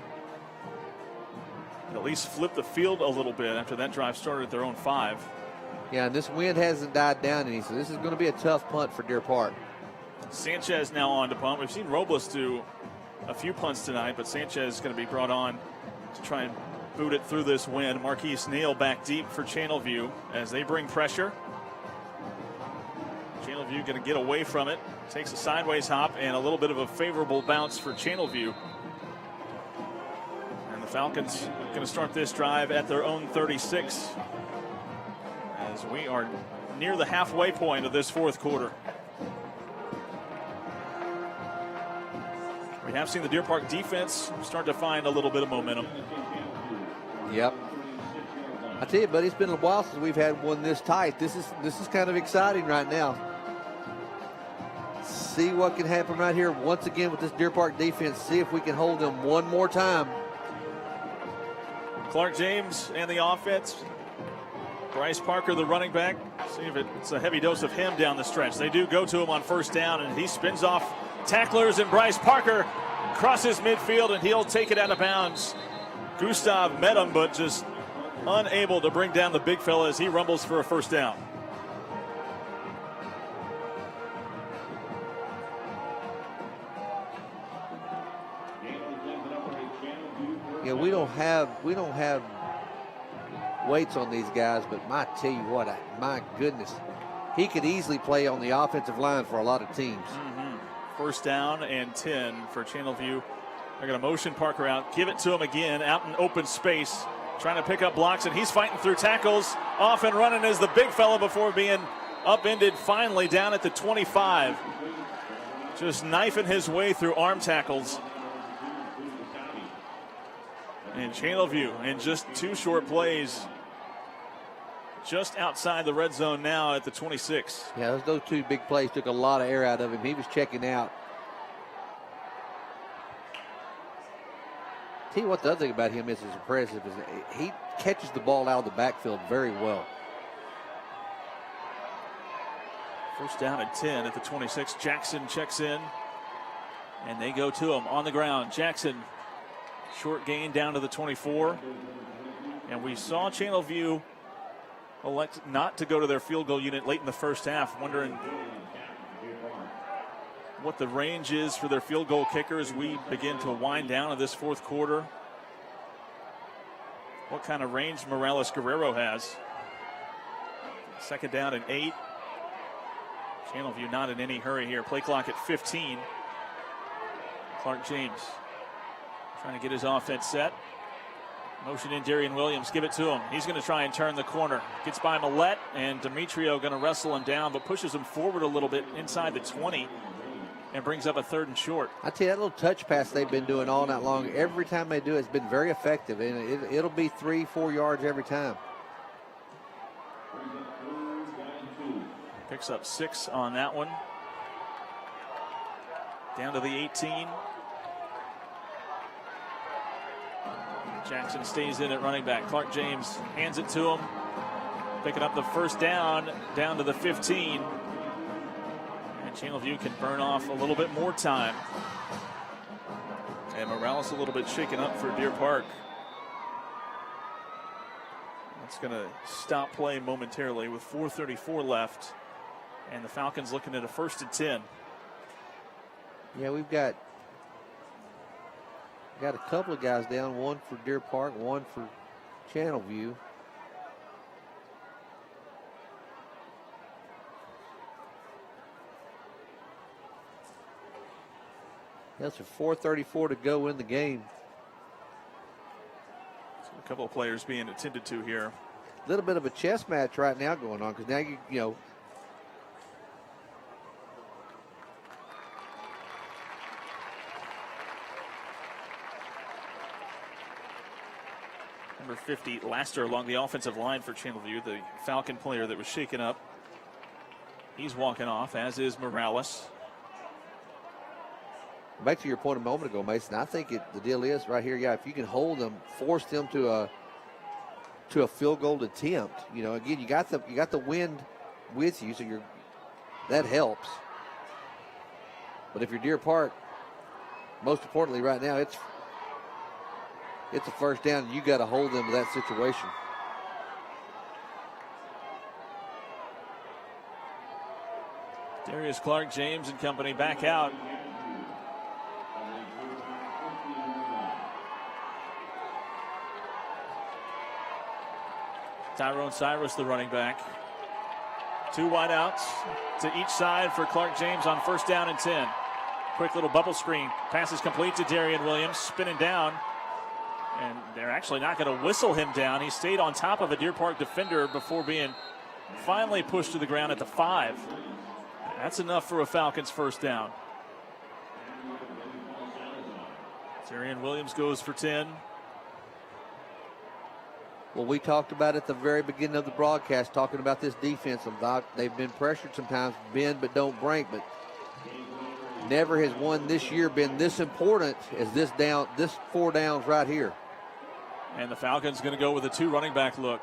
at least flip the field a little bit after that drive started at their own 5. Yeah, and this wind hasn't died down any, so this is going to be a tough punt for Deer Park. Sanchez now on to punt. We've seen Robles do a few punts tonight, but Sanchez is going to be brought on to try and boot it through this wind. Marquise Neal back deep for Channelview as they bring pressure. Channelview going to get away from it. Takes a sideways hop and a little bit of a favorable bounce for Channelview. And the Falcons going to start this drive at their own 36 as we are near the halfway point of this 4th quarter. We have seen the Deer Park defense start to find a little bit of momentum. Yep. I tell you, buddy, it's been a while since we've had one this tight. This is kind of exciting right now. See what can happen right here once again with this Deer Park defense. See if we can hold them one more time. Clark James and the offense. Bryce Parker, the running back. See if it's a heavy dose of him down the stretch. They do go to him on 1st down, and he spins off tacklers, and Bryce Parker crosses midfield, and he'll take it out of bounds. Gustav met him, but just unable to bring down the big fella as he rumbles for a 1st down. Yeah, we don't have weights on these guys, but I tell you what, my goodness, he could easily play on the offensive line for a lot of teams. 1st down and 10 for Channelview. They're going to motion Parker out, give it to him again out in open space, trying to pick up blocks, and he's fighting through tackles. Off and running is the big fella before being upended finally down at the 25. Just knifing his way through arm tackles. And Channelview in just 2 short plays, just outside the red zone now at the 26. Yeah, those 2 big plays took a lot of air out of him. He was checking out. Tell you what, the other thing about him is impressive is he catches the ball out of the backfield very well. 1st down and 10 at the 26. Jackson checks in, and they go to him on the ground. Jackson, short gain down to the 24. And we saw Channelview elect not to go to their field goal unit late in the 1st half, wondering what the range is for their field goal kicker as we begin to wind down in this 4th quarter. What kind of range Morales Guerrero has. 2nd down and 8. Channelview not in any hurry here. Play clock at 15. Clark James trying to get his offense set. Motion in Darian Williams, give it to him. He's going to try and turn the corner. Gets by Millette, and Demetrio going to wrestle him down, but pushes him forward a little bit inside the 20 and brings up a 3rd and short. I tell you, that little touch pass they've been doing all night long, every time they do it, it's been very effective, and it'll be 3-4 yards every time. Picks up 6 on that one. Down to the 18. Jackson stays in at running back. Clark James hands it to him. Picking up the 1st down to the 15. And Channelview can burn off a little bit more time. And Morales a little bit shaken up for Deer Park. That's going to stop play momentarily with 4:34 left. And the Falcons looking at a 1st and 10. Yeah, we've got a couple of guys down, one for Deer Park, one for Channelview. That's a 4:34 to go in the game. So a couple of players being attended to here. A little bit of a chess match right now going on because now you know. Number 50, Laster, along the offensive line for Channelview, the Falcon player that was shaken up. He's walking off, as is Morales. Back to your point a moment ago, Mason, I think the deal is right here, yeah, if you can hold them, force them to a field goal attempt. You know, again, you got the wind with you, so that helps. But if you're Deer Park, most importantly right now, it's a first down, and you got to hold them to that situation. Darius Clark, James and company back out. Tyrone Cyrus, the running back. 2 wideouts to each side for Clark James on 1st down and 10. Quick little bubble screen. Pass is complete to Darian Williams, spinning down. And they're actually not going to whistle him down. He stayed on top of a Deer Park defender before being finally pushed to the ground at the 5. That's enough for a Falcons 1st down. Darian Williams goes for 10. Well, we talked about at the very beginning of the broadcast, talking about this defense. They've been pressured sometimes, bend but don't break, but never has one this year been this important as this 4 downs right here. And the Falcons going to go with a 2 running back look.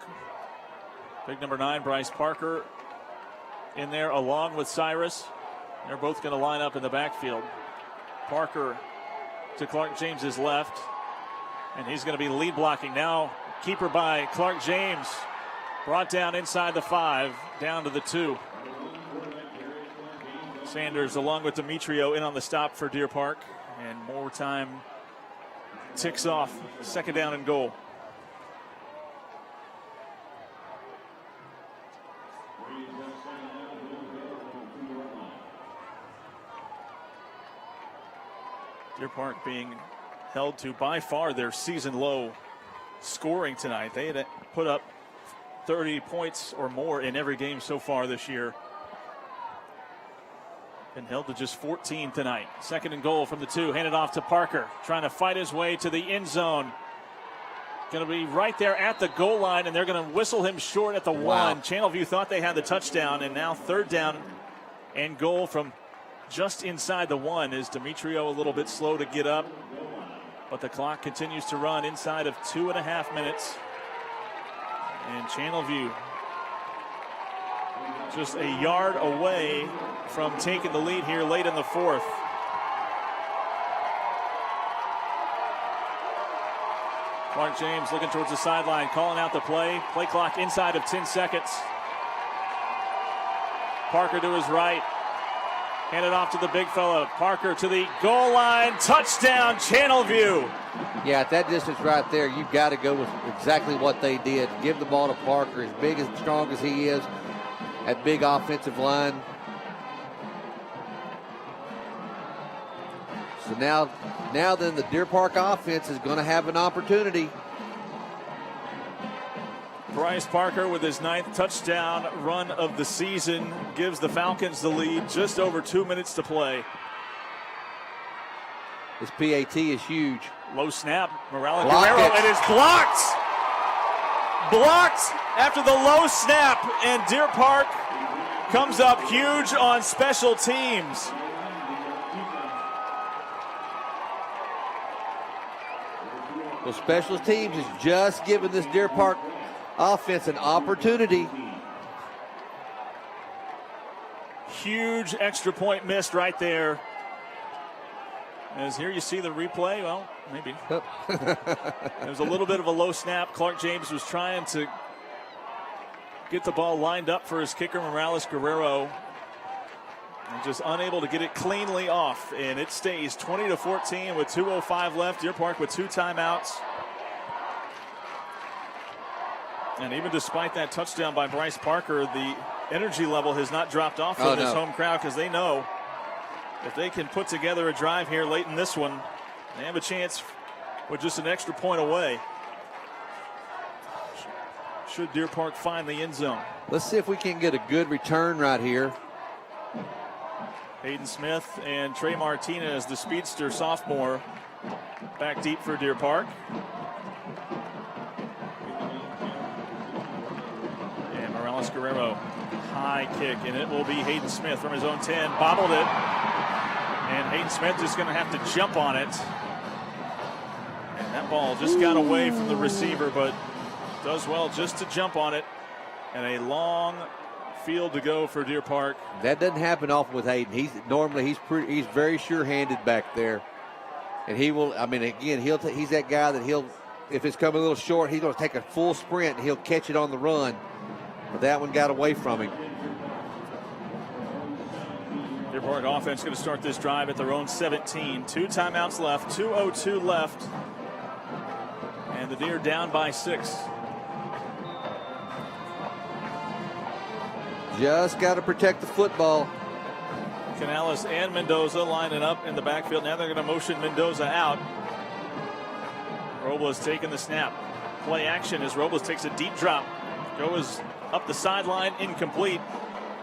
Big number 9, Bryce Parker, in there along with Cyrus. They're both going to line up in the backfield. Parker to Clark James's left, and he's going to be lead blocking now. Keeper by Clark James, brought down inside the 5, down to the 2. Sanders along with Demetrio in on the stop for Deer Park, and more time ticks off. 2nd down and goal. Deer Park being held to by far their season low scoring tonight. They had put up 30 points or more in every game so far this year. And held to just 14 tonight. 2nd and goal from the 2. Handed off to Parker. Trying to fight his way to the end zone. Going to be right there at the goal line, and they're going to whistle him short at the 1. Channelview thought they had the touchdown, and now 3rd down and goal from just inside the 1. Is Demetrio a little bit slow to get up? But the clock continues to run inside of 2.5 minutes. And Channelview just a yard away from taking the lead here late in the 4th. Clark James looking towards the sideline, calling out the play. Play clock inside of 10 seconds. Parker to his right. Handed off to the big fella. Parker to the goal line. Touchdown, Channelview. Yeah, at that distance right there, you've got to go with exactly what they did. Give the ball to Parker, as big and strong as he is, at big offensive line. So now then the Deer Park offense is going to have an opportunity. Bryce Parker with his 9th touchdown run of the season gives the Falcons the lead. Just over 2 minutes to play. This PAT is huge. Low snap. Morales Guerrero, it is blocked. Blocked after the low snap, and Deer Park comes up huge on special teams. Well, special teams is just giving this Deer Park offense an opportunity. huge extra point missed right there. As here you see the replay. Well, maybe. There was a little bit of a low snap. Clark James was trying to get the ball lined up for his kicker, Morales Guerrero. And just unable to get it cleanly off. And it stays 20-14 with 2:05 left. Deer Park with 2 timeouts. And even despite that touchdown by Bryce Parker, the energy level has not dropped off from this home crowd, because they know if they can put together a drive here late in this one, they have a chance with just an extra point away. Should Deer Park find the end zone. Let's see if we can get a good return right here. Hayden Smith and Trey Martinez, the speedster sophomore, back deep for Deer Park. And Morales Guerrero, high kick, and it will be Hayden Smith from his own 10. Bobbled it. And Hayden Smith is going to have to jump on it. And that ball just got away from the receiver, but does well just to jump on it. And a long field to go for Deer Park. That doesn't happen often with Hayden. He's very sure-handed back there. And he will, I mean, again, he's that guy that if it's coming a little short, he's going to take a full sprint and he'll catch it on the run. But that one got away from him. Deer Park offense going to start this drive at their own 17. 2 timeouts left, 2:02 left. And the Deer down by 6. Just got to protect the football. Canales and Mendoza lining up in the backfield. Now they're going to motion Mendoza out. Robles taking the snap. Play action as Robles takes a deep drop. Goes up the sideline, incomplete.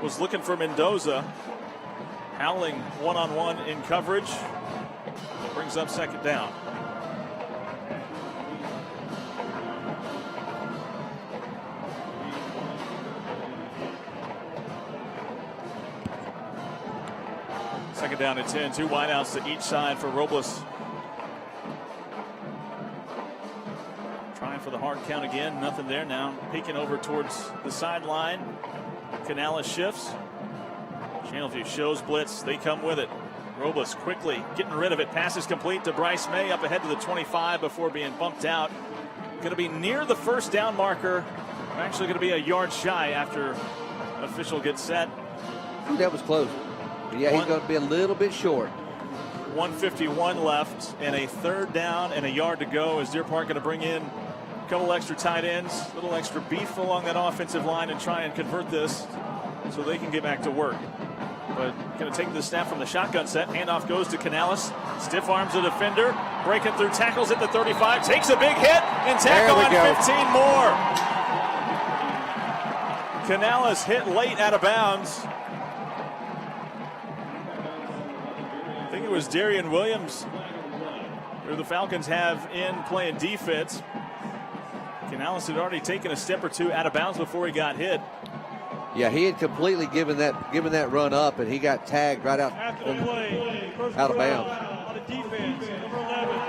Was looking for Mendoza. Howling one-on-one in coverage. Brings up second down. Second down at 10, 2 wideouts to each side for Robles. Trying for the hard count again, nothing there now. Peeking over towards the sideline. Canales shifts. Channelview shows blitz, they come with it. Robles quickly getting rid of it. Pass is complete to Bryce May up ahead to the 25 before being bumped out. Going to be near the first down marker. Actually going to be a yard shy after official gets set. Ooh, that was close. Yeah, he's going to be a little bit short. 1:51 left and a third down and a yard to go as Deer Park going to bring in a couple extra tight ends, a little extra beef along that offensive line and try and convert this so they can get back to work. But going to take the snap from the shotgun set. Handoff goes to Canales. Stiff arms the defender. Breaking through tackles at the 35. Takes a big hit and tackle on 15 more. Canales hit late out of bounds. I think it was Darian Williams who the Falcons have in playing defense. Canales had already taken a step or two out of bounds before he got hit. Yeah, he had completely given that run up, and he got tagged right out out of bounds. On the defense, number 11,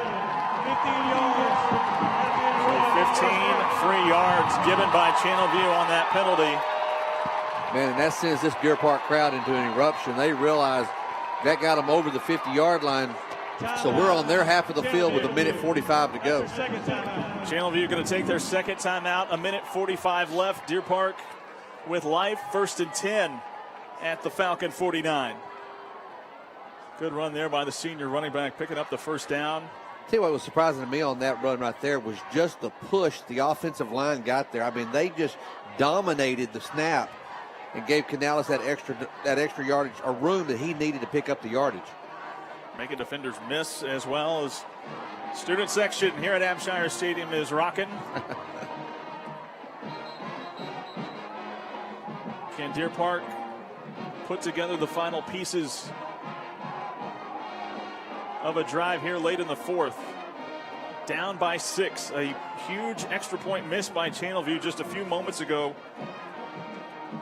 15 yards. 15 free yards given by Channelview on that penalty. Man, and that sends this Deer Park crowd into an eruption. They realize that got them over the 50-yard line. So we're on their half of the field with 1:45 to go. Channelview going to take their second timeout. 1:45 left. Deer Park with life, 1st and 10 at the Falcon 49. Good run there by the senior running back, picking up the first down. Tell you what was surprising to me on that run right there was just the push the offensive line got there. I mean, they just dominated the snap and gave Canales that extra yardage or room that he needed to pick up the yardage. Making defenders miss as well as student section here at Hampshire Stadium is rocking. Can Deer Park put together the final pieces of a drive here late in the fourth? Down by 6. A huge extra point missed by Channelview just a few moments ago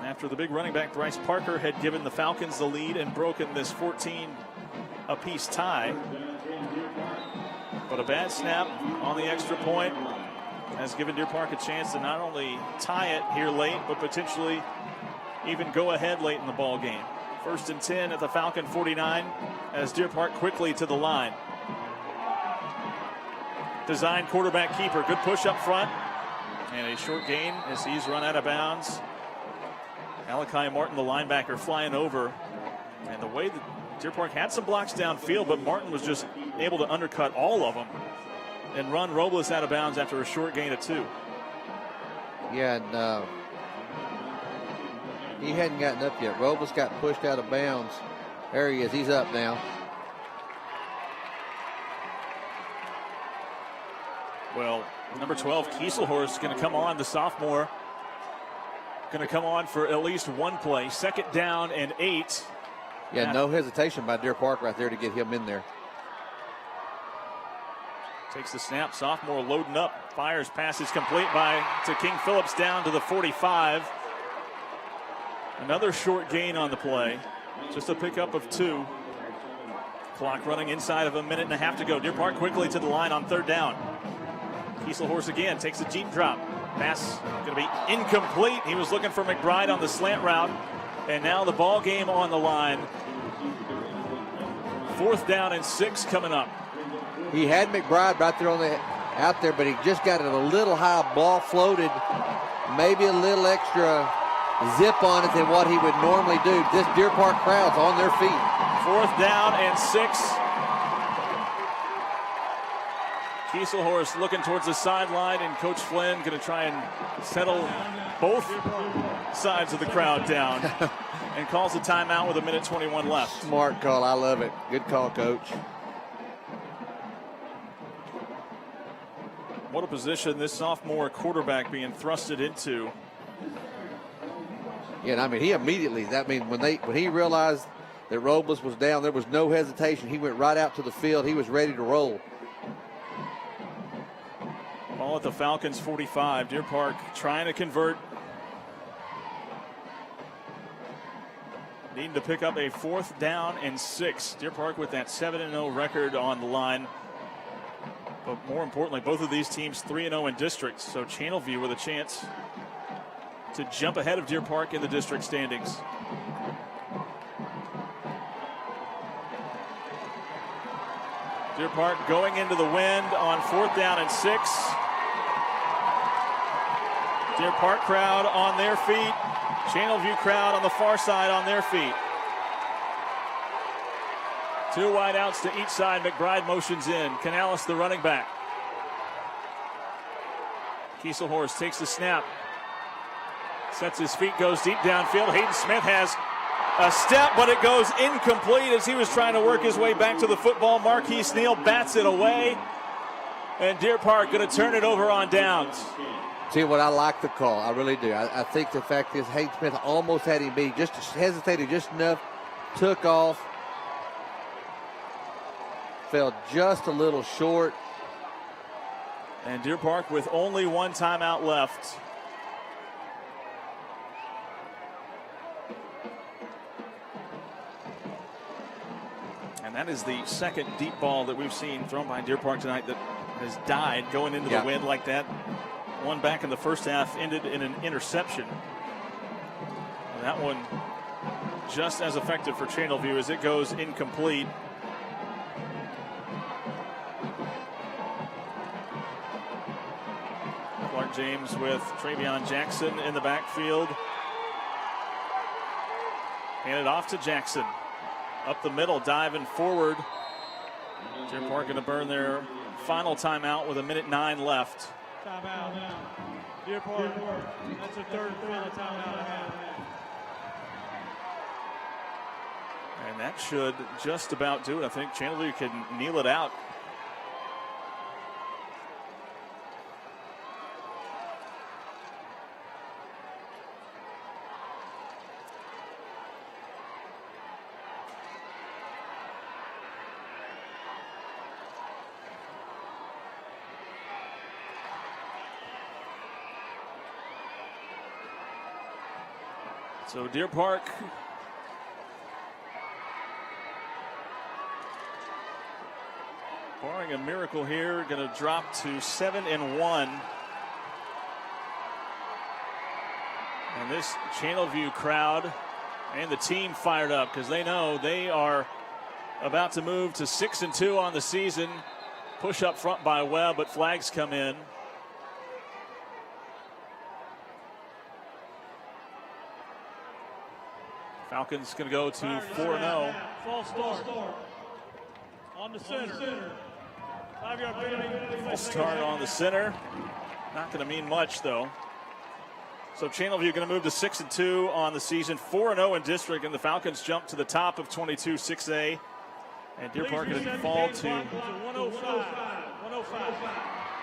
after the big running back Bryce Parker had given the Falcons the lead and broken this 14-apiece tie. But a bad snap on the extra point has given Deer Park a chance to not only tie it here late, but potentially even go ahead late in the ball game. First and 10 at the Falcon 49 as Deer Park quickly to the line. Design quarterback keeper. Good push up front. And a short gain as he's run out of bounds. Alakai Martin, the linebacker, flying over. And the way that Deer Park had some blocks downfield, but Martin was just able to undercut all of them and run Robles out of bounds after a short gain of 2. Yeah, and he hadn't gotten up yet. Robles got pushed out of bounds. There he is. He's up now. Well, number 12, Kieselhorst, is going to come on, the sophomore. Going to come on for at least one play. Second down and 8. Yeah, no hesitation by Deer Park right there to get him in there. Takes the snap, sophomore loading up. Fires, passes complete to King Phillips down to the 45. Another short gain on the play. Just a pickup of 2. Clock running inside of a minute and a half to go. Deer Park quickly to the line on third down. Kieselhorst again takes a deep drop. Pass going to be incomplete. He was looking for McBride on the slant route. And now the ball game on the line. Fourth down and 6 coming up. He had McBride right there out there, but he just got it a little high. Ball floated. Maybe a little extra zip on it than what he would normally do. This Deer Park crowd's on their feet. Fourth down and 6. Kieselhorst looking towards the sideline, and Coach Flynn going to try and settle both sides of the crowd down and calls a timeout with 1:21 left. Smart call. I love it. Good call, Coach. What a position this sophomore quarterback being thrusted into. Yeah, and I mean, he immediately, when he realized that Robles was down, there was no hesitation. He went right out to the field. He was ready to roll. Ball at the Falcons 45. Deer Park trying to convert. Needing to pick up a 4th down and 6. Deer Park with that 7-0 record on the line. But more importantly, both of these teams 3-0 in districts. So Channelview with a chance to jump ahead of Deer Park in the district standings. Deer Park going into the wind on 4th down and 6. Deer Park crowd on their feet. Channelview crowd on the far side on their feet. 2 wideouts to each side. McBride motions in. Canales, the running back. Kieselhorst takes the snap. Sets his feet, goes deep downfield. Hayden Smith has a step, but it goes incomplete as he was trying to work his way back to the football. Marquise Neal bats it away. And Deer Park going to turn it over on downs. See what, I like the call. I really do. I think the fact is Hayden Smith almost had him beat. Just hesitated just enough. Took off. Fell just a little short. And Deer Park with only 1 timeout left. And that is the second deep ball that we've seen thrown by Deer Park tonight that has died going into the wind like that. One back in the first half ended in an interception. And that one just as effective for Channelview as it goes incomplete. Clark James with Travion Jackson in the backfield. Handed off to Jackson. Up the middle, diving forward. Deer Park going to burn their final timeout with 1:09 left. Timeout. Deer Park. That's a third and final timeout. And that should just about do it. I think Channelview can kneel it out. So Deer Park barring a miracle here, going to drop to 7-1. And this Channelview crowd And the team fired up because they know they are about to move to 6-2 on the season. Push up front by Webb, but flags come in. Falcons going to go to 4-0. False start on the center. 5-yard penalty. False start on the center. Not going to mean much, though. So Channelview going to move to 6-2 on the season, 4-0 in district, and the Falcons jump to the top of 22 6A. And Deer Park going to fall to 105.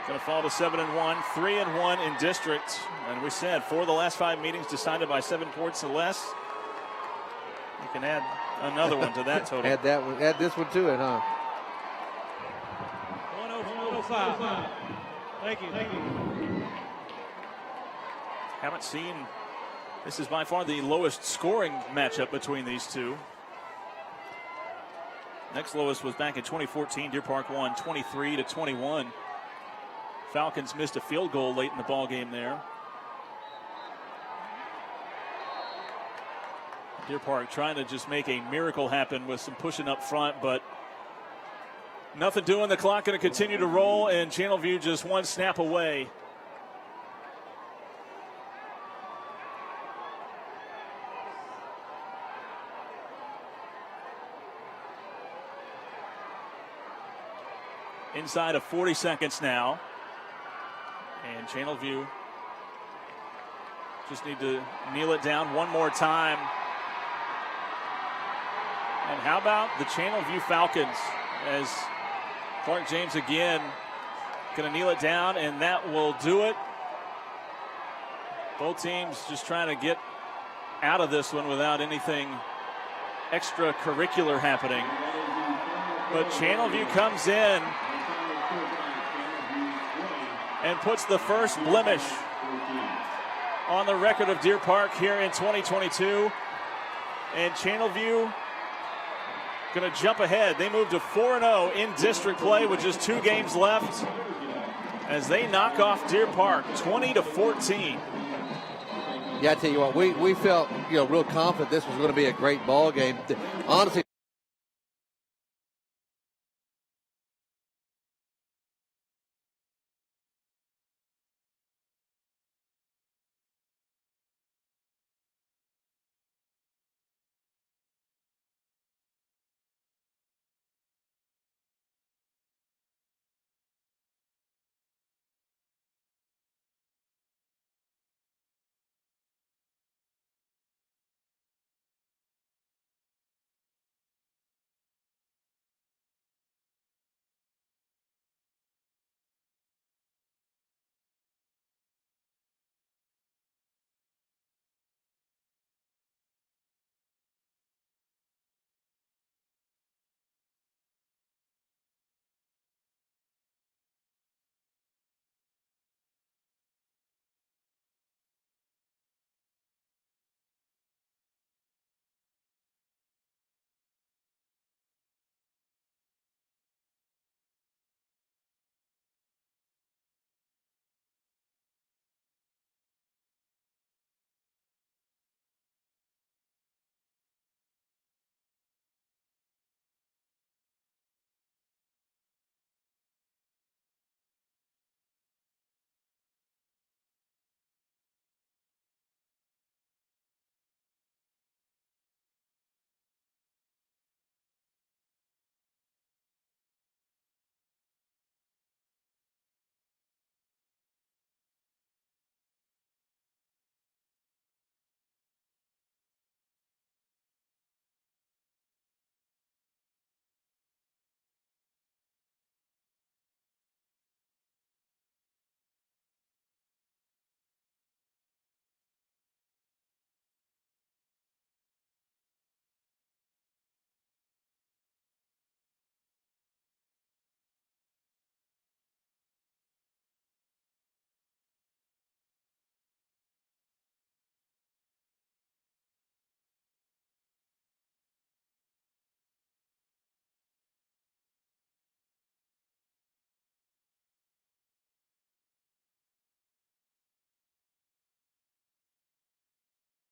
Going to fall to 7-1, 3-1 in district. And we said 4 of the last 5 meetings decided by 7 points or less. You can add another one to that total. Add that one. Add this one to it, huh? 105. Thank you. Haven't seen. This is by far the lowest scoring matchup between these two. Next lowest was back in 2014. Deer Park won 23-21. Falcons missed a field goal late in the ball game there. Deer Park trying to just make a miracle happen with some pushing up front, but nothing doing. The clock going to continue to roll, and Channelview just one snap away. Inside of 40 seconds now. And Channelview just need to kneel it down one more time. And how about the Channelview Falcons as Clark James again going to kneel it down, and that will do it. Both teams just trying to get out of this one without anything extracurricular happening. But Channelview comes in and puts the first blemish on the record of Deer Park here in 2022. And Channelview going to jump ahead. They move to 4-0 in district play with just 2 games left as they knock off Deer Park 20-14. Yeah, I tell you what, we felt real confident this was going to be a great ball game. Honestly.